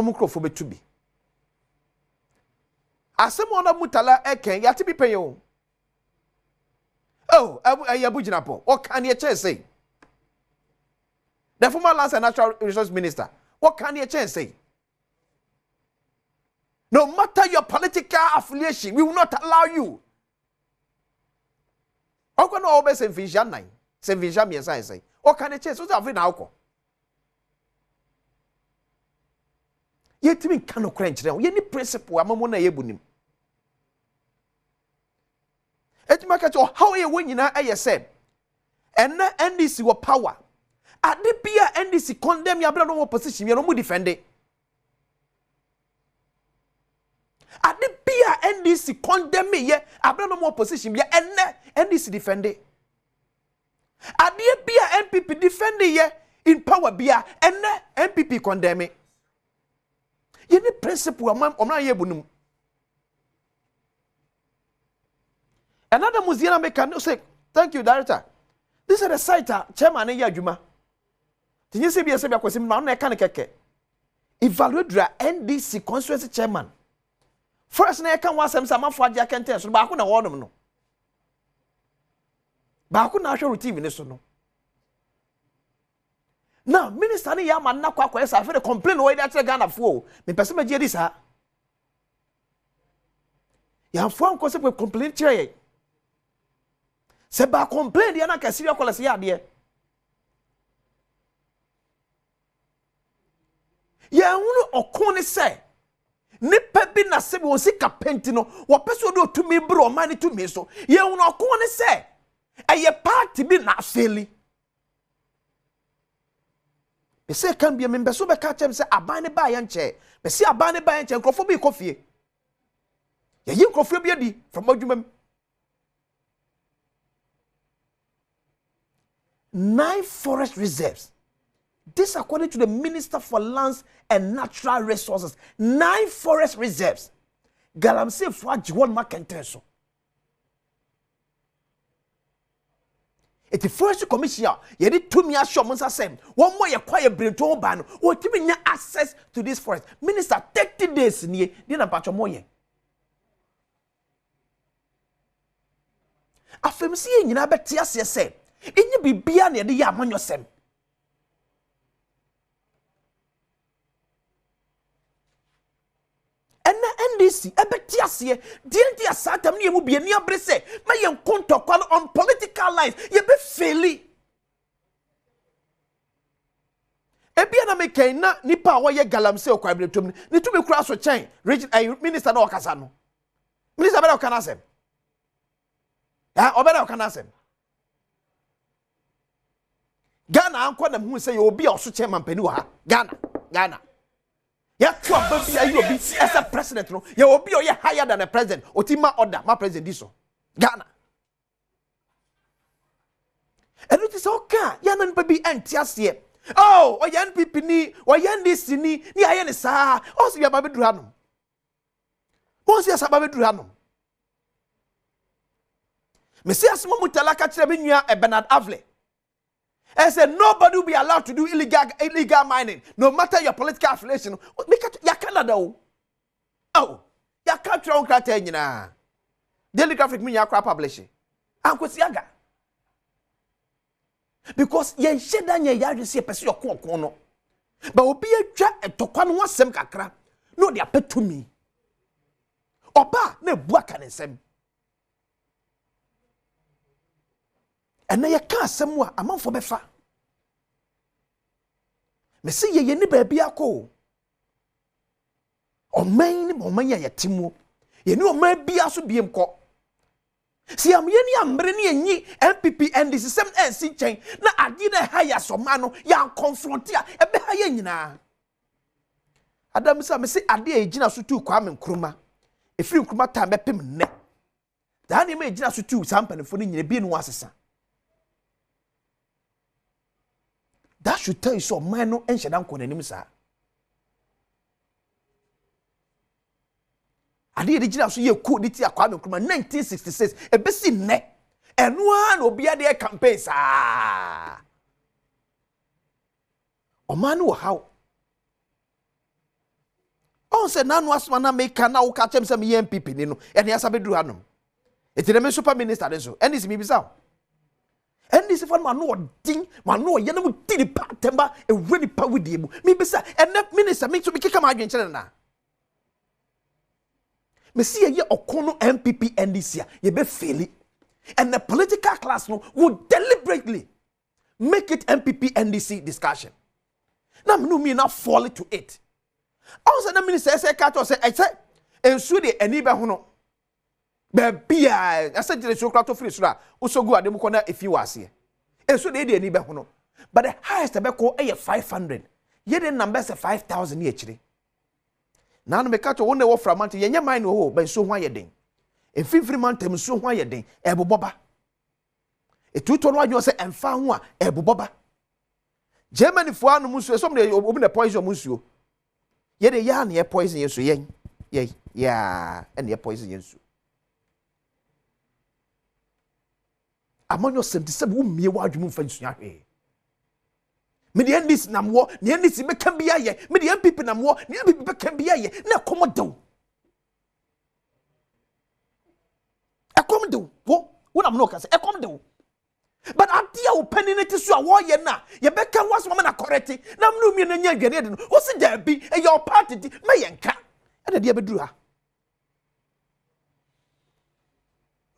S17: more crofo to be. Asem ona mutala eken yati bi penyo. Oh, Abu Jinapo. What can you say? The former Lands and Natural Resource Minister. What can you say? No matter your political affiliation, we will not allow you. How can all be Saint Vincent 9? Saint Vincent, yes, I say. What can you say? What's happening now? Yet, me cannot crunch now. You need principle. I'm on a yebunim. How you win, I said, and NDC were power. At the peer NDC condemn your brother opposition, you don't defend it. At the peer NDC condemn me, yeah, I brought no more opposition, yeah, and NDC defend it. At the peer MPP defend it, yeah, in power, beer, and MPP condemn it. You need principle, I'm not able. Another museum maker say, thank you, director. This is the site, chairman and Yajuma. Did you see me as a question? Man, I can't get evaluate the NDC constituency chairman. First, I can't want some for the can tell, so Bakuna warn them. No Bakuna show routine in this. No. Now, Minister Yaman Nakwa, I feel a complaint away that's a Ghana for me. Person, my this, ha. You have one concept with complaint. Se ba complain dia na kasi ya kwala se ya de ya hunu okon se nipa bi na se bi won sika penti no wo peso do tumi bro mani tumi so ya hunu okon se eye party bi na feli be se kan bi membe so be ka chem se aban ne ba ya nche be se aban ne ba ya nche nkrofo bi kofie ya yi nkrofo bi adi from adwumam 9 forest reserves. This according to the Minister for Lands and Natural Resources. 9 forest reserves. Galamsey for Jiwon Makentenso. It's the first commission. You did 2 years short months asem. One more you quiet brain to ban. What giving you access to this forest? Minister 30 days near dinner patch more. Afem see you na betia say. Inye bibia na de ya amanyosem. Ena NDC ebeti ase die asatam ne mu bia ni abrese ma ye kontokwa on political lines ye be faili. Ebia na meken na nipa wo ye Galamsey okwabretom ni tumi kura so chen minister na okasa no. Minister bere okana asem. Ya obere okana asem. Ghana anko na hu say obi oso chairman pani wa Ghana ya tu ababi ayi obi as a president no ya obi oye higher than a president otima order ma president diso Ghana and it is okay ya na npa bi entiase oh o ya NPP ni o ya NDC ni aye ne saa o so ya babeduru hanom o so ya sababeduru hanom me say asmo mutala ka kire be nua Bernard Avle. I said nobody will be allowed to do illegal mining, no matter your political affiliation. Ya Canada. Oh, ya can't try on Cratena. Daily Graphic mean ya crap publishing. Uncle Siaga. Because yen shedan ye ya see a person your corner. But will be a chat and to one was some kakra. No, they are pet to me. Oba, ne buakan and sem. And now you can't somewhere among for befa. Me see ye ni baby ako. O man ya timu. Ye ni o man bia so biem ko. Si am ye ni ambre ni enyi MPP NDC sem NC chen na adi na haya so mano ya confrontia e be haya nyina. Adam say me see ade e gina so tu Kwame Nkrumah. E free Nkrumah time be pem ne. Da na me gina so tu sampanefo ni nyina bi no asesa.
S6: That should tell you so man no enhye dan ko nanim sa. Ade de gina so ye ko de ti akwa me kuma 1966 e besi nne. Eno a na obi ade campaign sa. O man wo how. On se nanu asma na make na wo ka chem se me MPP ni no. Ene asa beduru hanom. Eti na me super minister den so. Eni si mi bisa. Eni si fa ma no odin, ma no ye na mu ti di patemba e ready pa with mu. Mi bisa ene minister me so me keka ma adwen kire na. Me see ye okono MPP NDC ye be fail. And the political class no would deliberately make it MPP NDC discussion. Now me not fall to it. Also the minister say kato say I say ensu de eni be ho no. Be bia I said the so krato free so so go adem ko na efi wase. Ensu de eni be ho no. But the highest be ko 500. Ye the number say 5,000 ye chire. Now no me kato won dey wo framant ye nya mine ho be so ho ayeden. E fifiri mantem so ho ayeden e boboba. E tuto no adwo say emfa ho a e boboba. Germany fo anu musuo some dey obi na poison musuo. Ye de ya na ye poison yeso yen. Yeah, and ye poison yeso. Amonyo 77 wo mie wa adwum fa nsua hwe. Me de ndis namwo, ne ndis be kan bia ye. Me de MPP namwo, ne MPP be kan bia ye. Na komodo. Ekomdo. Wo na mno ka se ekomdo. But adia wo peninity so a wo ye na ye be kan was mama na correct na mnu mi na nya gane de no wo se da bi e your party di me ye nka e da dia beduru ha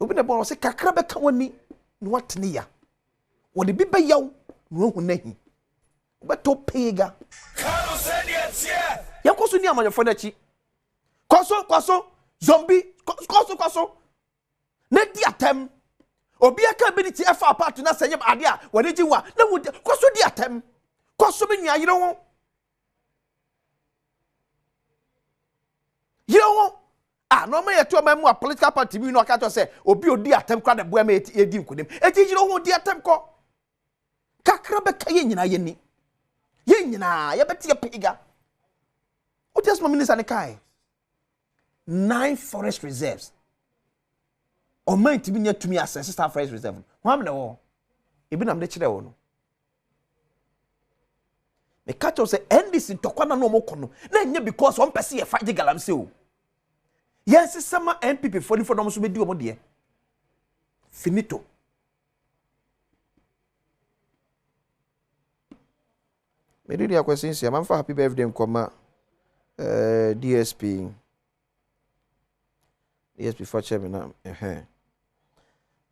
S6: obi na bon wo se kakra be kan woni no watne ya wo de bi be yaw no hu na hi be to pega kano se dia tie ya koso ni amanyofo na chi koso zombie koso na dia tem obi aka ability efa apart na sanye ade a wode ji wa na wo kwaso di atem kwaso be nwa yire ho no me yeto ma political party bi no aka to say obi odi atem kwa de boa ma edi nkunim eti yire ho di atem ko kakra be ka ye nyina ye beti ye piga o just my minister ne kai 9 forest reserves. O man to be near to me as Star Forest Reserve. Why am I? Even I'm the children. No. The catch say NDC to kwana no more kono. Na because one person ye fight the galamse o. Yes, some MPP for them so be do mo de. Finito. Me do the question say man for happy birthday nkoma DSP for chairman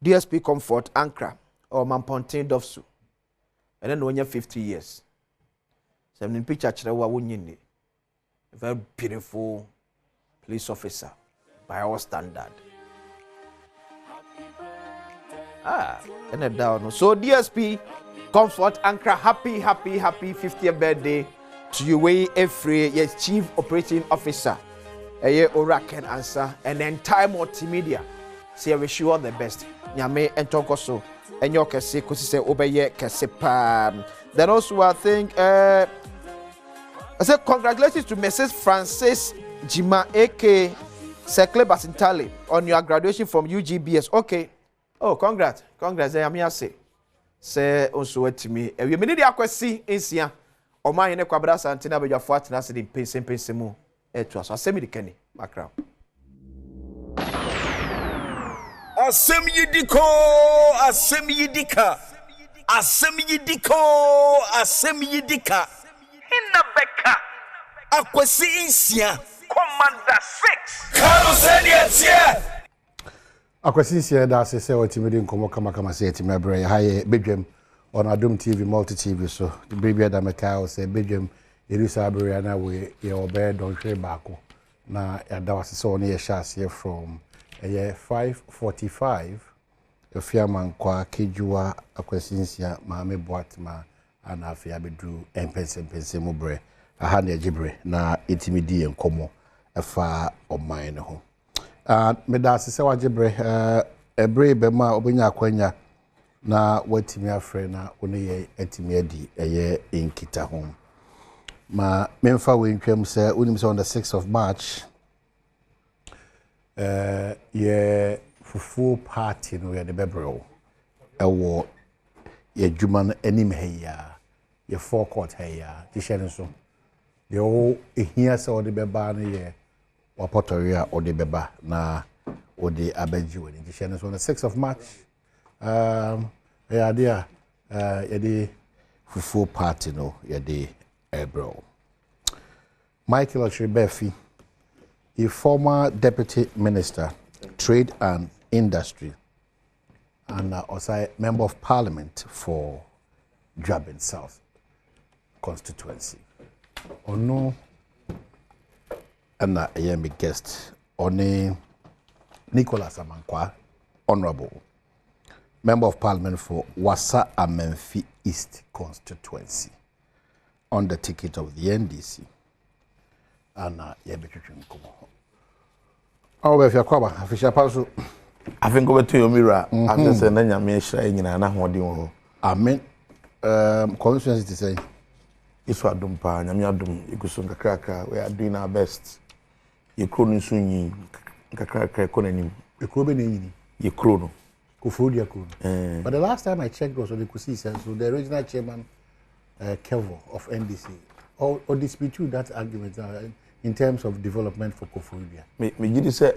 S6: DSP Comfort Ankara or Mampontin Dofsu. And then when you're 50 years. So I'm in picture wa wunyini. A very beautiful police officer by our standard. And then down. So DSP Comfort Ankara, happy 50th birthday to you, Efre, yes, Chief Operating Officer. Ora can answer and the entire multimedia. Say I wish you all the best. Nyame entoko so. Enyo kese kusi se obeye kese pam. Then also I think I say congratulations to Mrs. Frances Jima AK Sekle Basintale on your graduation from UGBS. Okay. Oh, congrats. I'm here say. Say also to me. We many dey akwesi ensia. O man ye ne kwabra santina be jafo atena se dey pense mu. So asemi di keni background.
S21: Asemi yidiko, asemi yidika. Asemi yidika. Hinna beka. Akwesi insia. Commander 6. Kano sediatie.
S1: Akwesi insia da se otimidi nkomo kama se etimebre haye Badwam on Adom TV multi TV so the baby da meka say Badwam Elisa Aburiana we your bed don't share back na that was so near shas here from a year 5:45 Fiaman kwa Kejua Akwesinsia Mame Boatma and Afia Bedru Empense Mubre a hand jibre na etimidi enkomo efa o mine ho. Meda se wa jibre ebre be ma obenya kwanya na watimi afre na one ye atimi adi eye inkita ho ma memfa we ntwam se unim se on the 6th of March ye fufu party no ye de bebro ewo ye dwuma no anim heya ye forecourt heya ti hye so ye o ehia se ode beba no ye wapotori a ode beba na ode abaji woni ti hye so on the 6th of March yeah dia yedi fufu party no yedi ebro Michael Ochrebefi, a former deputy minister trade and industry and also member of parliament for Jabin South constituency ono and a yemi guest oni Nicholas Amankwa, honorable member of parliament for Wasa Amenfi East constituency on the ticket of the NDC. And yebetwetwe nkomo. Awo be kwaba afisha paso.
S3: Afinko beto yomira afese na nyame hira nyina na hoden ho.
S1: Amen. Constituency to say
S3: Isu adom pa nyame adom iguso nkakrakra we are doing our best. Ye kro no nso nyi nkakrakra ekonanim.
S1: E kro be na nyini.
S3: Ye kro no.
S1: Kofodia kro. But the last time I checked was on the Kusi so the original chairman Kevo of NDC or dispute that argument in terms of development for Kofodia.
S3: Me gidi say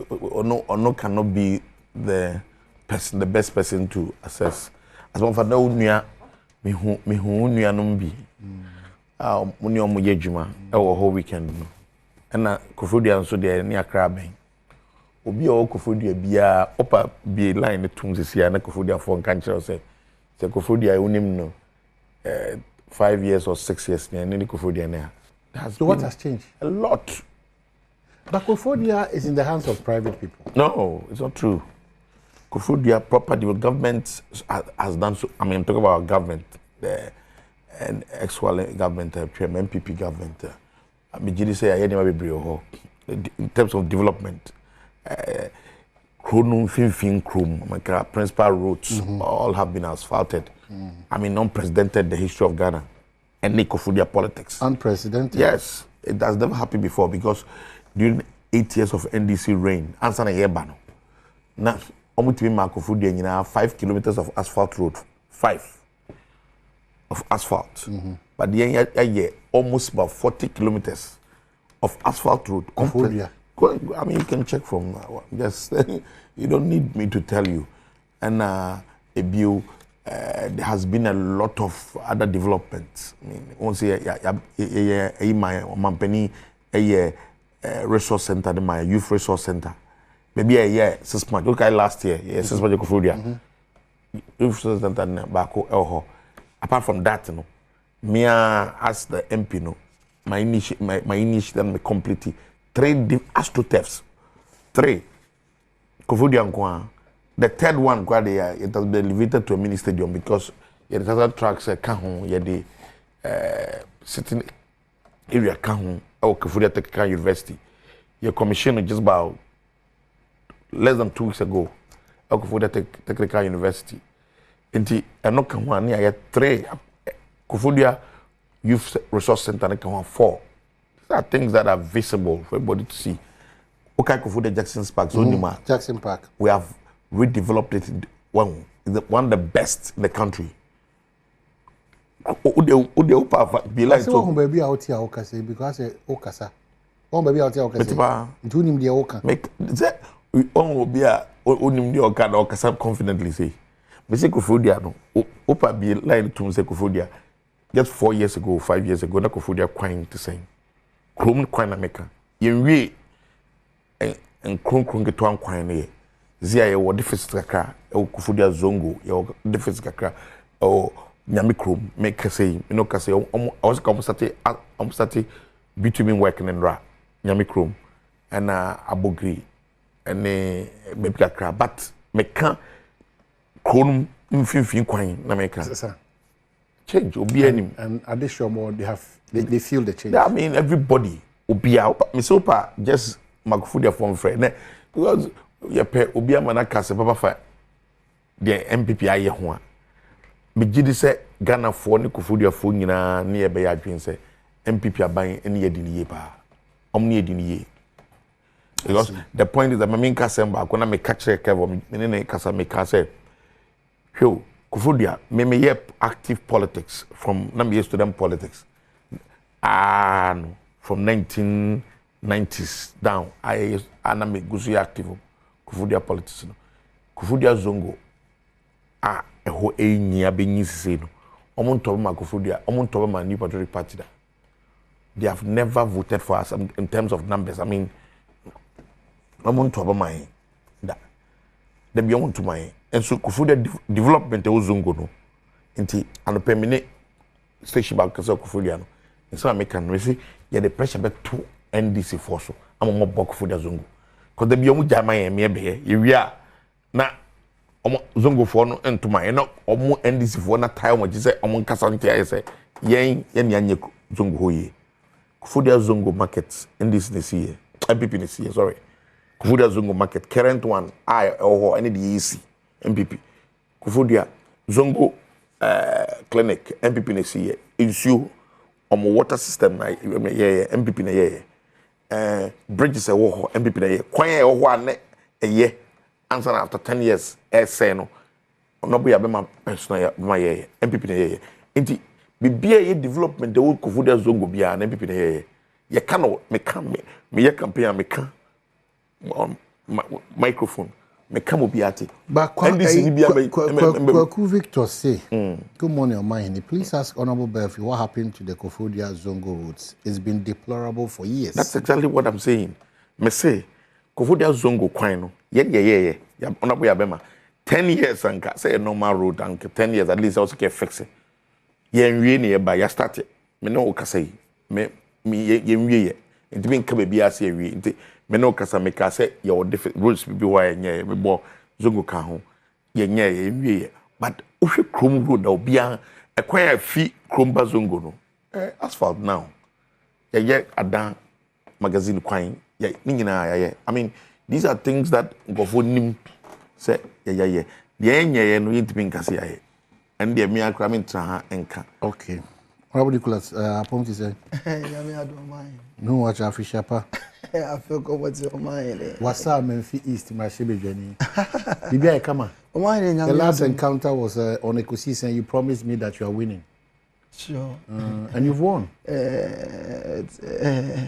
S3: ono cannot be the best person to assess. As one for na unua me hu unua no bi. Muni omo ye dwuma e wo whole weekend no. Na Kofodia nso de ne akra ben. Obi o Kofodia bia opa bi line tum sisia na Kofodia for nkan kire say Kofodia unim no 5 years or 6 years in Kofodia.
S1: So what has changed?
S3: A lot.
S1: But Kofodia is in the hands of private people.
S3: No, it's not true. Kofodia property government has done so. I mean, I'm talking about government, and actual government, MPP government. I mean, say I in terms of development. Principal roads all have been asphalted. I mean, unprecedented the history of Ghana and Kofodia politics.
S1: Unprecedented?
S3: Yes. It has never happened before because during 8 years of NDC reign, answer na yebano. Now, Kofodia 5 kilometers of asphalt road. 5 of asphalt. But the year almost about 40 kilometers of asphalt road.
S1: Kofodia.
S3: I mean, you can check from just you don't need me to tell you. And there has been a lot of other developments. I mean, once my company a resource center, my youth resource center. Maybe a year 6 months. Okay, last year, 6 months Kofodia. Youth resource center Bako Elho. Apart from that, you know, me as the MP, no, my initiative me completely 3 astrothefts. 3. Kofodia. The third one, it has been elevated to a mini stadium because it has other tracks. The sitting area Kofodia Technical University. Your commission just about less than 2 weeks ago. Kofodia Technical University. Inti eno kan ni aye 3 Kofodia Youth Resource Center kan 4. These are things that are visible for everybody to see. Okay, Kofodia Jackson's Park,
S1: Jackson Park.
S3: We have redeveloped it. One of the best in the country.
S1: Be like to baby out here okase because okasa. One baby out here okase. Ntu nim dia oka.
S3: Make that we on be a onim dia okasa confidently say. Me say Kofodia no. Opa be like to say Kofodia. Just 4 years ago, 5 years ago, na Kofodia kwan to say. Krom kwan na meka. Yenwie en kron get one kwan na ye. Zia ye wo deficit kakra. E Kofodia zongo ye wo deficit kakra. O nyame krom make say, you know, kase also come start between working and ra. Nyame krom and abogri and maybe kakra but meka kron mfimfin kwan na meka. Change obi anim
S1: and additional they feel the change.
S3: I mean everybody obi me so pa just Kofodia form friend because you pay obi amana kase papa fa the MPP aye ho a me gidi se Ghana fo ne Kufudia fo nyina ne ye be ya adwen se MPP aban ne ye di ne ye pa omne ye di ne ye because the point is that me kasem ba ko na me catch kevo me ne kasa me kasa hwo Kufudia me ye active politics from na me student politics no from 1990s down I na me gusu active Kufudia politics no Kufudia zongo eho enyia benyi sise no omonto ma Kufudia omonto ma New Patriotic Party da they have never voted for us in terms of numbers. I mean omonto ba mai da they be on to my and so Kufudia development e zongo no nti anopemine station back so Kufudia no so American we see yeah the pressure back to NDC for so am mo bok Kufudia zongo because they be omo jama ye me be ye wi a na omo zongo for no entuma e no omo NDC for na time mo say omo nkasa ntia say yen anye zongo hoye Kufudia zongo market NDC ne see MPP ne see sorry Kufudia zongo market current one or any the EC MPP Kufudia zongo clinic MPP ne see issue omo water system na MPP na ye bridges e wo ho MPP na ye kwan e wo ho ane ye answer after 10 years say no be ma personal ya ma ye MPP na ye nti bibia ye development de wo Kufudia zongo bia na MPP na ye ka no me ye campaign me ka microphone me ka mo biate
S4: but Kwaku Victor say good morning Omahini, please ask Honorable Belfi what happened to the Kufudia zongo roads. It's been deplorable for years.
S3: That's exactly what I'm saying. Me say Kufudia zongo kwan no ye Honorable Yabema 10 years anka say a normal road anka 10 years at least also can fix it ye nwie ne ba ya start me no ka say me ye nwie ye nti me nka bia ase nwie nti me no ka say me ka say ye wo different roads bi wa ye me bo zongo ka ho ye nwie ye but ohwe krom road da obia ekwan afi krom ba zongo no asphalt now ye adan magazine kwan ye ni nyina ye I mean these are things that go for nim say ye the no yintimi nkase ye and the me akra me ntra enka
S4: okay Honorable Nicholas appointees say
S22: Yami Adom mine
S4: no watch official pa
S22: I feel comfortable mine
S4: wasa Memphis East my shebejani bibia e kama
S22: mine
S4: the last encounter was on Ekusi and you promised me that you are winning.
S22: Sure.
S4: And you've won.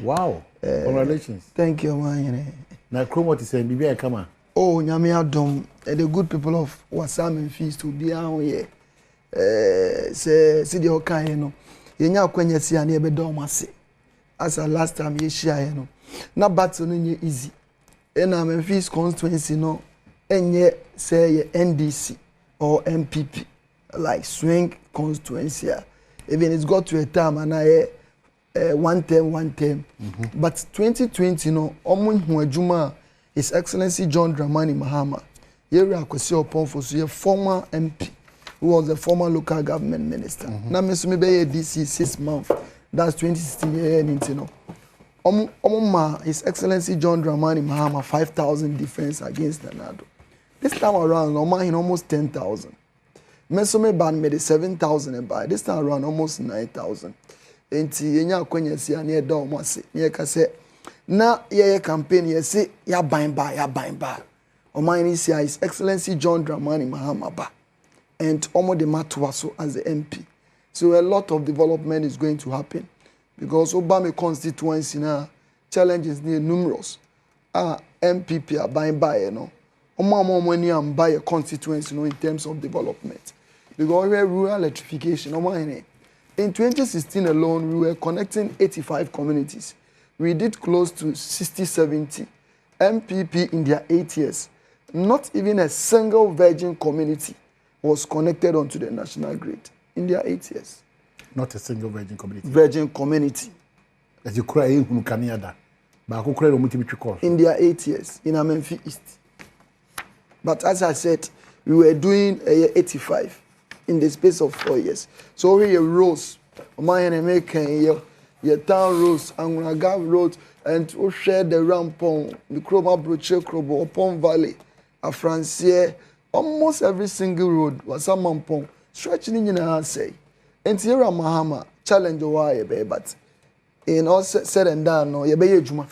S4: Wow. Congratulations.
S22: Thank you, man.
S4: Now, Chrome is saying, Bibi, come on.
S22: Oh, Nyame Adom, the good people of Wasam and Feast to be out here. See the Okai, you know. You know, when you see a neighbor domasi. As a last time you share, you know. Not battling easy. And I'm in Feast constituency, no. And yet, say NDC or MPP, like swing constituency. Even it's got to a time and I one term. But 2020, you know, Juma, His Excellency John Dramani Mahama, here I could see upon for a former MP who was a former local government minister. Now, Mr. Mebe DC 6 months, that's 2016 year, you know. His Excellency John Dramani Mahama 5,000 defense against Nanado. This time around, almost 10,000. Mesome ban made 7,000 and by this time around almost 9,000. Enti yenya kwenye si ane da omase. Nye kase na ye campaign ye say ya buying ba. Omani si His Excellency John Dramani Mahama ba. And omo de matwaso as the MP. So a lot of development is going to happen because Obama constituency na challenges near numerous. MPP are buying by, you know. Omo money am buy a constituency, you know, in terms of development. Because we have rural electrification. In 2016 alone, we were connecting 85 communities. We did close to 60-70 MPP in their 8 years. Not even a single virgin community was connected onto the national grid in their 8 years.
S4: Not a single virgin community.
S22: Virgin community.
S4: As you cry in Canada, but
S22: in their 8 years in Memphis East. But as I said, we were doing 85 in the space of 4 years. So we rose, my American, your town rose, Anguraga road, and we shared the rampon, the Kroma Broche Krobo, Upon Valley, a Francier, almost every single road was a mampong stretching in a say. And Sierra Mahama challenge why be but in all said and done, no, you be juma.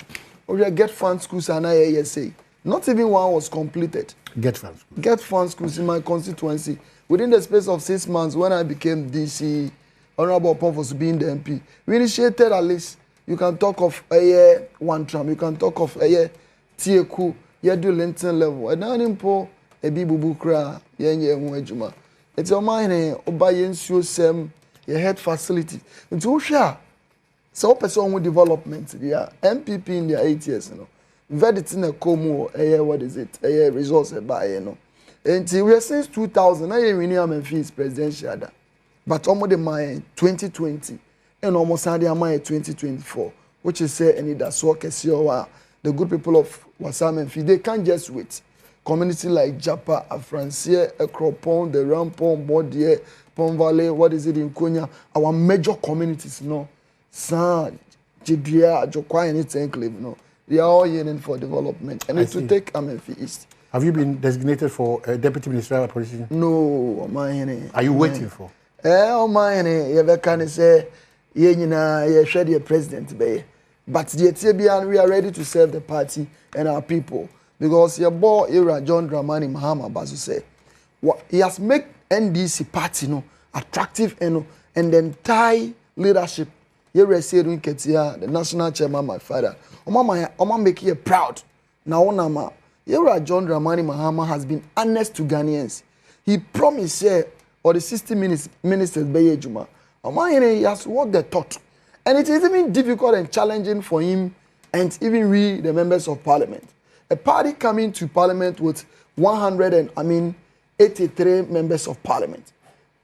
S22: Or you get fund schools and I say. Not even one was completed.
S4: Get fund schools.
S22: Get fund schools in my constituency. Within the space of 6 months, when I became DC, Honorable Purpose being the MP, we initiated at least. You can talk of a year one tram. You can talk of a year Tieku. You do Linton level. And then impo a bibu kra yenye mwejuma. It's your mind. Obayen so sem. Your head facility. Into share. So person with development. Yeah. MPP in their 8 years. You know. Verdict in a como. A year what is it? A year resource by you know. Until we are since 2000. I am fees presidential. But almost my 2020. And almost had their mind 2024, which is say any that's work as the good people of Wasam and Fi, they can't just wait. Community like Japa, Afrancie, Ekropon, the Rampon, Bodier, Pont Valley, what is it in Konya? Our major communities, no, San, Jibia, Jokwa, and its enclave, no, they are all yearning for development, and it's to take Amenfi East.
S4: Have you been designated for a deputy ministerial position?
S22: No, my.
S4: Are you waiting for?
S22: My, you can say. Ye share the president be, but the Ethiopian we are ready to serve the party and our people because your boy era John Dramani Mahama Basu say he has made NDC party no attractive and the entire leadership. You receive Ketia, the national chairman, my father. Oma make you proud. Now onama era John Dramani Mahama has been honest to Ghanaians. He promised or the 60 ministers be Juma. He has walked the talk. And it is even difficult and challenging for him and even we, the members of parliament. A party coming to parliament with 183 members of parliament.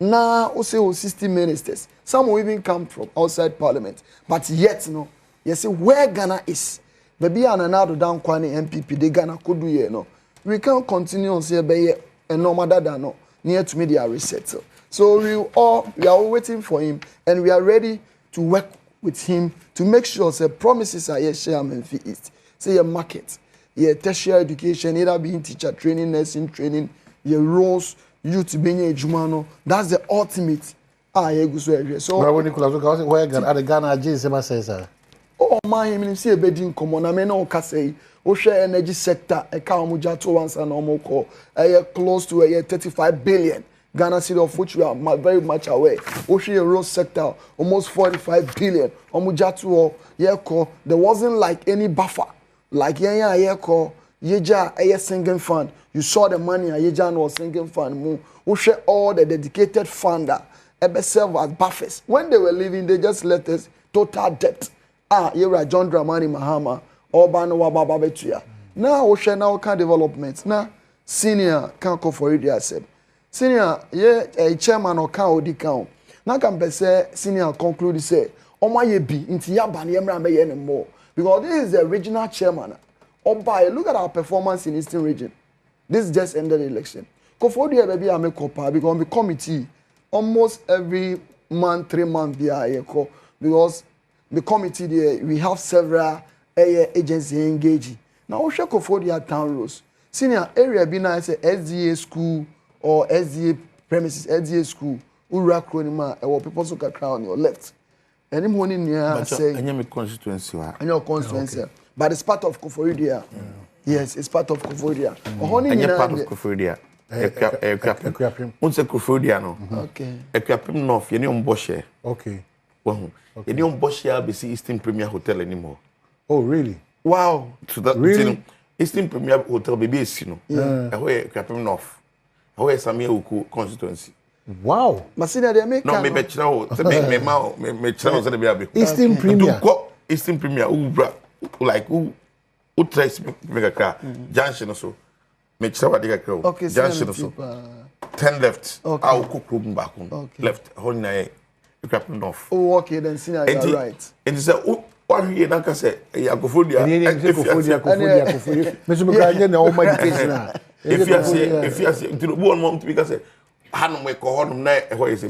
S22: Now, also 60 ministers. Some will even come from outside parliament. But yet, no, you see where Ghana is. Maybe another down Kwani MPP, the Ghana could do you know. We can't continue on say by a normal dada no near to media reset. So we are all waiting for him, and we are ready to work with him to make sure the promises are yes, share and fee it. Say your market, your tertiary education, either being teacher training, nursing training, your roles, youth being a jumano. That's the ultimate. So
S4: where Ghana says
S22: oh my, I mean, see a bedding common. I mean, no say. Share energy sector, a Kamujato once and normal call, close to a 35 billion. Ghana City of which we are very much aware. Ocean road sector, almost 45 billion. Omujatu, there wasn't like any buffer. Like Yeja, a single fund. You saw the money, Yeja was single fund. Ocean all the dedicated funder, ever serve as buffers. When they were leaving, they just let us total debt. You're John Dramani Mahama, Obano Wababetuya. Now, Ocean now can development. Now, senior can't go for it. Senior, a chairman or cow di count. Now can be say senior conclude say, "Oh my ye be into yaban yemra me anymore." Because this is the regional chairman. Look at our performance in Eastern Region. This just ended the election. Kofodia baby I make because the committee almost every month, 3 months because the committee there we have several agencies engaging. Now we share Kofodia town rules. Senior area be nice SDA school. Or SDA premises, SDA school, Ura Kronima, or people so on your left. Any morning near say,
S3: and your constituency,
S22: and your constituency, but it's part of Kofodia. Yes, it's part of Kofodia.
S3: And you're part of Kofodia. Once a Kofodia, no.
S22: Okay.
S3: A Capim North, you're on Boshe.
S4: Okay.
S3: Well, you're on Boshe, BC Eastern Premier Hotel anymore.
S4: Oh, really?
S22: Wow.
S3: So that really? Eastern Premier Hotel, baby, you know. Yeah. Away Capim North. How is Samia Uku constituency?
S4: Wow.
S22: Masina they make
S3: no me betchao me channel say be abi
S4: Eastern Premier
S3: Eastern Premier ubra like who trace me kakra junction so me channel de kakra junction so 10 left au kokro back left hon na e crap off.
S22: Oh okay then senior you are right.
S3: And say one here na ka say Akufo Addo
S4: me so me ka nye na o medication
S3: if you say to one month because say hanum we ko honum na e ho say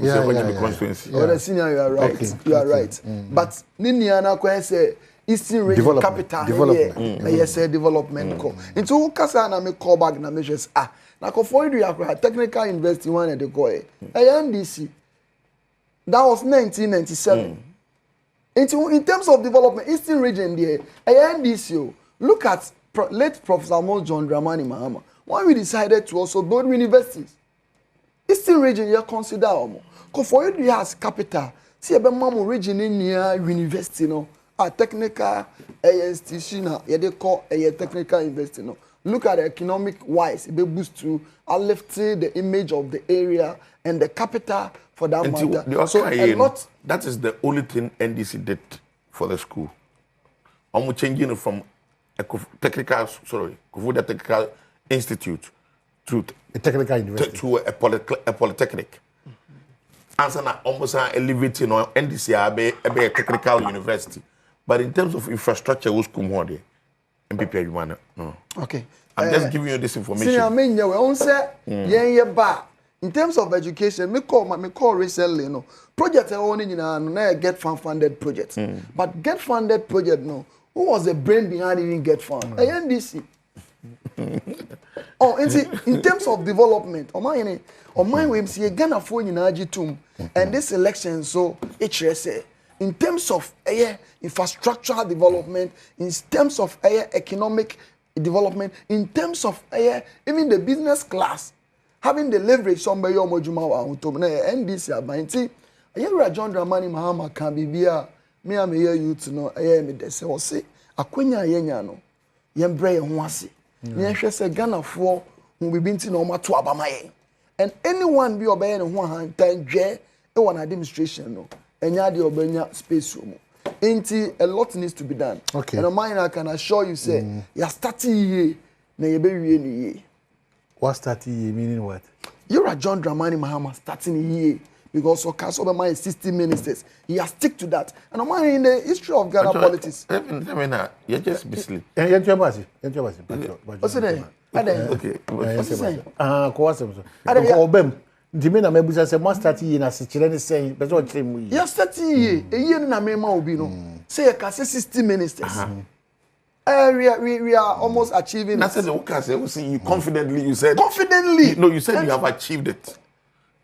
S3: constituency.
S22: Oh the senior you are right. Okay. You are right. But ninia na ko say Eastern Region capital here. Yes, development ko. Into kasa na me call back na measures na Akufo Addo yakra technical university one e dey go NDC that was 1997 in terms of development Eastern region there NDC look at late Professor John Dramani Mahama when we decided to also build universities Eastern region you consider Akufo Addo has capital see ebe mamu region in near university no a technical institution you dey call a technical university no look at the economic wise it be boost to lift the image of the area and the capital for that matter
S3: so a lot that is the only thing NDC did for the school almost changing it from a technical institute to
S4: a technical university
S3: to a polytechnic answer na almost elevating on NDC a technical university but in terms of infrastructure who's come more there MPP you no
S22: okay
S3: I'm just giving you this information
S22: see I mean you on say yeah ba in terms of education me call recently no project I want na get funded project but get funded project no who was the brain behind even get fund NDC oh in terms of development on my way see Ghana for nyina agitum and this election so say in terms of infrastructural development in terms of economic development in terms of even the business class having the leverage somebody omojuma wa utom na NDC abanti ayera John Dramani Mahama kan bibia me am here youth no me de se o se akwanya yenya no yembre ye ho ase ne hwe se Ghana fo hu bibi nti na o mato abamaye and anyone be obey ne ho hantan dwe e won administration no enya de obenya space mo Inti a lot needs to be done.
S4: Okay.
S22: And mine I can assure you say you're starting here na you be here.
S4: What starting here meaning what?
S22: You're a John Dramani Mahama starting here because of Council of my 60 ministers. He has stick to that. And mine in the history of Ghana politics.
S3: You're just misleading.
S22: What's it?
S3: Okay.
S4: Obem. Ndime na mebusa se mo start yi na se kire ne sen be so kire mu yi.
S22: Ya start yi eyi na me ma obi no. Say ka 60 ministers. We are almost achieving.
S3: That's the okay say we see you confidently you said.
S22: Confidently.
S3: No, you said you have achieved it.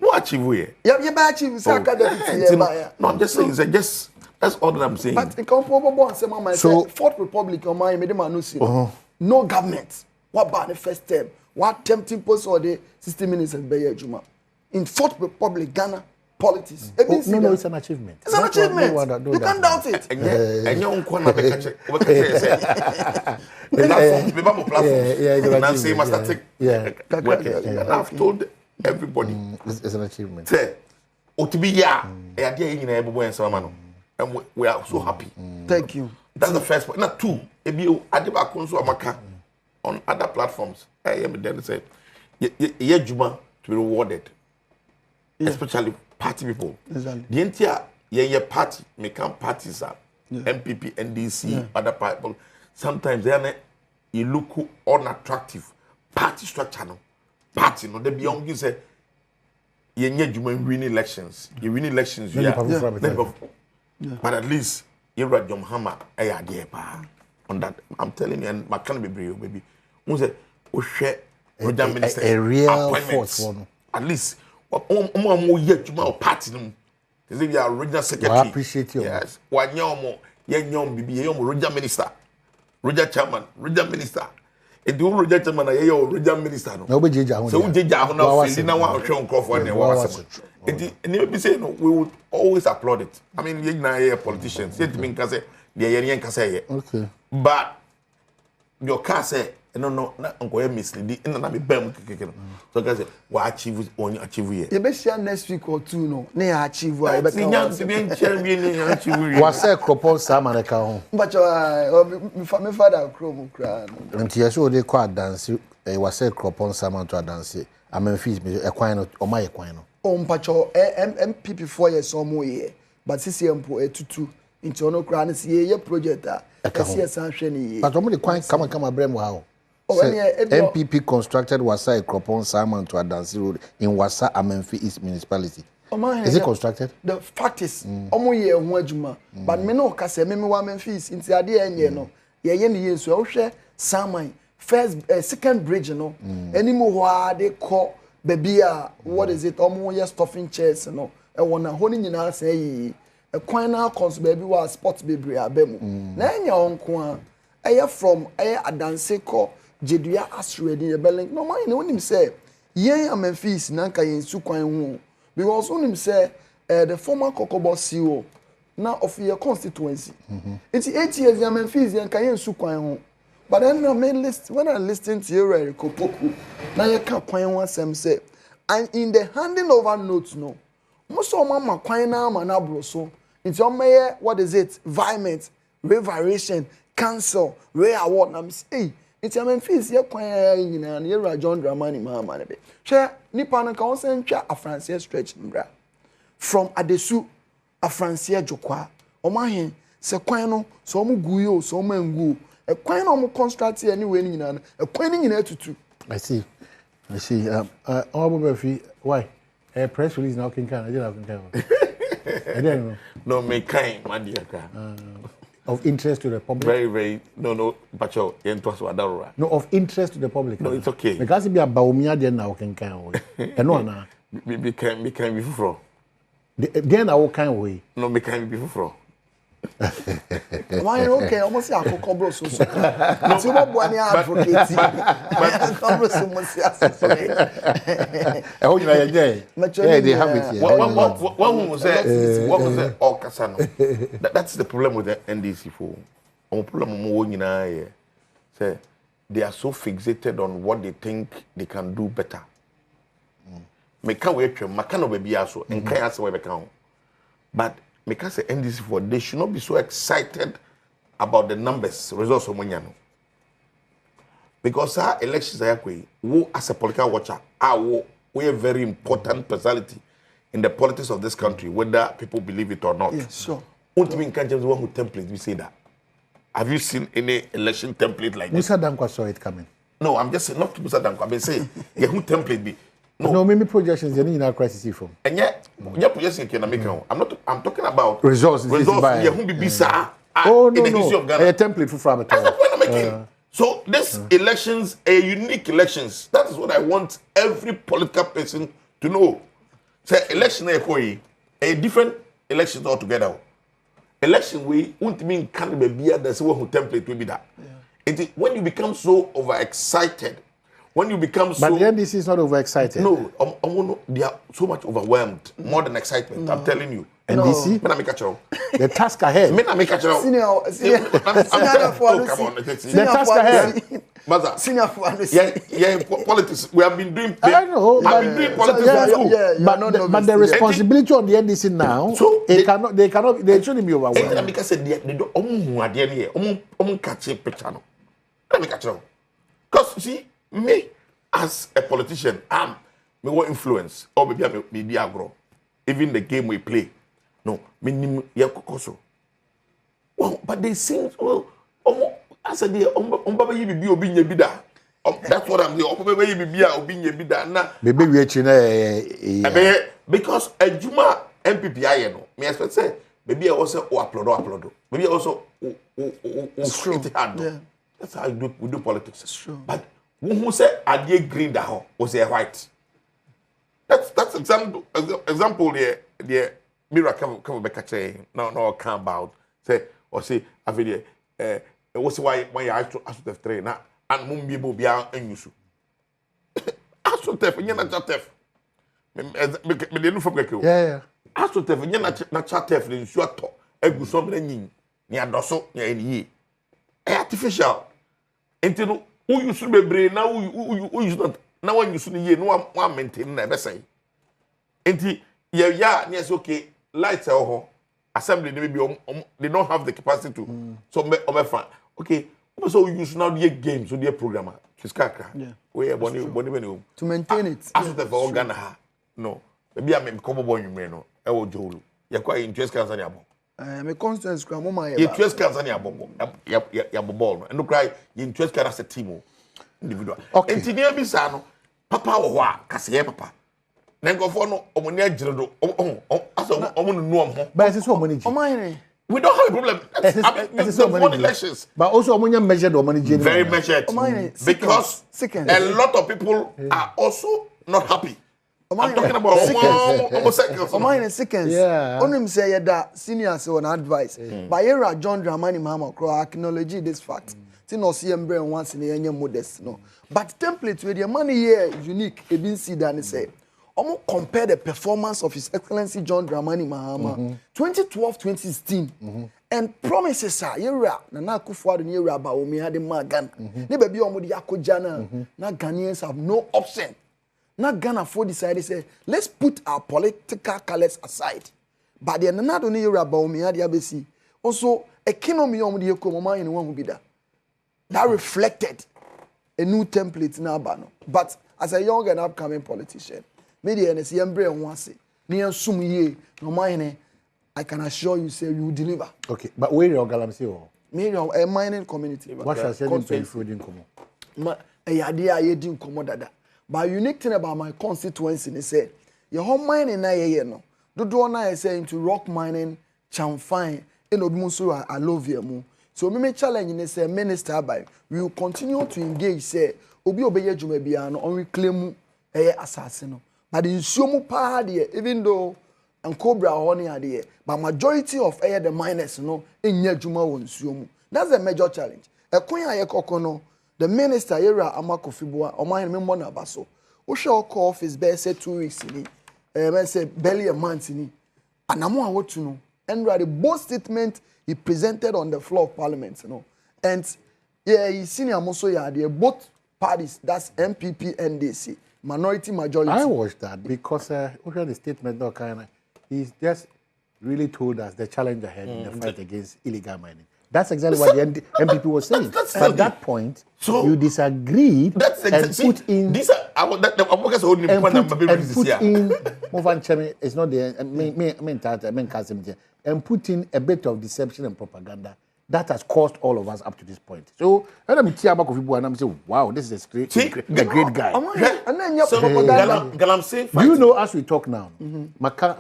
S3: No achieve here.
S22: Yeah, you ba achieve say academic.
S3: No, I'm just saying just that's all that I'm saying.
S22: But in comparable and say mama say Fourth Republic o man me dey man no see. No government. What about the first term? What tempting post or the 60 ministers be ejuma. In Fourth Republic, Ghana, politics.
S4: No, it's an achievement.
S22: It's an achievement. You can't doubt it.
S3: And you don't want to I've told everybody.
S4: It's an achievement.
S3: Say, Otibiya, and we are so happy.
S22: Thank you.
S3: That's the first point. Not two. On other platforms. I am then say, Juma to be rewarded. Especially party people.
S22: Exactly.
S3: The entire party, make parties are MPP, NDC, other people. Sometimes they look unattractive. Party structure no. Party no. They be young you say you win elections. You win elections. But at least you read John Hammer on that. I'm telling you, and my can be brave, baby. We say we share
S4: a real force.
S3: At least. Party them. They say you are regional secretary.
S4: I appreciate you.
S3: Yes. One young bibi, regional minister, regional chairman, regional minister. And the regional chairman is regional minister.
S4: No, but Jija.
S3: So we Jija now feeling now one show Crawford and one. And you be saying we would always applaud it. I mean, you know, politicians. Say to me, say they are young, say.
S4: Okay.
S3: But your car say. No, na unko misleading. Na me bam kekeke. So guys, we achieve here.
S22: You be share next week or two no. Na achieve we be
S3: achieve.
S4: Was say Kropon Sama ka ho.
S22: But me father Krom kra no.
S4: Nti yeso dey kwa dance was say Kropon Sama to dance. Amemphis me ekwan no o ma ekwan no.
S22: O mpacho MPP 4 years or more here. But CCM po etutu nti ono kra na see ye project a. Esi san hwe ni ye.
S4: But omo dey kwan kama brem wa ho. MPP constructed Wasa Kropon Simon to Adansi Road in Wasa Amenfi East Municipality. Is it constructed?
S22: The fact is, omo ye ho adwuma, but me no ka se me wa Memphis inti ade enye no. Ye ni yesu o hwe Saman first second bridge no anymore where they call baby what is it omo stuffing chairs no e wona ho ni nyina say e kwan na cons baby wa sports baby abemu na enya onko a from adanse ko jedua asredi e belink no man onim say yen amemphis na nka yen su kwan hu because onim say the former Kokobo CEO now of your constituency it's 8 years amemphis yen kan yen su kwan hu. But then when I listen to you, Kopoku, now you can't find one some say, and in the handing over notes, no, most of my quite now, man, so it's on my what is it? Viment, revariation, cancel, re-award. I'm saying, it's a Memphis, you're quite in and you're John Dramani, Mamma. Share Nippon Council, a Francis stretch from Adesu, a Francia Jokwa, or my hand, Sequano, some guyo, some mengu. A coin on construct anyway, a coining in to.
S4: I see. Why? A press release now can I didn't know.
S3: No, make kind, my dear.
S4: Of interest to the public.
S3: Very, no, but you
S4: no, of interest to the public.
S3: No, it's okay.
S4: Because if you are Baumia, then now can and no, now.
S3: We can be for.
S4: Then I will kind way.
S3: No, we can be for.
S22: Why okay? Almost a couple so. No, so what one advocate.
S4: Oh, they have it here.
S3: What was that? All Casano. That's the problem with the NDC for. Problem say they are so fixated on what they think they can do better. Me can't wait to Makano baby also and can't answer where they can. But because the NDC for they should not be so excited about the numbers results of Munyano. Because our elections are who as a political watcher we a very important personality in the politics of this country, whether people believe it or not.
S22: Yes, sure.
S3: Ultimately, can't just one who template we say that. Have you seen any election template like
S4: Musa Dankwa saw it coming.
S3: No, I'm just saying not Musa Dankwa. I've been saying who template be.
S4: No, maybe projections they need in our crisis from.
S3: And yet, projections can make. I'm talking about
S4: results.
S3: Yeah, who be bizarre.
S4: Oh no, a template for Frabato.
S3: That's the point I'm making. So this elections, a unique elections. That is what I want every political person to know. Say election a different elections altogether. Election we won't mean can be there's one who template will be that. When you become so overexcited. When you become so...
S4: But the NDC is not overexcited.
S3: No, they are so much overwhelmed. More than excitement, I'm telling you.
S4: NDC?
S3: The
S4: task ahead.
S3: The
S4: task ahead.
S22: Senior
S3: politics. We have been doing...
S4: I know.
S3: I've been doing politics
S4: but the responsibility on the NDC now, so they shouldn't be overwhelmed.
S3: Because they don't catch a picture. Because, see, me as a politician, I'm more influence or maybe I grow. Even the game we play, no, minimum yakoso. Well, but they sing well. I said, that's what I'm doing.
S4: Maybe we
S3: because a Juma MPPI, no, me expect say maybe I also upload. Maybe also that's how we do politics.
S22: It's true.
S3: But who say Adie green that was a white? That's example the miracle come back saying no come about say or say avide what's why I to the train na and mumbi bo bia anyusu aso tef nya na chatef me de no fam keke
S4: yeah
S3: aso tef nya na chatef le nsu ato agu so bra nyin ni adoso nya eniyi artificial entino uyusu bebre na uyusu na wanyusu ni ye no wa maintain na be say enti ya na say okay lights are ho assembly maybe they don't have the capacity to so omefa okay so use now the games so the programmer fiskakra we boni
S22: to maintain it
S3: aso the for Ghana ha no maybe am kobo boy nwumre no e wo jolu yakwa interest cancer ni abo
S22: me constance kwa mama
S3: ya interest cancer ni abo ya ball no and cry interest cancer as a team individual engineer bi sa no papa wo ho a kase papa na ngofo no omoni agire do aso omonu nu omho
S4: ba se so omoni ji
S22: omani
S3: We don't have a problem. I mean, the one elections.
S4: But also, measured or money
S3: very measured. Because a lot of people are also not happy. I'm talking about
S22: almost seconds. Yeah. Only say that seniors on advice. But here John Dramani Mama acknowledge this fact. No see brain once in a modest no. But template with your money here is unique. It been see that say. Almost compare the performance of His Excellency John Dramani Mahama 2012-2016 and promises are yera na Akufo Addo yera ba o me had magan. Ne baby omo di akojana na Ghanaians have no option. Na Ghana for decided say let's put our political colors aside. But the na do ne yera ba o me had abesi. Also economy omo di ekoma in one be that. That reflected a new template in Abano. But as a young and upcoming politician, media and embrace once near sum ye, no mine, I can assure you, say you will deliver.
S4: Okay, but where your galamsey or?
S22: Me, a mining community.
S4: What shall I say in food in common?
S22: A idea I didn't come that. But unique thing about my constituency is say, your home mining na ye no. Do na say into rock mining, chamfine, and Obimusu I love you. So me challenge in say minister by we will continue to engage say obi obeye djuma bia no on reclaim assassin. But in sumu pa de even though and cobra honey ade but majority of the miners no enya djuma won sumu. That's a major challenge. Ekwan aye kokono the minister era Amakofibua oman me mo na baso. Wo hwe okọ office be say 2 weeks ni be say barely a month ni. Anamo awotu no and the bold statement he presented on the floor of parliament, you know. And yeah, he senior also yeah, both parties, that's MPP and DC, minority majority.
S4: I watched that because the statement no kind of he's just really told us the challenge ahead in the fight against illegal mining. That's exactly what the MPP was saying. But at that point, so you disagreed and put in.
S3: These are I'm workers holding the point.
S4: Put in Movan Chemi. It's not the and put in a bit of deception and propaganda that has caused all of us up to this point. So when I'm here about Kofi and I'm saying, wow, this is a great guy. Do you know as we talk now? Maka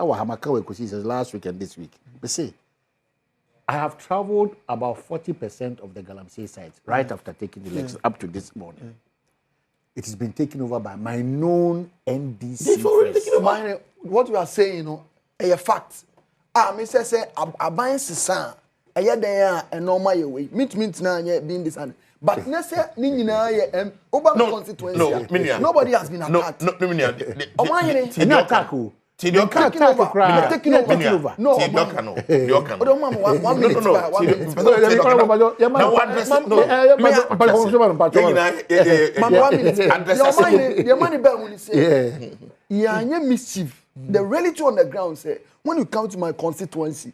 S4: says last week and this week. They say I have traveled about 40% of the Galamsey sites right after taking the elections up to this morning. It has been taken over by my known NDC friends.
S22: What we are saying, you know, a fact. Me say aban sisa eye den a normal way meet na being this and but na say ni nyina ye over constituency nobody has been attacked
S3: no
S22: any attack o
S3: taking over no
S22: odo mama 1 minute your money back when you say yeah mischief the reality on the ground say when you come to my constituency,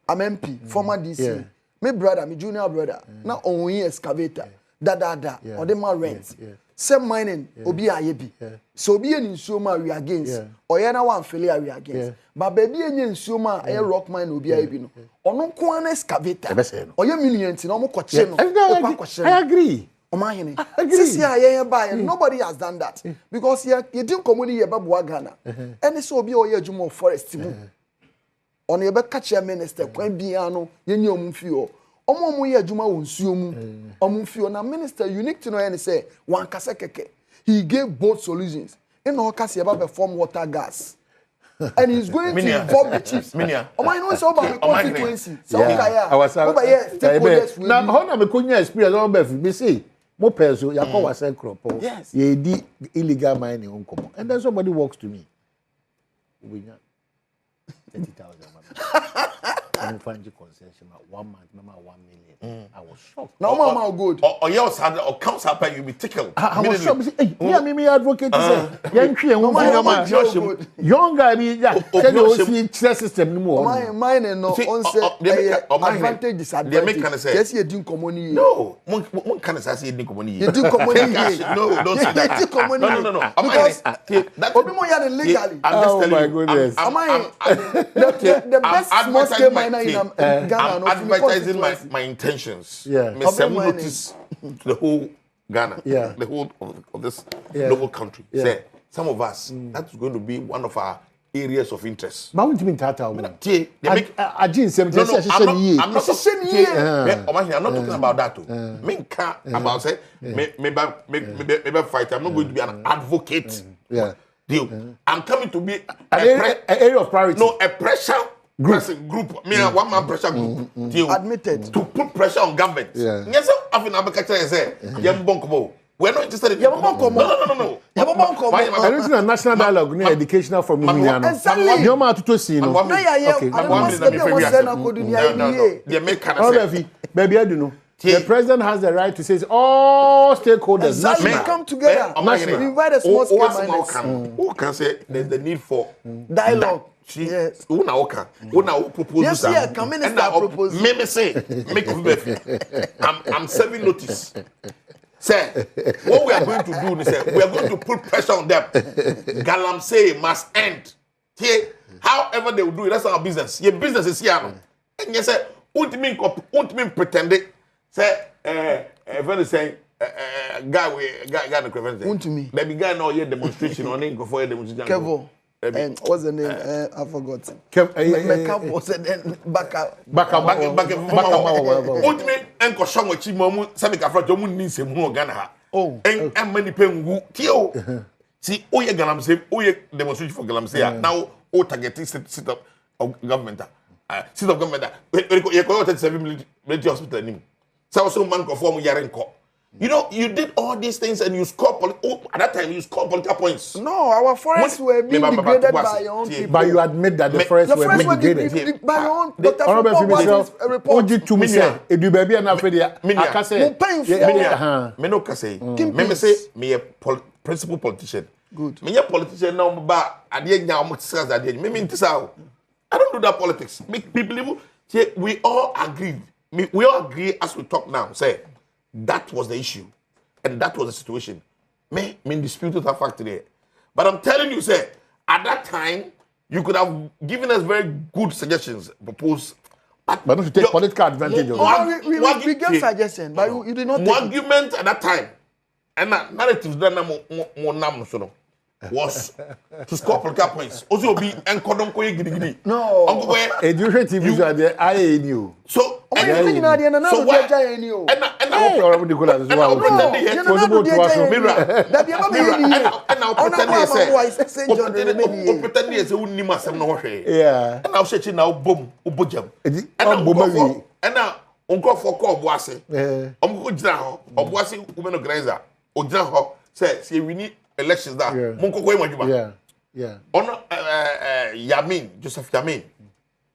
S22: I'm MP, former DC, my brother, my junior brother, now on excavator, or the man rent. Same mining, obi ayebi. So be in Suma we against, or yana one failure we against. But baby in Suma, a rock mine obi ayebi. Or no one excavator, or your millions in almost
S4: I agree.
S22: Nobody has done that because you didn't community about Ghana. And it's so be all your forest. On your back catch your minister, when Biano, Yenny Omufio, Omo ye Juma Unsumu, Omufio, now minister unique to know and say, one Kaseke. He gave both solutions. In all case, about perform water gas. And he's going to involve the chiefs. Oh, I know it's all about the constituency. So, over here, stakeholders will.
S4: Now, how am I going to experience all of this? See, more person, you call us a crop. Yes. You did illegal mining on common. And then somebody walks to me. 30,000. I'm finding concession at 1 month, number 1 million. I was shocked.
S22: No, mama, good.
S3: Or yours had or comes up and you'll be tickled.
S4: I was shocked. Hey, yeah, me advocate say, young guy, tell you see system no more.
S22: Mine no on say advantage disadvantage. Yes, you didn't come on.
S3: No, one can say you didn't come on.
S22: You didn't come on.
S3: No, don't say that. No.
S22: Because that Obi mo ya legally.
S3: I'm just telling you.
S4: Goodness.
S22: The best small scale miner in Ghana.
S3: I'm advertising my intentions.
S4: Yeah.
S3: May send notice to the whole Ghana. Yeah. The whole of this noble country. Yeah. Say some of us that's going to be one of our areas of interest.
S4: But what do you mean Tata?
S3: They make
S4: a gene same.
S3: No, I'm not talking about that too. About say maybe fight. I'm not going to be an advocate.
S4: Yeah.
S3: Deal. I'm coming to be
S4: an area of priority.
S3: No, a pressure group. Me one man pressure group. Deal.
S22: Admitted
S3: to put pressure on government.
S4: Yeah.
S3: Yes, I've been say we're not interested in No.
S4: I don't think a national dialogue educational for me.
S22: Exactly.
S4: You want to see no. Baby, I don't know. The president has the right to say all stakeholders
S22: exactly. Come together.
S4: National.
S22: Invite a small scale.
S3: Who can say there's the need for
S22: dialogue?
S3: Yes. Who propose
S22: yes, yeah, come in and start proposing.
S3: Me say, I'm serving notice. Say, what we are going to do is we are going to put pressure on them. Galamsey must end. Here, however they will do it, that's our business. Your business is here. And you say, won't mean pretending. Say, very saying, guy the prevention.
S22: Won't me.
S3: Baby guy now here demonstration on him for demonstration.
S22: Kevo. And what's the name? I forgot.
S3: Kev.
S22: What's the name? Baka.
S3: Won't mean Uncle Shang with Chimamu, Samika for Jomun Nisi Mugana. Oh, and many pengu. Tio. See, oh, you Galamsey, oh, you demonstration for Galamsey. Now, oh, targeting sit up of government. Sit of government. You go to 7 military hospital. So also man conform Yarenko. You know, you did all these things and you scored at that time you scored political points.
S22: No, our forests were being degraded by your own people.
S4: But you admit that the forests were being degraded
S22: by your own.
S4: Dr. Report. To me say, if you baby and afraid, I can say,
S3: me no can say, me say, me a principal politician.
S22: Good.
S3: Me a politician now, but I didn't know much sense that me mean this out. I don't do that politics. People, we all agreed. We all agree as we talk now. Say that was the issue, and that was the situation. Me disputed that fact today, but I'm telling you, say at that time you could have given us very good suggestions, proposed.
S4: But not to take political advantage of
S22: it. We gave suggestions, but you did not take
S3: argument at that time, and narratives that more was to score political points. Also be encodon koye gidi.
S22: No.
S4: Education TV are the IANU.
S3: So
S22: and
S3: elections that Munko Koyma.
S4: Yeah.
S3: On Yamin, Joseph Yamin,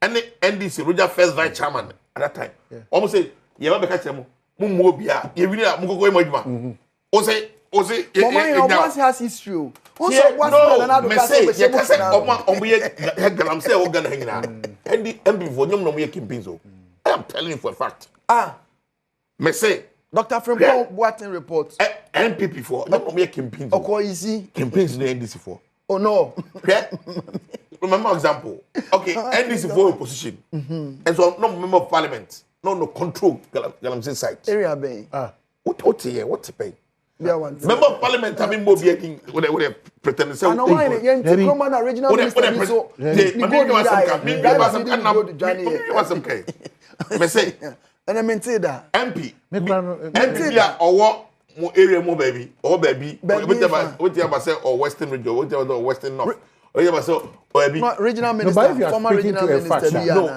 S3: and the NDC, Roger first vice chairman at that time. Almost say, Yama Becachamo, Mumobia, Yavina, Munko Koyma. Ose,
S22: Mama has history.
S3: Also, what's the say, I'm saying, organ hanging out. And the MP for no making Pinzo. I am telling you for a fact. Me say,
S22: Dr. Frimpong Boatin reports.
S3: NPP for not make campaigns.
S22: Okay, easy.
S3: Campaigns the NDC for.
S22: Oh no.
S3: Remember example. Okay, NDC for opposition. And so no member of parliament. No control Galamsey site.
S22: Area bay.
S3: What here? What's the pay?
S22: Member
S3: of parliament I mean more being with pretend to say.
S22: I know why the common original minister so
S3: me say
S22: and I maintain that
S3: MP or what area more baby or baby what you say or western region what western north or you say baby
S22: regional minister former regional minister
S3: no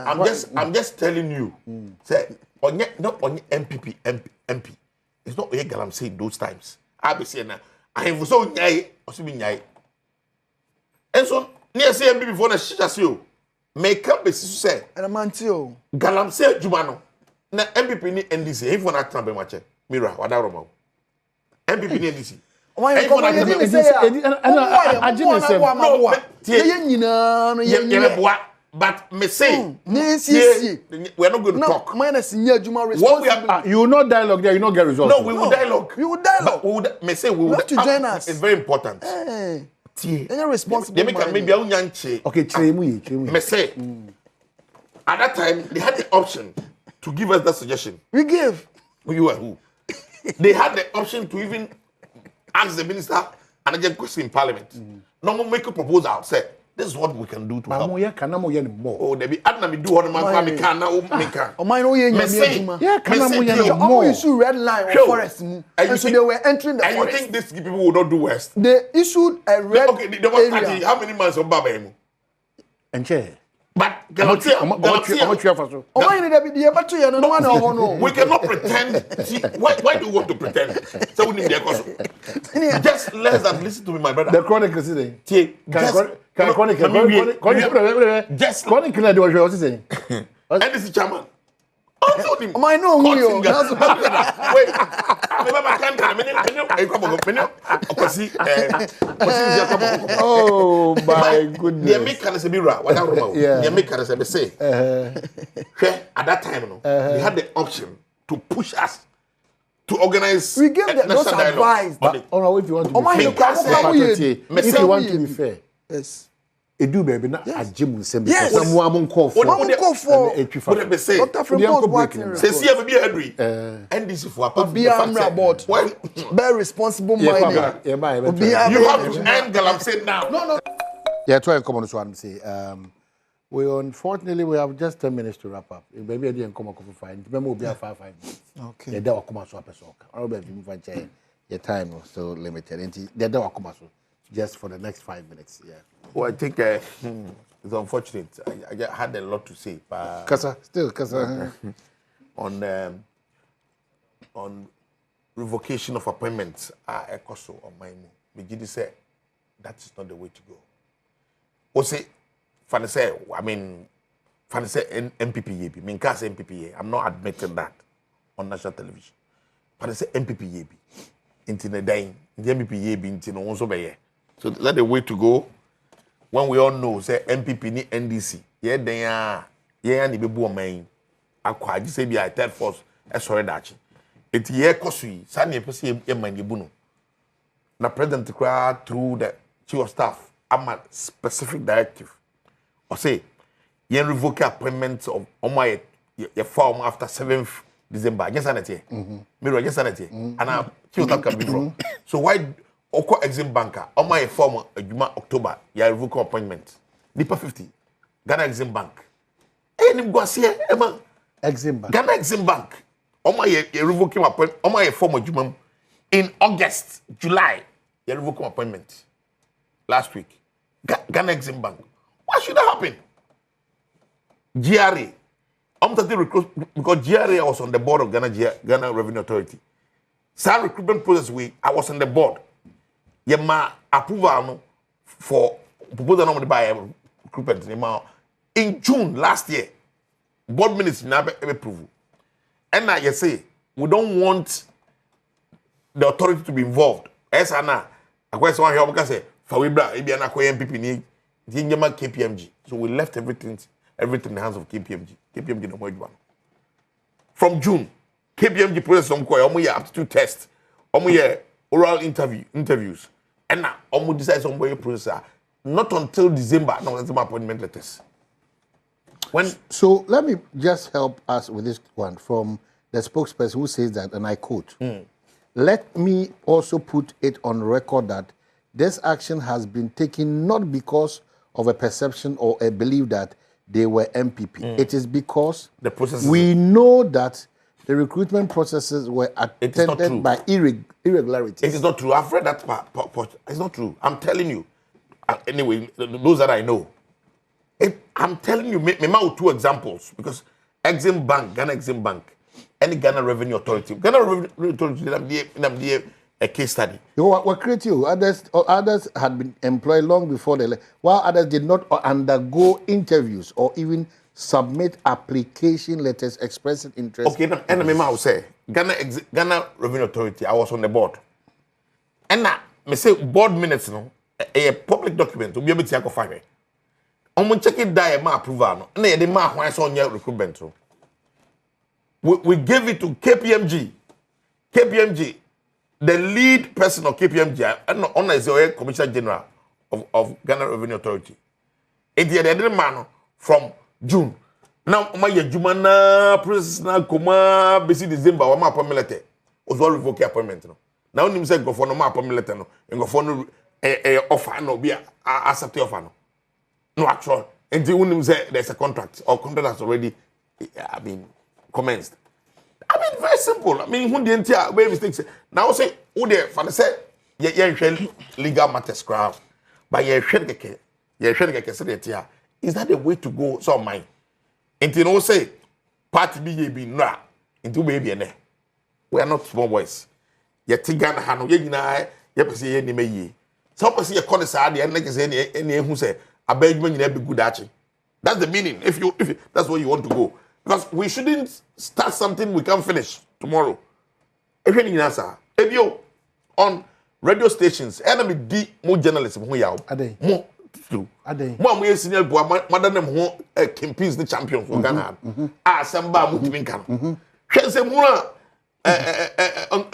S3: I'm just telling you say on MPP MP it's not a Galamsey those times I be saying now I have so nyai also be nyai and so near say MPP before na shasio make up say
S22: and mantio
S3: Galamsey Jumano na MPP ni NDC if one act be match mira wada roma MPP ni NDC
S22: why come on you say
S4: I didn't say
S22: no ye nyina no ye
S3: but me say
S22: we
S3: are not going to talk
S22: minus adjuma responsibility
S4: you will not dialogue there you not get results
S3: no we will dialogue
S22: we will dialogue
S3: me say we will
S22: to join us
S3: it's very important
S22: any responsible
S3: they make maybe a nyanche
S4: okay chiremu
S3: me say at that time they had the option to give us that suggestion.
S22: We gave.
S3: You were who? They had the option to even ask the minister and again question in parliament. No more make a proposal. Say, This is what we can do to
S4: help.
S3: Oh, Debbie, Adna me do what my can now make.
S22: Oh, my no, yeah,
S3: yeah,
S22: issue red line or forest. And so they were entering the forest.
S3: And you think these people will not do West?
S22: They issued a red
S3: area. How many months of Baba?
S4: And chair.
S3: But we cannot pretend. See, why do you want to pretend? So we need the just let us listen to me, my brother.
S4: The chronicle is saying.
S3: Just
S4: chronicle is saying.
S3: And this is chairman.
S22: I know who you are.
S3: Wait.
S4: Oh my goodness.
S3: The American is a mirror. What I remember. The American is a say. At that time, we had the option to push us to organize.
S22: We gave them those advice.
S4: If you want to be fair,
S22: yes.
S4: Edu baby na agye nsem
S22: because
S4: na mo amon for
S22: Dr. Fremont working
S3: say see every agree NDC for apart
S22: be board very responsible minded
S3: you have to end Galamsey now
S4: no yeah try and come on so I'm say we unfortunately we have just 10 minutes to wrap up baby I didn't come up for 5 remember we be 5 minutes
S22: okay
S4: yeah that will come so apesoka all be move and your time was so limited and that will come so just for the next 5 minutes yeah.
S3: Well, I think it's unfortunate. I had a lot to say.
S4: Kasa.
S3: On revocation of appointments at ECOSO on my move. Begin say that is not the way to go. Also, Fanny say, MPP mean cast MPP. I'm not admitting that on national television. Fanny say MPP into the dying. The MPP into no one so by. So that's the way to go. When we all know, say MPP ni NDC, ni bebu oman. Akwa ji say be a third force e sori dachi. Eti ye kosu yi, sa ni pese e man yebu no. Na president kra through the chief of staff am a specific directive. Or say ye revoke appointments of omo ye form after 7th December. Just anete. Mirror just anete. And now chief of staff can be wrong. So why Oko Exim Banker, on my former Juma October, ya revoke appointment. Nipa 50. Ghana Exim Bank. Any Guasia, Emma
S4: Exim Bank.
S3: Ghana Exim Bank. On my revoking appointment, on my former Juma in August, July, ya revoke appointment. Last week. Ghana Exim Bank. What should that happen? GRA. I'm talking recruit because GRA was on the board of Ghana Revenue Authority. Some recruitment process I was on the board. Yema approval for proposal normally by recruitment in June last year. Board minutes never approval. And now you say we don't want the authority to be involved. Yes, Anna. I question one here because say for we bra ebi na koye MPP ni njema KPMG. So we left everything in the hands of KPMG. KPMG no more. From June, KPMG process some koye omo year aptitude test. Omo year oral interviews. And now, almost decide somebody process not until December. No, that's my appointment letters.
S4: So let me just help us with this one from the spokesperson who says that, and I quote: "Let me also put it on record that this action has been taken not because of a perception or a belief that they were MPP. It is because
S3: the process
S4: we know that." The recruitment processes were attended by irregularities.
S3: It is not true. I've read that part. It's not true. I'm telling you. Anyway, those that I know. I'm telling you, me two examples. Because Exim Bank, Ghana Exim Bank, any Ghana Revenue Authority. Ghana Revenue Authority, a case study.
S4: What create you? Others had been employed long before while others did not undergo interviews or even submit application letters expressing interest.
S3: Okay, and I will say Ghana Revenue Authority. I was on the board, and now me say board minutes no a public document to be able to find it. I'm check it die my approval no. Na the ma why so nya recruitment no. We gave it to KPMG. KPMG, the lead person of KPMG, and on is the Commissioner General of Ghana Revenue Authority. It the man from June. Now, my Jumana process na kuma besi December wa ma appointment letter. Ozo revoke appointment no. Now nim say go for no ma appointment letter no. Go for no offer no be accept offer no. No actual. Until when say there's a contract or contract has already, commenced. I mean, very simple. I mean, when the entire way mistakes. Now say, who there? For say, legal matters crowd, but is that the way to go? So mine. Until no say, party be na into baby and we are not small boys. Ye tigan hano ye na ye pese ye ni meyi. So pese ye call the side and like say any who say abegman you be good achi. That's the meaning. If that's where you want to go. Because we shouldn't start something we can't finish tomorrow. If any answer, if you on radio stations, enemy di more journalism who ya more true. More we senior boy madam who campaigns the champion for Ghana. Ah samba mutimin kan. Hwense mura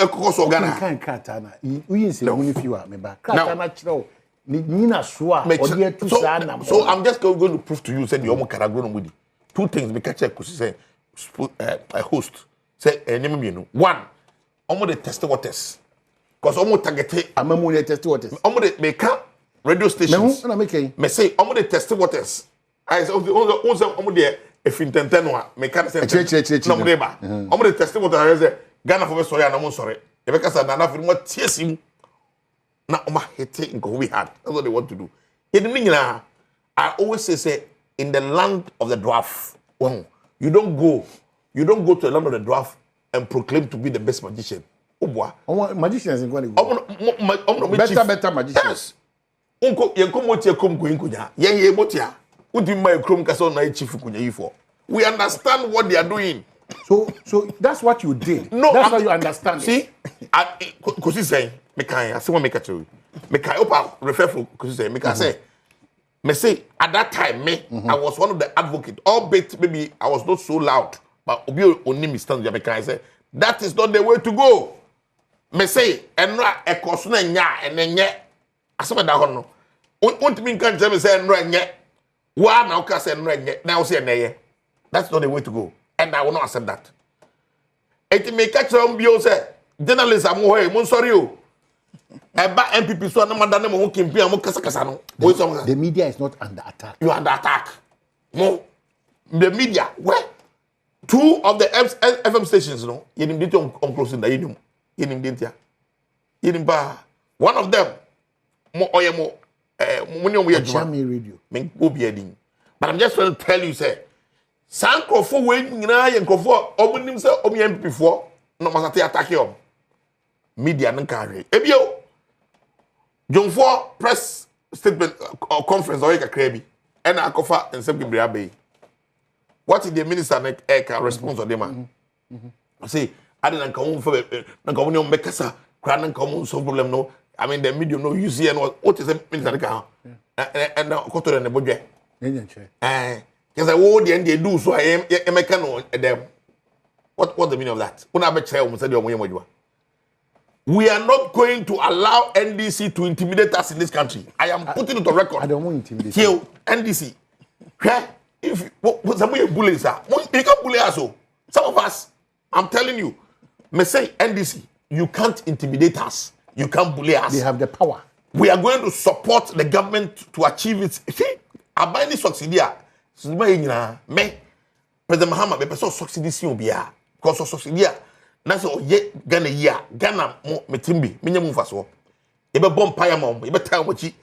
S3: kokoso Ghana.
S4: Kan katana. We say we if you are member. Katana chiro. Nina swa odi tu sana.
S3: So I'm just going to prove to you said you almost caragro no mudi. Two things we catch kusi say a host say one almost the test waters because almost target
S4: amamu the test waters
S3: almost the make radio stations me say almost the test waters I say almost the if intenteno make say no mreba almost the test waters say Ghana for sorry na mo sorry e be kasa na for mo tiesim na o ma hete nko we had that's what they want to do I always say in the land of the dwarf, well, you don't go to the land of the dwarf and proclaim to be the best magician. Oh boy,
S4: magicians in better magicians.
S3: Unko yenko motia kom ko inkunya. Ye motia. Udi my krom kaso na chief kunya yifo. We understand what they are doing.
S4: So that's what you did.
S3: No,
S4: that's why you understand.
S3: See, Kosi say, me kai, I say one make a story. Me kai opa refer for Kosi say, me kai say. Me say at that time, I was one of the advocates. Albeit maybe I was not so loud, but obi only me stand Jamaica. I say that is not the way to go. Me say enra ekoso na nya enenye. Asema da hono. Ontimi kan tell me say enra nye. Wa na o ka say enra nye. Na o say eneye. That's not the way to go, and I will not accept that. Eti me catch on bio say journalists am ho e mo sorry o. Eba MPP so na madane mo campaign am kasa no.
S4: The media is not under attack.
S3: You are under attack. No. The media, where? Two of the FM stations, no. Yenim dite on closing da yenim. Yenim dite. Yenim ba. One of them mo oyemo money on we
S4: radio.
S3: Men go be edin. But I'm just trying to tell you say Sankrofo we nyina ye nkrofo omunim say omi MPP for no masate attack you. Media no carry. Ebio Jonfo press statement or conference or Krabi and Akufo and some people. What is the minister response on them? Say, I didn't come for Nankamunium Mekasa, Cranan common so problem. No, I mean, the medium no use and what is the minister and Cotter and the budget. Because I would the end they do so I am a mechanic them. What's the meaning of that? When I bet you we are not going to allow NDC to intimidate us in this country. I am putting it on record.
S4: I don't want intimidation.
S3: Here, NDC. If some of bullies are, you can't bully us. Some of us, I'm telling you, may say NDC, you can't intimidate us. You can't bully us.
S4: They have the power.
S3: We are going to support the government to achieve its. See, I buy this succeed here. Me, President Mahama, me person succeed si obia. Because succeed here. Na so ye Ghana year Ghana mo metimbi menye mu faso e be bom paya mom e be tan wachi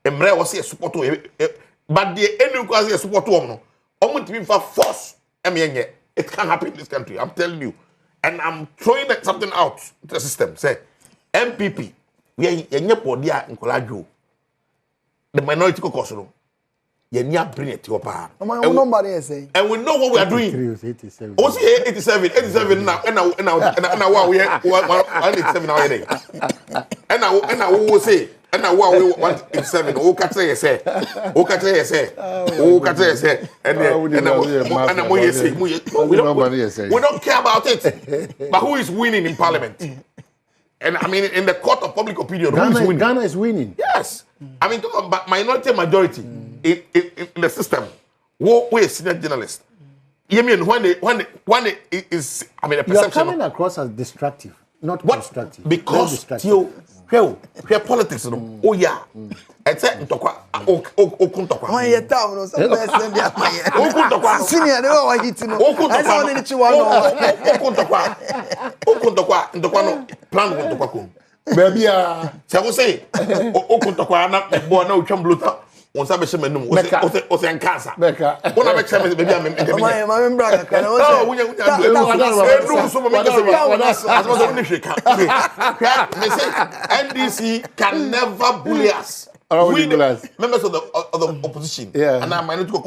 S3: emre wo se support but the any cause e support wo no omutimi fa force emenye it can happen in this country I'm telling you and I'm throwing something out to the system say MPP we yenye body a nkoladwo the minority caucus no yenya bring it to pa
S22: nobody is saying
S3: and we know what we are doing 87 oh see 87 now and what we 187 now here and we will say and now what we 187 oh catch say and we don't care about it but who is winning in parliament and I mean in the court of public opinion
S4: Ghana is winning
S3: yes I mean talk about minority majority in the system, we senior journalists. You mean when it is? I mean, a perception.
S4: You are coming across as destructive. not constructive.
S3: Because you politics no. Oh yeah. Except ntokwa okuntokwa.
S22: Why you town no some person dey amaye.
S3: Okuntokwa.
S22: Senior dey wa hit no. I saw only chiwa no.
S3: Okuntokwa no plan okuntokwa ko. Baby se wo say okuntokwa na bo na otwam bluta. On sa be she manum o se nkasa.
S4: Beka.
S3: Wona be che me baby am.
S22: My brother kan o say.
S3: Oh, wunya so me me say NDC can never bully us. We members of the opposition, and I'm to go.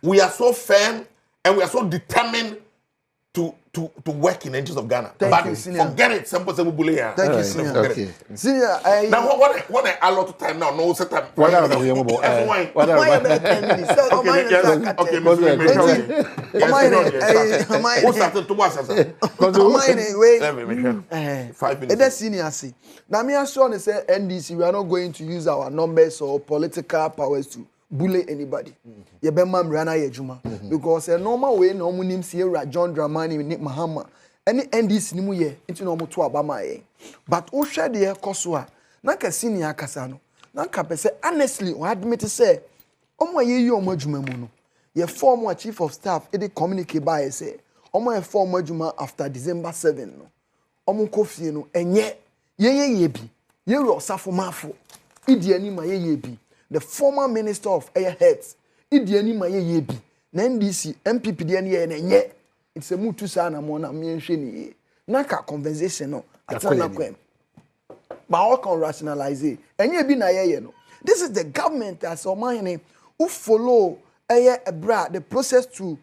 S3: We are so firm and we are so determined to work in the interest of Ghana.
S22: Thank you, Senior.
S3: Forget it. Some person will bully here.
S22: Thank you, Senior.
S3: Okay.
S22: Senior,
S3: now what a lot of time now. No set time.
S4: What are we about?
S22: Who started to watch us? 5 minutes. That's Senior. See, now me assure say NDC we are not going to use our numbers or political powers to bully anybody. Ye be mam rana ye juma because a normal way no mu nim see John Dramani Nick Mahama any NDC ni mu ye nti no mu to abama ye but o hwe de ekoso a na ka senior kasa no na ka pese honestly o admit say omo ye yi omo adwuma mu no ye form chief of staff e dey communicate by say omo ye form adwuma after December 7 no omo kofie no enye ye bi ye ro safo mafo idi ani ma ye bi the former minister of air heads idiani ma ye bi na NDC MPP de ne ye na nye it's a mutu sa na mo na me nhwe ni na ka conversation no atana kwem ba all can rationalize it enye bi na ye no this is the government as omani who follow ebra the process to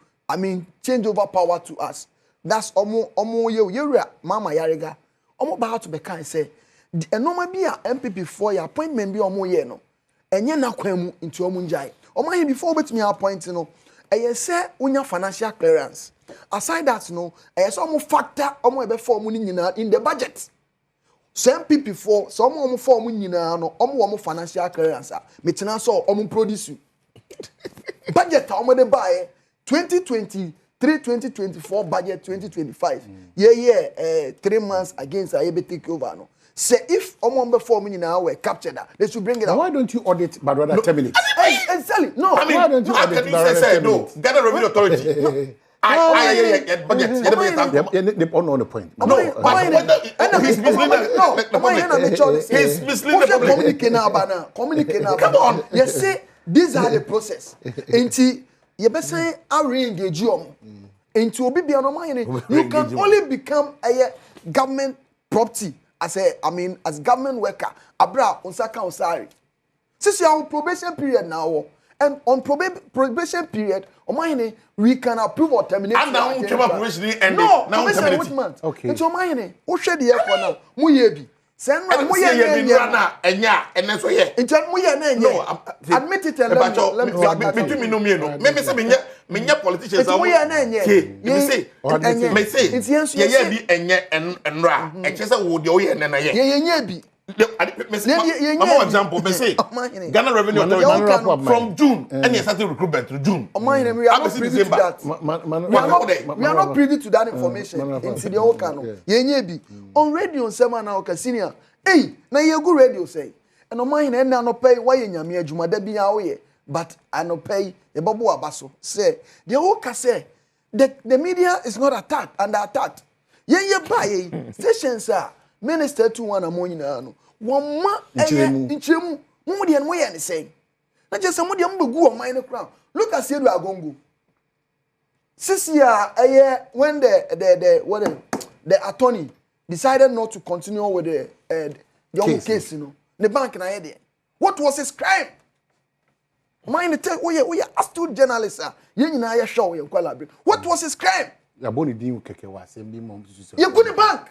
S22: change over power to us that's omo ye mama yarega omo ba to be kan say enoma bi a MPP for your appointment bi omo ye no enye na kwemu into omunjai omahe before betumi appoint no eye say unya financial clearance aside that no eye say omo factor omo ebe form ni nyina in the budget some people for some omo form nyina no omo financial clearance metina so omo produce budget omo de buy 2023-2024 budget 2025 yeah 3 months against I be take over no. Say if someone before me now were captured, they should bring it out.
S4: Why don't you audit but rather terminate?
S22: Exactly. No.
S4: Why don't you audit but rather terminate?
S3: No. Ghana Revenue Authority. I budget.
S4: They on the point.
S3: He's misleading the public.
S22: Communicate now. Come on. You say these are the process. Enti you be say I re-engage you. Enti obi bi anomahene. You can only become a government property. As government worker, abra unsaka unsari. Since you are on probation period now, and on probation period, we can approve or terminate.
S3: And now probation ended.
S22: No,
S3: now
S22: probation which month? Okay. It's Omahene. Who share the air for now? Muyebi. Send run
S3: Muyebi. Enya. And that's why.
S22: It's Muyebi. No, admit it and let me.
S3: Between me no me no. Me say me politicians.
S22: It's Muyebi.
S3: Me say.
S22: It's yes.
S3: Yeah bi enye enra. Ekese wo de oye na ye.
S22: Yeah bi.
S3: For example, me say Ghana Revenue Authority from June and you started recruitment to June.
S22: We are not privy to that. We are not privy to that information. Into the whole canon. Yenyebi on radio sema na oka senior. Hey, na ye go radio say. And on mine na no pay why nyame adwuma da bia wo ye. But I no pay e bobo abaso. Say the whole say the media is not attacked under attack. Ye buy stations are minister to one among no one ma nchiremu mu de no ye ne say na je some de mbegu o man no crown look at Sedu Agongo this year when the attorney decided not to continue with the case you know the bank na here there what was his crime mind tell we astute journalist ye nyina ye show ye kwalabre what was his crime
S4: ya boni din keke wa assembly mom
S22: you go the bank.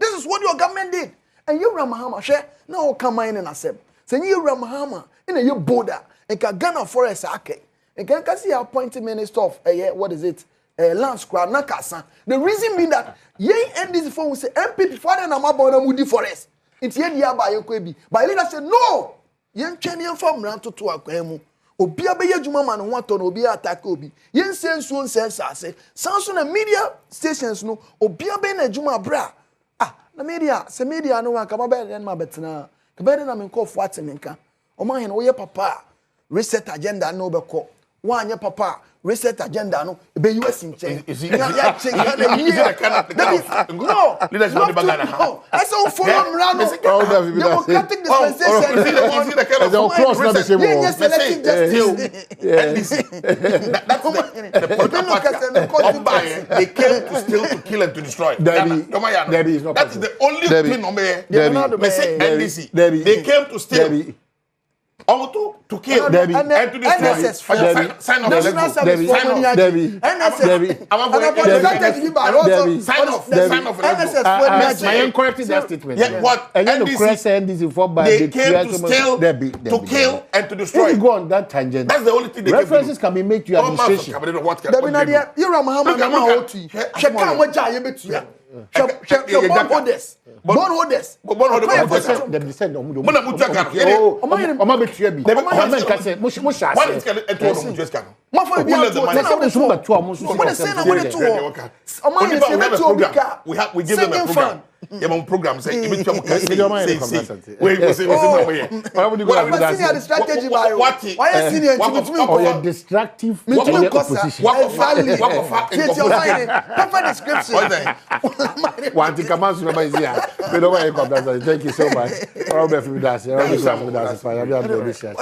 S22: This is what your government did. And you Ramahama share no come in and accept. Say you Ramahama in a border and can Ghana forest ake. And can see appointed minister of what is it? Land square nakasa. The reason being that ye end this phone say MPP father na mabona mudi forest. It's ye dia ba yekwebi. But leader said no. Yen twene from ran to akwemu. Obi abeye adwuma ma no wato na obi attack obi. Yen sensuo nsensase. Sanso na media stations no obi abe na adwuma bra. na media se media no wan ka ba den ma betena ka ba den na me ko fo atemenka o ma he no ye papa reset agenda no be ko wan ye papa reset agenda no be US in change
S3: is
S22: the kind of no leaders of the Bagana I saw for Rano democratic dispensation
S3: is the kind of cross not the same
S22: yes selective justice
S3: that's the political they came to steal to kill and to destroy that is the only thing on me NDC they came to steal to kill and to destroy. Sign off.
S4: My incorrect that statement.
S3: What?
S4: They
S3: came to steal, to kill, and to destroy.
S4: If you go on that tangent,
S3: that's the only thing they
S4: references can be made to your administration.
S3: What can
S22: bondholders.
S4: Them descend on Mudo. Oma betua bi. Oma nka se mo sha
S3: What
S4: se.
S3: is going to just can?
S22: Ma for bi
S4: Some of the sugar to am so.
S22: What is saying na we to? Oma ye se to obika.
S3: We give them a program. Yeah, program say we go say
S22: senior the strategy by why senior
S4: or destructive opposition.
S22: Exactly. Perfect description.
S4: One thing come out remember is here. We don't want to come. Thank you so much. Robert Fidas. Robert Fidas.